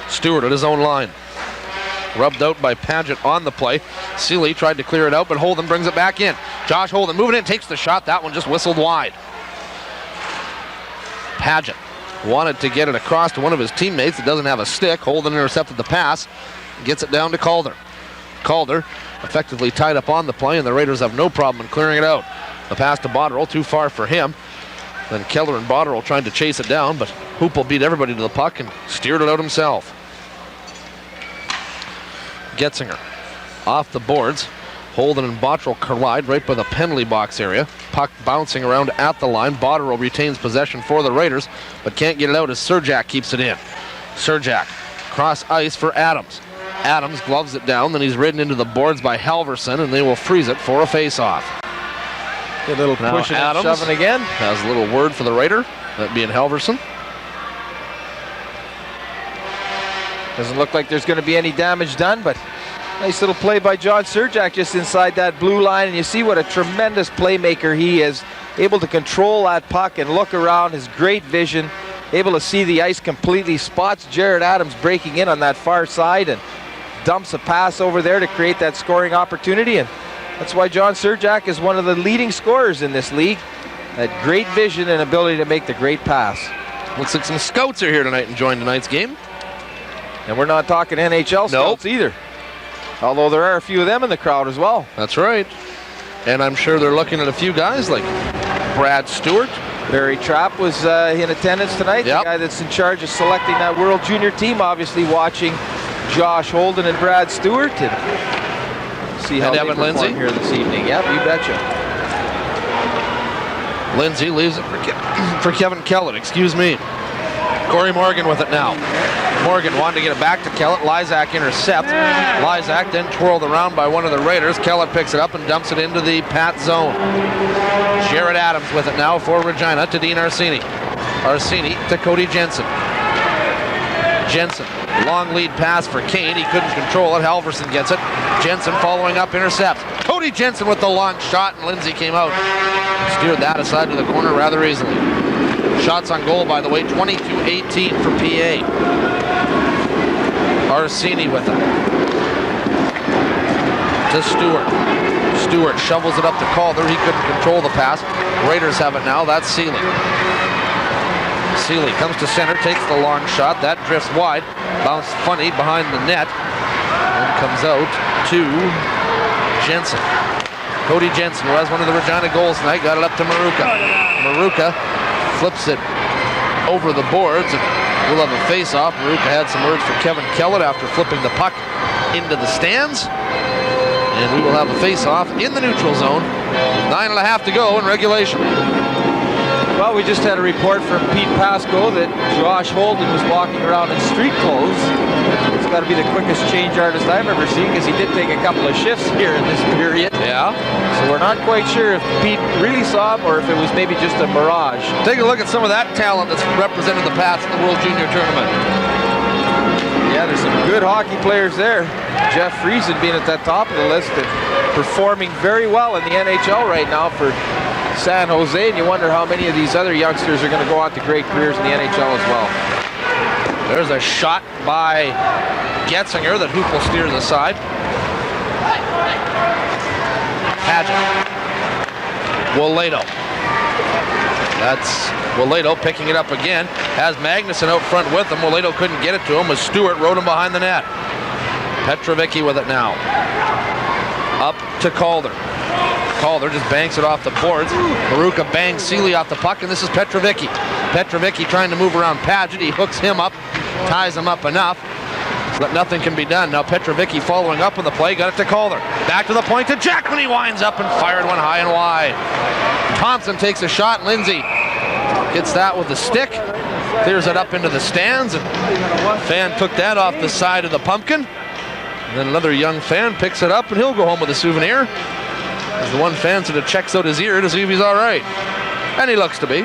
Stuart at his own line. Rubbed out by Paget on the play. Seeley tried to clear it out, but Holden brings it back in. Josh Holden moving in, takes the shot. That one just whistled wide. Paget wanted to get it across to one of his teammates that doesn't have a stick. Holden intercepted the pass. Gets it down to Calder. Calder effectively tied up on the play, and the Raiders have no problem in clearing it out. The pass to Botterill, too far for him. Then Keller and Botterill trying to chase it down, but Hoople beat everybody to the puck and steered it out himself. Getzinger off the boards. Holden and Botterill collide right by the penalty box area. Puck bouncing around at the line. Botterill retains possession for the Raiders, but can't get it out as Surjak keeps it in. Surjak cross ice for Adams. Adams gloves it down, then he's ridden into the boards by Halverson, and they will freeze it for a face-off. Good little pushing and shoving again. Has a little word for the Raider, that being Halverson. Doesn't look like there's going to be any damage done, but nice little play by John Surjak just inside that blue line, and you see what a tremendous playmaker he is. Able to control that puck and look around, his great vision, able to see the ice completely, spots Jared Adams breaking in on that far side and dumps a pass over there to create that scoring opportunity, and that's why John Surjak is one of the leading scorers in this league. That great vision and ability to make the great pass. Looks like some scouts are here tonight enjoying tonight's game. And we're not talking NHL scouts either. Although there are a few of them in the crowd as well. That's right. And I'm sure they're looking at a few guys like Brad Stewart. Barry Trapp was in attendance tonight. The guy that's in charge of selecting that World Junior team, obviously watching Josh Holden and Brad Stewart. And see how they perform here this evening. Yep, you betcha. Lindsay leaves it for Kevin Kellett, excuse me. Corey Morgan with it now. Morgan wanted to get it back to Kellett. Lysak intercept. Lysak then twirled around by one of the Raiders. Kellett picks it up and dumps it into the Pat zone. Jared Adams with it now for Regina to Dean Arsini. Arsini to Cody Jensen. Jensen, long lead pass for Kane. He couldn't control it. Halverson gets it. Jensen following up, intercepts. Cody Jensen with the long shot, and Lindsay came out. Steered that aside to the corner rather easily. Shots on goal, by the way, 22-18 for PA. Arsini with it. To Stuart. Stuart shovels it up to Calder. He couldn't control the pass. Raiders have it now. That's Seeley. Seeley comes to center, takes the long shot. That drifts wide. Bounced funny behind the net. And comes out to Jensen. Cody Jensen, who has one of the Regina goals tonight, got it up to Maruka. Maruka flips it over the boards, and we'll have a face-off. Maruka had some words for Kevin Kellett after flipping the puck into the stands. And we will have a face-off in the neutral zone. 9.5 to go in regulation. Well, we just had a report from Pete Pascoe that Josh Holden was walking around in street clothes. It's got to be the quickest change artist I've ever seen, because he did take a couple of shifts here in this period. Yeah. So we're not quite sure if Pete really saw him or if it was maybe just a mirage. Take a look at some of that talent that's represented the Pats in the World Junior Tournament. Yeah, there's some good hockey players there. Jeff Friesen being at the top of the list and performing very well in the NHL right now for San Jose, and you wonder how many of these other youngsters are going to go on to great careers in the NHL as well. There's a shot by Getzinger that Hupel steers aside. Paget. Woledo. That's Woledo picking it up again. Has Magnuson out front with him. Woledo couldn't get it to him as Stuart rode him behind the net. Petrovicky with it now. Up to Calder. Calder just banks it off the boards. Maruka bangs Seeley off the puck, and this is Petrovicky. Petrovicky trying to move around Paget. He hooks him up, ties him up enough, but nothing can be done. Now Petrovicky following up on the play, got it to Calder. Back to the point to Jackman. He winds up and fired one high and wide. Thompson takes a shot. Lindsay gets that with the stick. Clears it up into the stands, and fan took that off the side of the pumpkin. And then another young fan picks it up, and he'll go home with a souvenir. As the one fan sort of checks out his ear to see if he's all right. And he looks to be.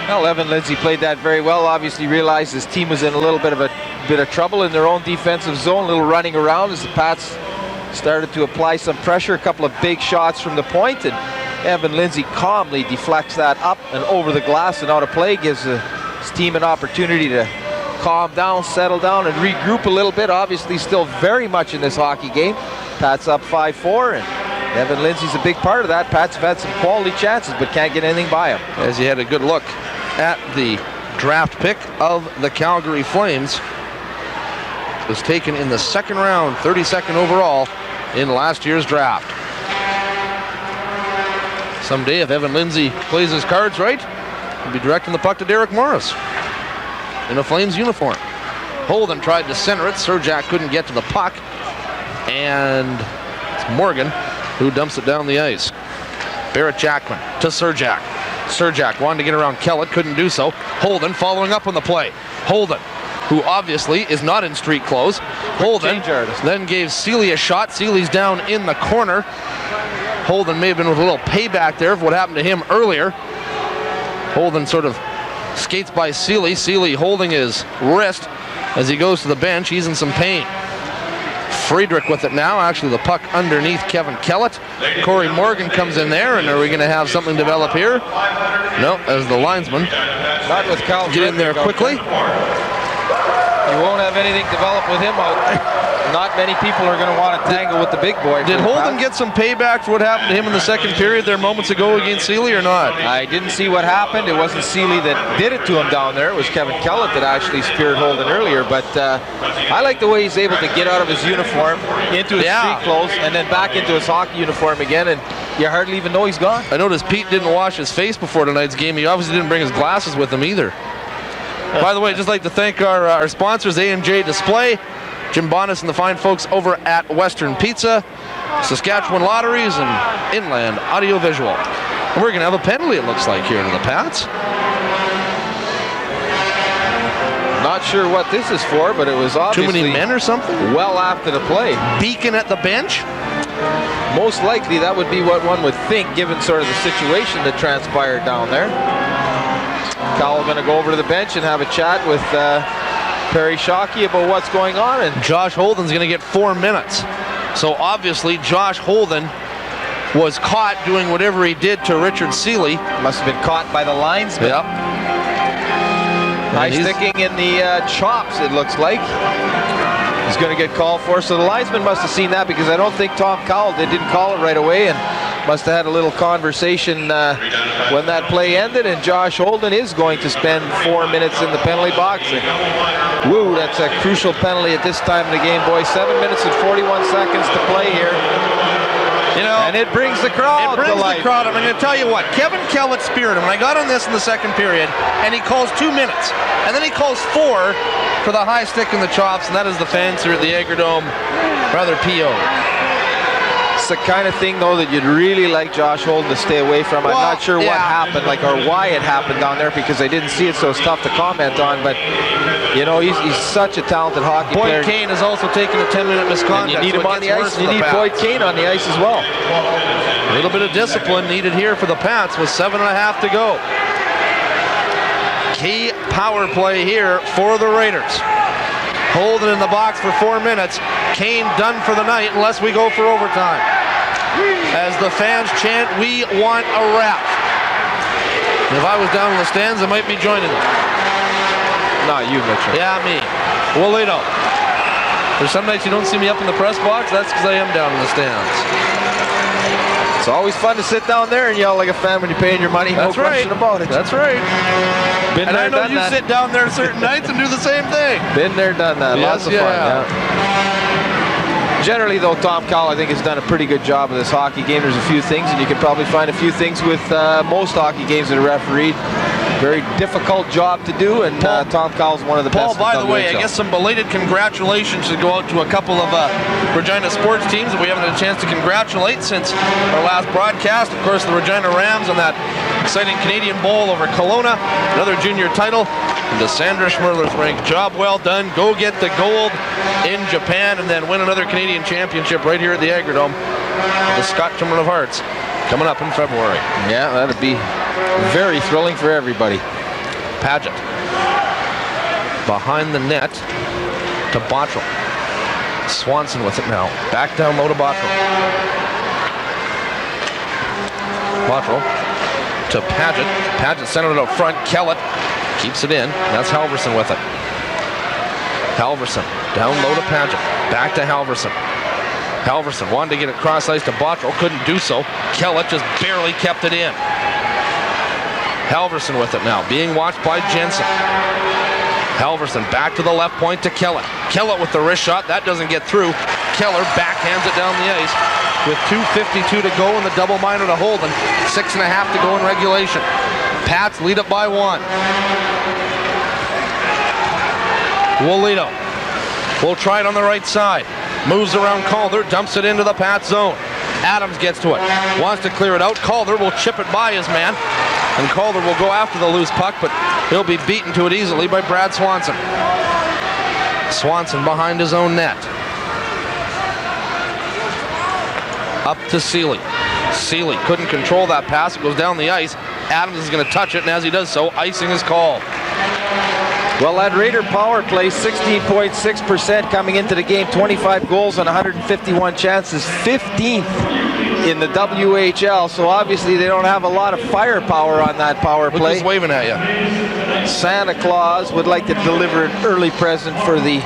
Well, Evan Lindsay played that very well. Obviously realized his team was in a little bit of trouble in their own defensive zone. A little running around as the Pats started to apply some pressure. A couple of big shots from the point, and Evan Lindsay calmly deflects that up and over the glass and out of play. Gives his team an opportunity to calm down, settle down, and regroup a little bit. Obviously still very much in this hockey game. Pats up 5-4, and Evan Lindsay's a big part of that. Pats have had some quality chances, but can't get anything by him. As he had a good look at the draft pick of the Calgary Flames. It was taken in the second round, 32nd overall in last year's draft. Someday, if Evan Lindsay plays his cards right, he'll be directing the puck to Derek Morris in a Flames uniform. Holden tried to center it. Serjak couldn't get to the puck. And it's Morgan who dumps it down the ice. Barrett Jackman to Serjak. Serjak wanted to get around Kellett, couldn't do so. Holden following up on the play. Holden, who obviously is not in street clothes. Holden then gave Seeley a shot. Seeley's down in the corner. Holden may have been with a little payback there for what happened to him earlier. Holden sort of skates by Seeley. Seeley holding his wrist as he goes to the bench. He's in some pain. Friedrich with it now. Actually, the puck underneath Kevin Kellett. Corey Morgan comes in there, and are we going to have something develop here? No, as the linesman. Not with Cal. Get in there quickly. You won't have anything develop with him out. Not many people are going to want to tangle with the big boy. Did Holden get some payback for what happened to him in the second period there moments ago against Seeley or not? I didn't see what happened. It wasn't Seeley that did it to him down there. It was Kevin Kellett that actually speared Holden earlier. But I like the way he's able to get out of his uniform into his street clothes and then back into his hockey uniform again, and you hardly even know he's gone. I noticed Pete didn't wash his face before tonight's game. He obviously didn't bring his glasses with him either. By the way, I'd just like to thank our sponsors, A&J Display, Jim Bonas and the fine folks over at Western Pizza, Saskatchewan Lotteries, and Inland Audiovisual. And we're going to have a penalty, it looks like, here to the Pats. Not sure what this is for, but it was obviously too many men or something? Well after the play. Beacon at the bench? Most likely that would be what one would think, given sort of the situation that transpired down there. Cowell going to go over to the bench and have a chat with Perry Shockey about what's going on. And Josh Holden's going to get 4 minutes. So obviously Josh Holden was caught doing whatever he did to Richard Seeley. Must have been caught by the linesman. Yep. High sticking in the chops, it looks like. He's going to get called for. So the linesman must have seen that, because I don't think Tom Cowell didn't call it right away, and must have had a little conversation when that play ended. And Josh Holden is going to spend 4 minutes in the penalty box. And, woo, that's a crucial penalty at this time of the game, boys. 7 minutes and 41 seconds to play here. You know, and it brings the crowd to life. The crowd. I'm going to tell you what, Kevin Kellett speared him, and I got on this in the second period, and he calls 2 minutes. And then he calls 4 for the high stick in the chops, and that is the fans here at the Agrodome rather PO. It's the kind of thing, though, that you'd really like Josh Holden to stay away from. I'm not sure what happened, or why it happened down there, because I didn't see it, so it's tough to comment on. But, you know, he's such a talented hockey player. Boyd Kane has also taken a 10-minute misconduct. And you need him on the ice. You need Boyd Kane on the ice as well. A little bit of discipline needed here for the Pats with 7.5 to go. Key power play here for the Raiders. Holden in the box for 4 minutes. Kane done for the night unless we go for overtime. As the fans chant, "We want a wrap." And if I was down in the stands, I might be joining them. Not you, Mitchell. Yeah, me. Walito. There's some nights you don't see me up in the press box. That's because I am down in the stands. It's always fun to sit down there and yell like a fan when you're paying your money. That's no right. question about it. That's right. Been and there, I know done you that. sit down there certain nights and do the same thing. Been there, done that. Yes, Lots of fun. Yeah. Generally, though, Tom Cowell, I think, has done a pretty good job of this hockey game. There's a few things, and you can probably find a few things with most hockey games that are refereed. Very difficult job to do, and Tom Cowell's one of the best. Paul, by the way, I guess some belated congratulations should go out to a couple of Regina sports teams that we haven't had a chance to congratulate since our last broadcast. Of course, the Regina Rams on that exciting Canadian Bowl over Kelowna, another junior title. And to Sandra Schmerler's rank, job well done. Go get the gold in Japan and then win another Canadian championship right here at the Agrodome. The Scott Tournament of Hearts coming up in February. Yeah, that'd be very thrilling for everybody. Paget behind the net to Bottrell. Swanson with it now. Back down low to Bottrell. Bottrell to Paget. Paget centered up front. Kellett keeps it in. That's Halverson with it. Halverson down low to Paget. Back to Halverson. Halverson wanted to get it cross ice to Bottrell. Couldn't do so. Kellett just barely kept it in. Halverson with it now, being watched by Jensen. Halverson back to the left point to Kellett. Kellett with the wrist shot, that doesn't get through. Keller backhands it down the ice with 2:52 to go in the double minor to Holden. 6.5 to go in regulation. Pats lead it by 1. Walito will try it on the right side. Moves around Calder, dumps it into the Pats zone. Adams gets to it, wants to clear it out. Calder will chip it by his man. And Calder will go after the loose puck, but he'll be beaten to it easily by Brad Swanson. Swanson behind his own net. Up to Seeley. Seeley couldn't control that pass. It goes down the ice. Adams is going to touch it, and as he does so, icing is called. Well, that Raider power play, 16.6% coming into the game, 25 goals on 151 chances, 15th in the WHL, so obviously they don't have a lot of firepower on that power play. Look who's waving at you. Santa Claus would like to deliver an early present for the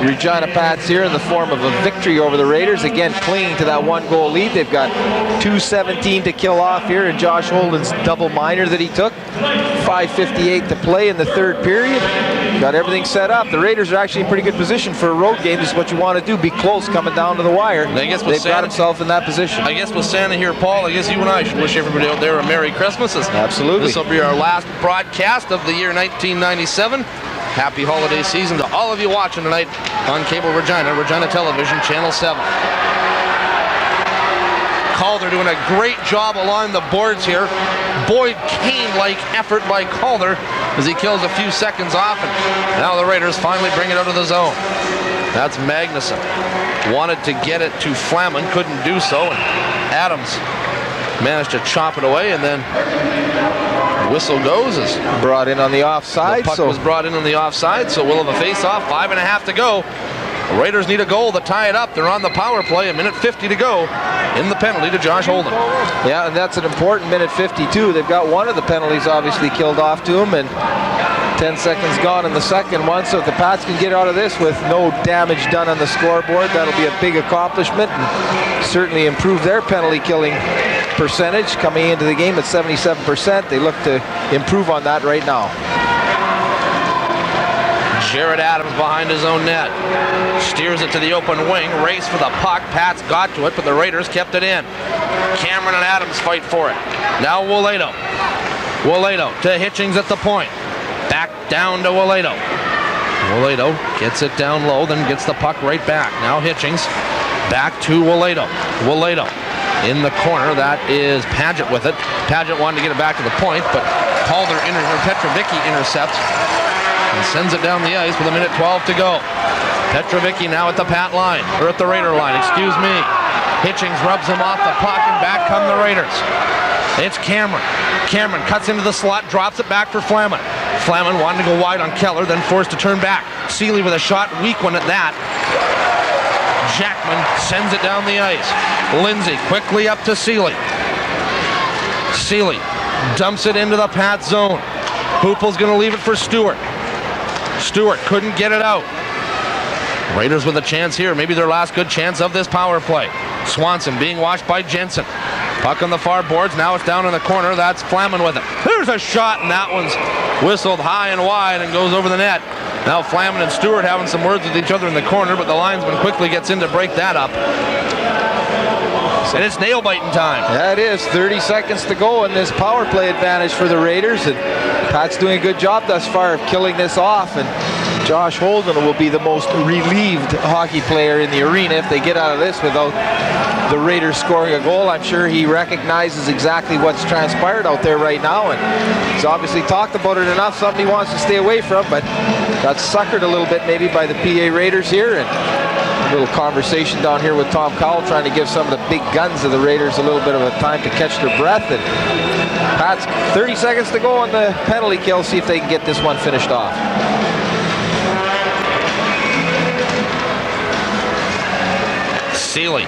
Regina Pats here in the form of a victory over the Raiders. Again, clinging to that 1-goal lead. They've got 2:17 to kill off here in Josh Holden's double minor that he took. 5:58 to play in the third period. Got everything set up. The Raiders are actually in pretty good position for a road game. This is what you want to do. Be close coming down to the wire. I guess they've got themselves in that position. I guess with Santa here, Paul, I guess you and I should wish everybody out there a Merry Christmas. Absolutely. This will be our last broadcast of the year 1997. Happy holiday season to all of you watching tonight on Cable Regina, Regina Television, Channel 7. Calder doing a great job along the boards here. Boyd Kane-like effort by Calder as he kills a few seconds off, and now the Raiders finally bring it out of the zone. That's Magnuson. Wanted to get it to Flaman, couldn't do so, and Adams managed to chop it away, and then the whistle goes as brought in on the offside. The puck was brought in on the offside, so we'll have a face-off. 5.5 to go. The Raiders need a goal to tie it up. They're on the power play. 1:50 to go in the penalty to Josh Holden. Yeah, and that's an important 1:52. They've got one of the penalties obviously killed off to them, and 10 seconds gone in the second one. So if the Pats can get out of this with no damage done on the scoreboard, that'll be a big accomplishment and certainly improve their penalty killing percentage. Coming into the game at 77%, they look to improve on that right now. Jared Adams behind his own net. Steers it to the open wing. Race for the puck. Pats got to it, but the Raiders kept it in. Cameron and Adams fight for it. Now Woledo. Woledo to Hitchings at the point. Back down to Woledo. Woledo gets it down low, then gets the puck right back. Now Hitchings back to Woledo. Woledo in the corner. That is Paget with it. Paget wanted to get it back to the point, but Calder or Petrovicky intercepts and sends it down the ice with 1:12 to go. Petrovicky now at the Pat line, or at the Raider line, excuse me. Hitchings rubs him off the puck, and back come the Raiders. It's Cameron. Cameron cuts into the slot, drops it back for Flaman. Flaman wanted to go wide on Keller, then forced to turn back. Seeley with a shot, weak one at that. Jackman sends it down the ice. Lindsay quickly up to Seeley. Seeley dumps it into the Pat zone. Hoople's going to leave it for Stuart. Stuart couldn't get it out. Raiders with a chance here, maybe their last good chance of this power play. Swanson being watched by Jensen. Puck on the far boards, now it's down in the corner. That's Flaman with it. There's a shot, and that one's whistled high and wide and goes over the net. Now Flaman and Stuart having some words with each other in the corner, but the linesman quickly gets in to break that up. And it's nail-biting time. Yeah, it is. 30 seconds to go in this power play advantage for the Raiders, and Pat's doing a good job thus far of killing this off, and Josh Holden will be the most relieved hockey player in the arena if they get out of this without the Raiders scoring a goal. I'm sure he recognizes exactly what's transpired out there right now, and he's obviously talked about it enough, something he wants to stay away from, but got suckered a little bit maybe by the PA Raiders here, and a little conversation down here with Tom Cowell trying to give some of the big guns of the Raiders a little bit of a time to catch their breath. And Pat's 30 seconds to go on the penalty kill, see if they can get this one finished off. Seeley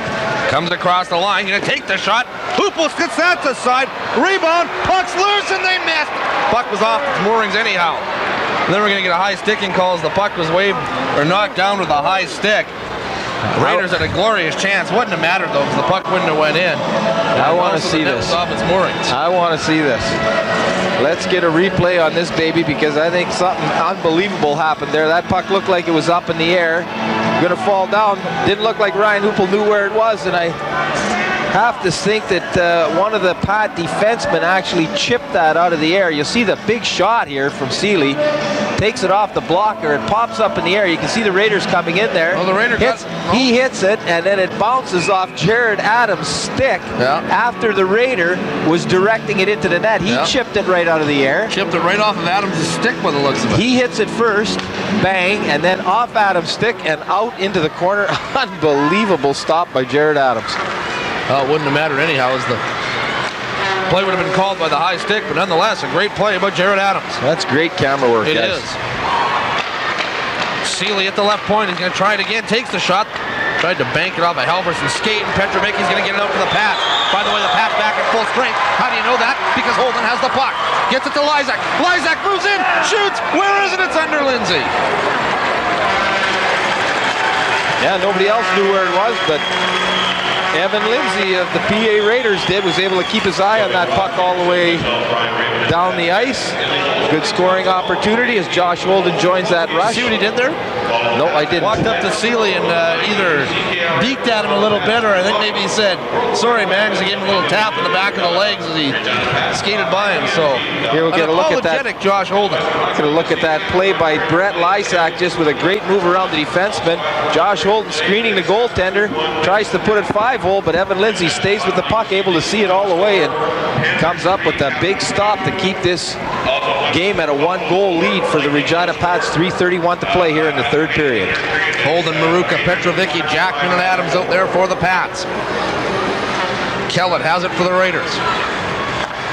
comes across the line, gonna take the shot. Hoople gets that to side. Rebound, puck's loose, and they missed. Puck was off its moorings anyhow. And then we're gonna get a high sticking call as the puck was waved or knocked down with a high stick. Raiders had a glorious chance. Wouldn't have mattered though, because the puck wouldn't have went in. I want to see this. Off its moorings. I want to see this. Let's get a replay on this baby, because I think something unbelievable happened there. That puck looked like it was up in the air, going to fall down. Didn't look like Ryan Hoople knew where it was, and I have to think that one of the Pat defensemen actually chipped that out of the air. You'll see the big shot here from Seeley. Takes it off the blocker. It pops up in the air. You can see the Raiders coming in there. Oh, the Raider He hits it, and then it bounces off Jared Adams' stick after the Raider was directing it into the net. He chipped it right out of the air. Chipped it right off of Adams' stick by the looks of it. He hits it first, bang, and then off Adams' stick and out into the corner. Unbelievable stop by Jared Adams. Well, it wouldn't have mattered anyhow, as the play would have been called by the high stick, but nonetheless, a great play by Jared Adams. That's great camera work, It guys. is. Seeley at the left point. He's going to try it again. Takes the shot. Tried to bank it off a Halverson's skate, and Petrovicky's going to get it out to the Pats. By the way, the Pats back at full strength. How do you know that? Because Holden has the puck. Gets it to Lysak. Lysak moves in, shoots. Where is it? It's under Lindsay. Yeah, nobody else knew where it was, but Evan Lindsay of the PA Raiders was able to keep his eye on that puck all the way down the ice. Good scoring opportunity as Josh Holden joins that rush. See what he did there? No, I didn't. Walked up to Seeley and either beaked at him a little bit, or I think maybe he said, sorry, man, because he gave him a little tap in the back of the legs as he skated by him. So here we'll get a look at that. Josh Holden. Get a look at that play by Brett Lysak, just with a great move around the defenseman. Josh Holden screening the goaltender, tries to put it 5-hole, but Evan Lindsay stays with the puck, able to see it all the way, and comes up with that big stop to keep this game at a 1-goal lead for the Regina Pats. 3:31 to play here in the third period. Holden, Maruka, Petrovicky, Jackman, and Adams out there for the Pats. Kellett has it for the Raiders.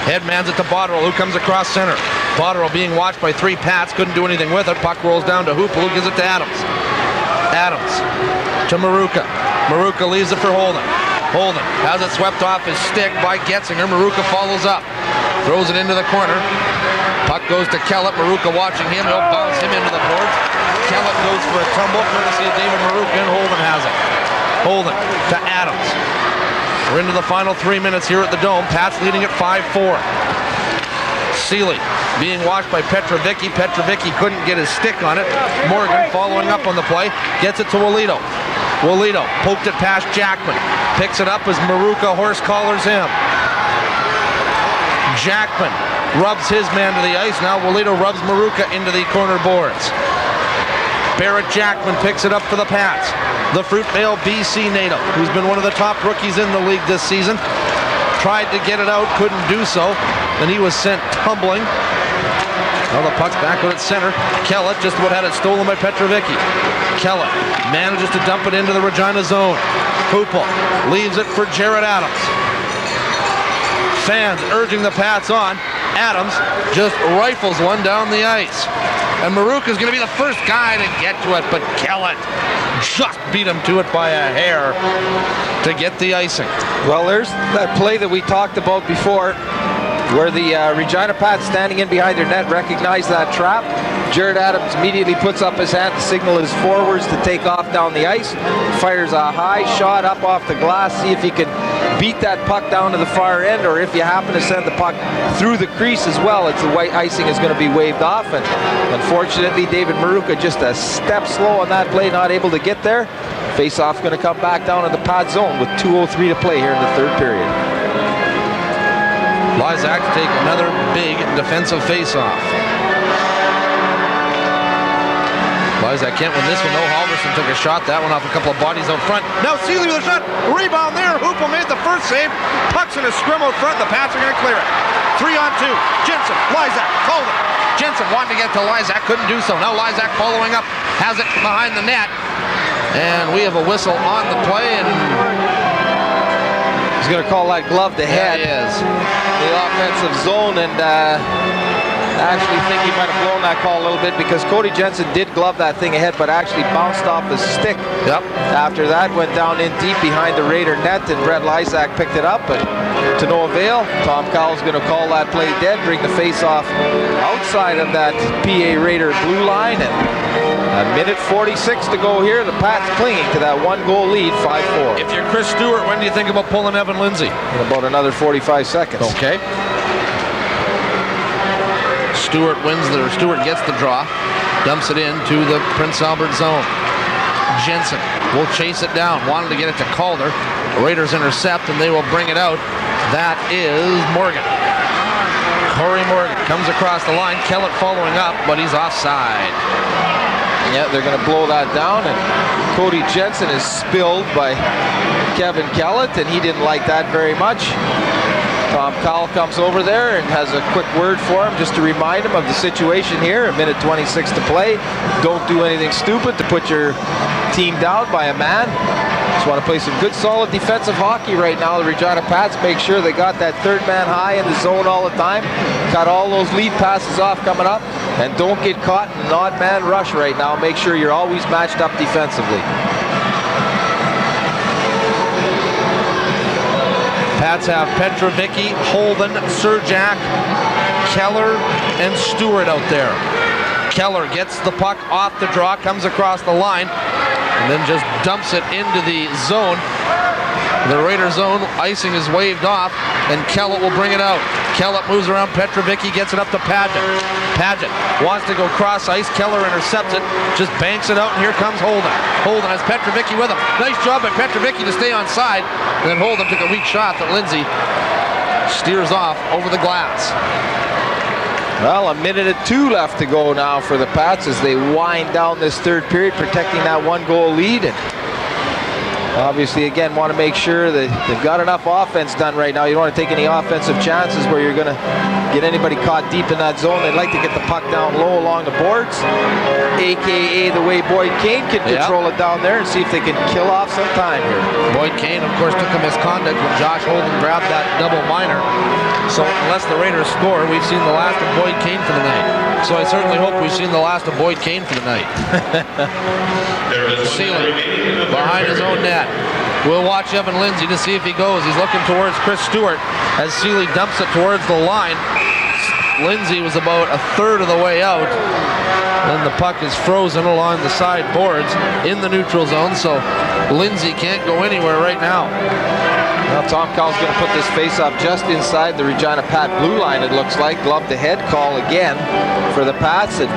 Headmans it to Botterill, who comes across center. Botterill being watched by 3 Pats, couldn't do anything with it. Puck rolls down to Hoople, who gives it to Adams. Adams to Maruka. Maruka leaves it for Holden. Holden has it swept off his stick by Getzinger. Maruka follows up. Throws it into the corner. Puck goes to Kellett. Maruka watching him. He'll bounce him into the boards. Kellett goes for a tumble, courtesy of David Maruka, and Holden has it. Holden to Adams. We're into the final 3 minutes here at the Dome. Pats leading at 5-4. Seeley being watched by Petrovicky. Petrovicky couldn't get his stick on it. Morgan following up on the play. Gets it to Walito. Walito poked it past Jackman. Picks it up as Maruka horse collars him. Jackman rubs his man to the ice. Now Walito rubs Maruka into the corner boards. Barrett Jackman picks it up for the Pats. The Fruitvale BC native, who's been one of the top rookies in the league this season, tried to get it out, couldn't do so. Then he was sent tumbling. Now the puck's back out at center. Kellett just about had it stolen by Petrovicky. Kellett manages to dump it into the Regina zone. Hoople leaves it for Jared Adams. Fans urging the Pats on. Adams just rifles one down the ice. And Maruka's going to be the first guy to get to it, but Kellett just beat him to it by a hair to get the icing. Well, there's that play that we talked about before, where the Regina Pats standing in behind their net recognize that trap. Jared Adams immediately puts up his hand to signal his forwards to take off down the ice. Fires a high shot up off the glass, see if he can beat that puck down to the far end, or if you happen to send the puck through the crease as well, it's the white icing is going to be waved off. And unfortunately, David Maruka just a step slow on that play, not able to get there. Face-off going to come back down in the Pat zone with 2:03 to play here in the third period. Lysak to take another big defensive face-off. Lysak can't win this one. No, Halverson took a shot. That one off a couple of bodies out front. Now Seeley with a shot. Rebound there. Hoople made the first save. Puck's in a scrim out front. The Pats are going to clear it. 3-on-2. Jensen, Lysak, Holden. Jensen wanted to get to Lysak. Couldn't do so. Now Lysak following up. Has it behind the net. And we have a whistle on the play. And he's going to call that glove to head. Yeah, he is. The offensive zone, and I actually think he might have blown that call a little bit, because Cody Jensen did glove that thing ahead, but actually bounced off his stick. Yep. After that, went down in deep behind the Raider net, and Brett Lysak picked it up, but to no avail. Tom Cowell's going to call that play dead, bring the face-off outside of that PA Raider blue line, and a minute 46 to go here. The Pats clinging to that 1-goal lead, 5-4. If you're Chris Stuart, when do you think about pulling Evan Lindsay? In about another 45 seconds. Okay. Stuart gets the draw, dumps it into the Prince Albert zone. Jensen will chase it down, wanted to get it to Calder. The Raiders intercept, and they will bring it out. That is Morgan. Corey Morgan comes across the line. Kellett following up, but he's offside. Yeah, they're going to blow that down, and Cody Jensen is spilled by Kevin Kellett, and he didn't like that very much. Tom Cowell comes over there and has a quick word for him, just to remind him of the situation here. A minute 26 to play. Don't do anything stupid to put your team down by a man. Just want to play some good, solid defensive hockey right now. The Regina Pats make sure they got that third man high in the zone all the time. Got all those lead passes off coming up. And don't get caught in an odd man rush right now. Make sure you're always matched up defensively. Pats have Petrovicky, Holden, Surjak, Keller, and Stuart out there. Keller gets the puck off the draw, comes across the line, and then just dumps it into the zone. The Raider zone, icing is waved off, and Kellett will bring it out. Kellett moves around Petrovicky, gets it up to Padgett. Padgett wants to go cross ice. Keller intercepts it, just banks it out, and here comes Holden. Holden has Petrovicky with him. Nice job by Petrovicky to stay on side. And then Holden took a weak shot that Lindsay steers off over the glass. Well, 1:02 left to go now for the Pats as they wind down this third period, protecting that 1-goal lead. And obviously, again, want to make sure that they've got enough offense done right now. You don't want to take any offensive chances where you're going to get anybody caught deep in that zone. They'd like to get the puck down low along the boards, a.k.a. the way Boyd Kane can control it down there and see if they can kill off some time here. Boyd Kane, of course, took a misconduct when Josh Holden grabbed that double minor. So unless the Raiders score, we've seen the last of Boyd Kane for the night. So I certainly hope we've seen the last of Boyd Kane for the night. Sealy behind his own net. We'll watch Evan Lindsay to see if he goes. He's looking towards Chris Stuart as Sealy dumps it towards the line. Lindsay was about a third of the way out. Then the puck is frozen along the side boards in the neutral zone, so Lindsay can't go anywhere right now. Well, Tom Cowell's going to put this face-off just inside the Regina Pat blue line, it looks like. Glove to head call again for the Pats. And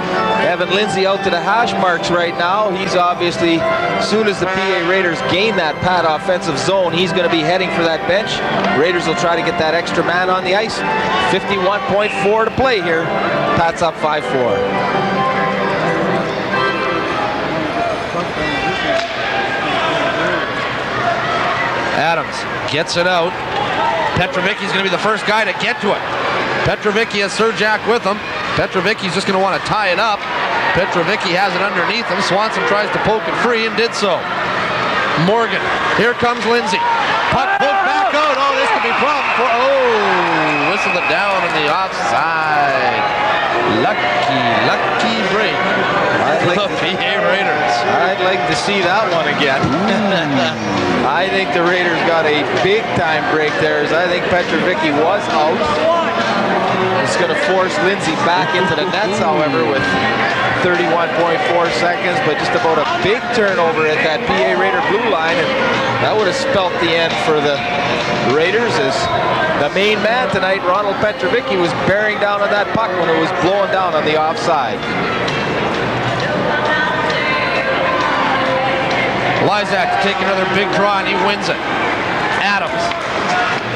Evan Lindsay out to the hash marks right now. He's obviously, as soon as the PA Raiders gain that Pat offensive zone, he's going to be heading for that bench. Raiders will try to get that extra man on the ice. 51.4 to play here. Pats up 5-4. Adams gets it out. Petrovicky's going to be the first guy to get to it. Petrovicky has Serjak with him. Petrovicky's just going to want to tie it up. Petrovicky has it underneath him. Swanson tries to poke it free and did so. Morgan. Here comes Lindsay. Puck pulled back out. Oh, this could be a problem for... Oh, whistle it down on the offside. Lucky break. The PA Raiders. I'd like to see that one again. I think the Raiders got a big-time break there, as I think Petrovicky was out. It's going to force Lindsay back into the nets, however, with 31.4 seconds, but just about a big turnover at that PA Raider blue line, and that would have spelt the end for the Raiders, as the main man tonight, Ronald Petrovicky, was bearing down on that puck when it was blowing down on the offside. Lysak to take another big draw, and he wins it. Adams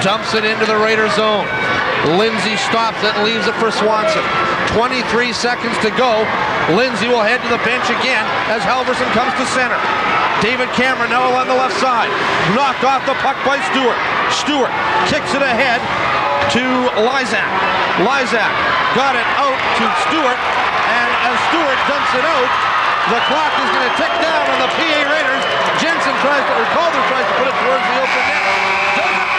dumps it into the Raider zone. Lindsay stops it and leaves it for Swanson. 23 seconds to go. Lindsay will head to the bench again as Halverson comes to center. David Cameron now on the left side. Knocked off the puck by Stuart. Stuart kicks it ahead to Lysak. Lysak got it out to Stuart, and as Stuart dumps it out, the clock is going to tick down on the PA Raiders. Jensen tries to, or Calder tries to put it towards the open net. Doesn't matter.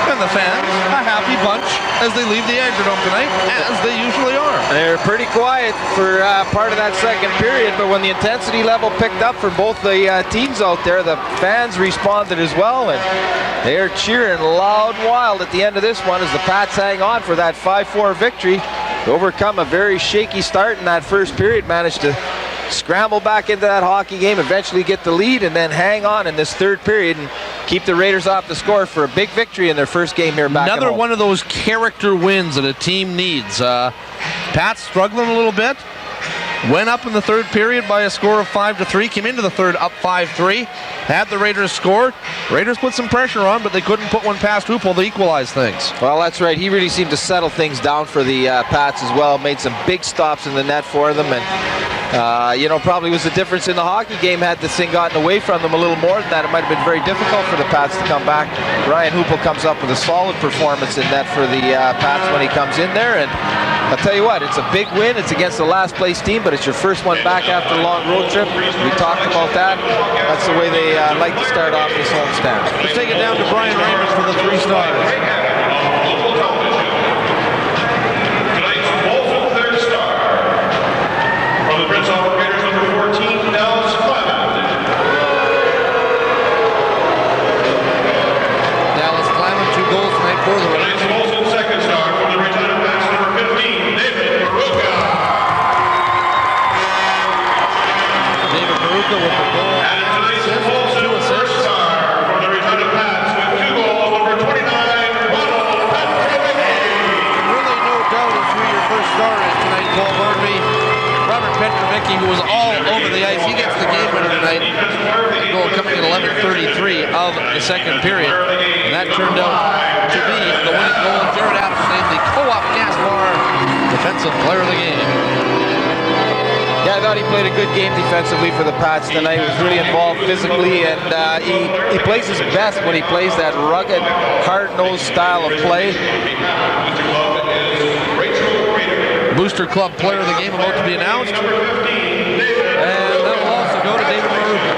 And the fans, a happy bunch as they leave the Agrodome tonight, as they usually are. They're pretty quiet for part of that second period, but when the intensity level picked up for both the teams out there, the fans responded as well, and they're cheering loud and wild at the end of this one as the Pats hang on for that 5-4 victory to overcome a very shaky start in that first period, managed to scramble back into that hockey game, eventually get the lead, and then hang on in this third period and keep the Raiders off the score for a big victory in their first game here back Another at home. one of those character wins that a team needs. Pats struggling a little bit. Went up in the third period by a score of 5-3. Came into the third up 5-3. Had the Raiders scored. Raiders put some pressure on, but they couldn't put one past Hoople to equalize things. Well, that's right. He really seemed to settle things down for the Pats as well. Made some big stops in the net for them, and you know, probably was the difference in the hockey game. Had this thing gotten away from them a little more than that, it might have been very difficult for the Pats to come back. Ryan Hoople comes up with a solid performance in net for the Pats when he comes in there, and I'll tell you what, it's a big win. It's against the last place team, but it's your first one back after a long road trip. We talked about that. That's the way they like to start off this homestand. Let's take it down to Brian Raymond for the 3 stars. Tonight's Molson third star from the Prince Albert Raiders, number 14, Dallas Clement. Dallas Clement, 2 goals tonight for the Raiders. Tonight's Molson second star from the Regina Pats, number 15, David Peruka. David Peruka with the goal. And tonight's Molson first star from the Regina Pats with 2 goals, number 29, Ronald. Paul Barnby. Robert Petrovicky, who was all over the ice, he gets the game winner tonight. Goal coming at 11:33 of the second period. And that turned out to be the winning goal. Jared Adams named the Co-op Gas Bar Defensive Player of the Game. Yeah, I thought he played a good game defensively for the Pats tonight. He was really involved physically, and he plays his best when he plays that rugged, hard-nosed style of play. Booster Club Player of the Game about to be announced. And that will also go to David Maruka.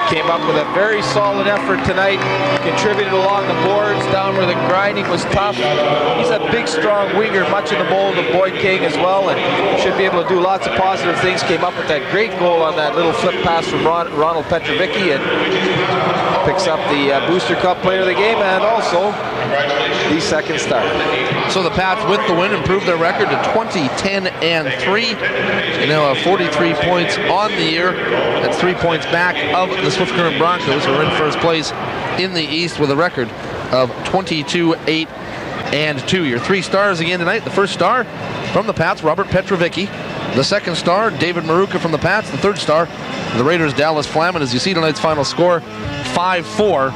Came up with a very solid effort tonight, contributed along the boards, down where the grinding was tough. He's a big, strong winger, much in the mold of Boyd King as well, and should be able to do lots of positive things. Came up with that great goal on that little flip pass from Ronald Petrovicky, and picks up the Booster Cup Player of the Game, and also the second star. So the Pats, with the win, improved their record to 20-10-3. They now have 43 points on the year. That's 3 points back of the Swift Current Broncos, who are in first place in the East with a record of 22-8-2. Your 3 stars again tonight. The first star from the Pats, Robert Petrovicky. The second star, David Maruka from the Pats. The third star, the Raiders' Dallas Flamin. As you see tonight's final score, 5-4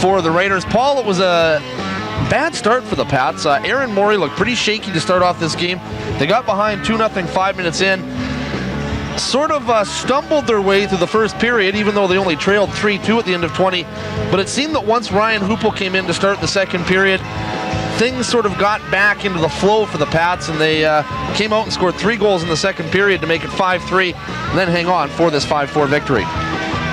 for the Raiders. Paul, it was a bad start for the Pats. Aaron Morey looked pretty shaky to start off this game. They got behind 2-0 5 minutes in. Sort of stumbled their way through the first period, even though they only trailed 3-2 at the end of 20. But it seemed that once Ryan Hoople came in to start the second period, things sort of got back into the flow for the Pats, and they came out and scored 3 goals in the second period to make it 5-3, and then hang on for this 5-4 victory.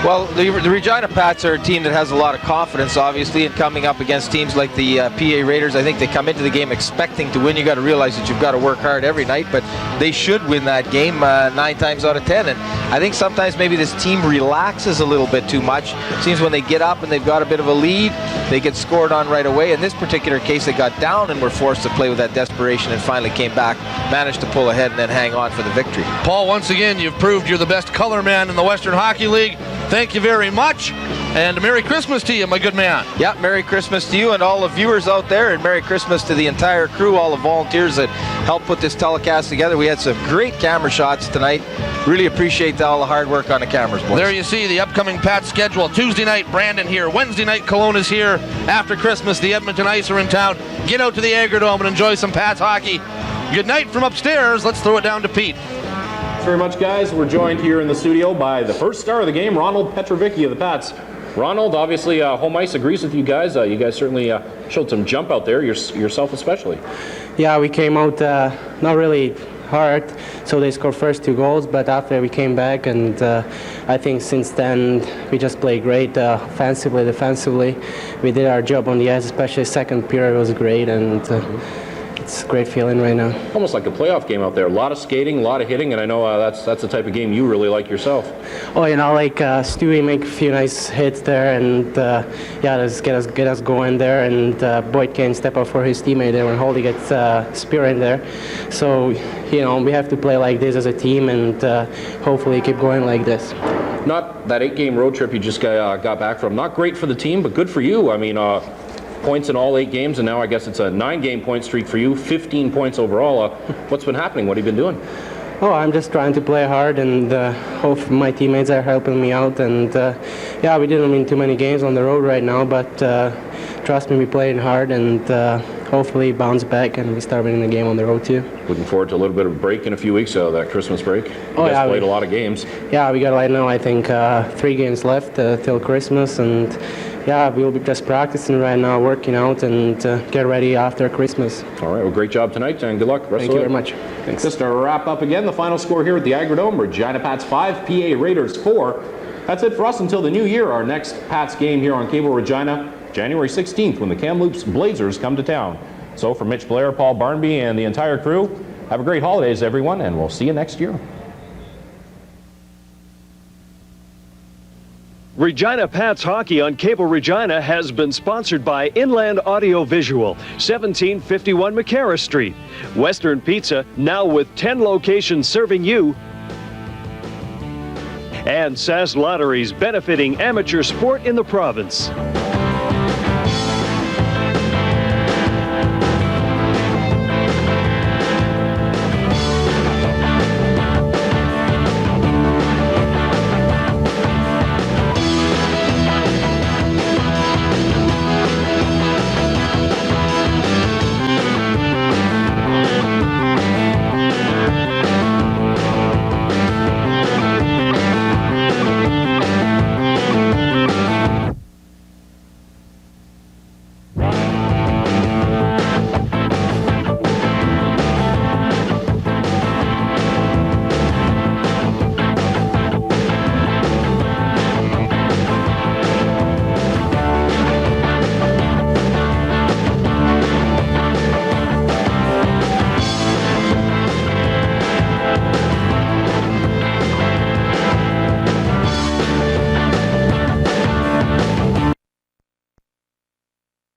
Well, the Regina Pats are a team that has a lot of confidence, obviously, in coming up against teams like the PA Raiders. I think they come into the game expecting to win. You got to realize that you've got to work hard every night, but they should win that game 9 times out of 10. And I think sometimes maybe this team relaxes a little bit too much. It seems when they get up and they've got a bit of a lead, they get scored on right away. In this particular case, they got down and were forced to play with that desperation, and finally came back, managed to pull ahead and then hang on for the victory. Paul, once again, you've proved you're the best color man in the Western Hockey League. Thank you very much, and Merry Christmas to you, my good man. Yeah, Merry Christmas to you and all the viewers out there, and Merry Christmas to the entire crew, all the volunteers that helped put this telecast together. We had some great camera shots tonight. Really appreciate all the hard work on the cameras, boys. There you see the upcoming Pats schedule. Tuesday night, Brandon here. Wednesday night, Cologne is here. After Christmas, the Edmonton Ice are in town. Get out to the Agrodome and enjoy some Pats hockey. Good night from upstairs. Let's throw it down to Pete. Thanks very much, guys. We're joined here in the studio by the first star of the game, Ronald Petrovicky of the Pats. Ronald, obviously, home ice agrees with you guys. You guys certainly showed some jump out there, yourself especially. Yeah, we came out not really hard, so they scored first 2 goals, but after we came back, and I think since then we just played great offensively, defensively. We did our job on the ice, especially second period was great, and it's a great feeling right now. Almost like a playoff game out there. A lot of skating, a lot of hitting, and I know that's the type of game you really like yourself. Oh, you know, like Stewie make a few nice hits there, and yeah, just get us going there, and Boyd Kane step up for his teammate there when Holden gets spear in there. So, you know, we have to play like this as a team, and hopefully keep going like this. Not that 8-game road trip you just got back from. Not great for the team, but good for you. I mean, points in all 8 games, and now I guess it's a 9-game point streak for you, 15 points overall. What's been happening? What have you been doing? Oh, I'm just trying to play hard, and hope my teammates are helping me out. And yeah, we didn't win too many games on the road right now, but trust me, we're playing hard, and hopefully bounce back and we start winning the game on the road too. Looking forward to a little bit of a break in a few weeks, that Christmas break. You guys played a lot of games. Yeah, we got right now, I think, 3 games left till Christmas, and yeah, we'll be just practicing right now, working out, and get ready after Christmas. All right, well, great job tonight, and good luck. Thank you very much. Thanks. Just to wrap up again, the final score here at the Agrodome, Regina Pats 5, PA Raiders 4. That's it for us until the new year. Our next Pats game here on Cable Regina, January 16th, when the Kamloops Blazers come to town. So for Mitch Blair, Paul Barnby, and the entire crew, have a great holidays, everyone, and we'll see you next year. Regina Pats Hockey on Cable Regina has been sponsored by Inland Audio Visual, 1751 McCarra Street. Western Pizza, now with 10 locations serving you. And SAS Lotteries, benefiting amateur sport in the province.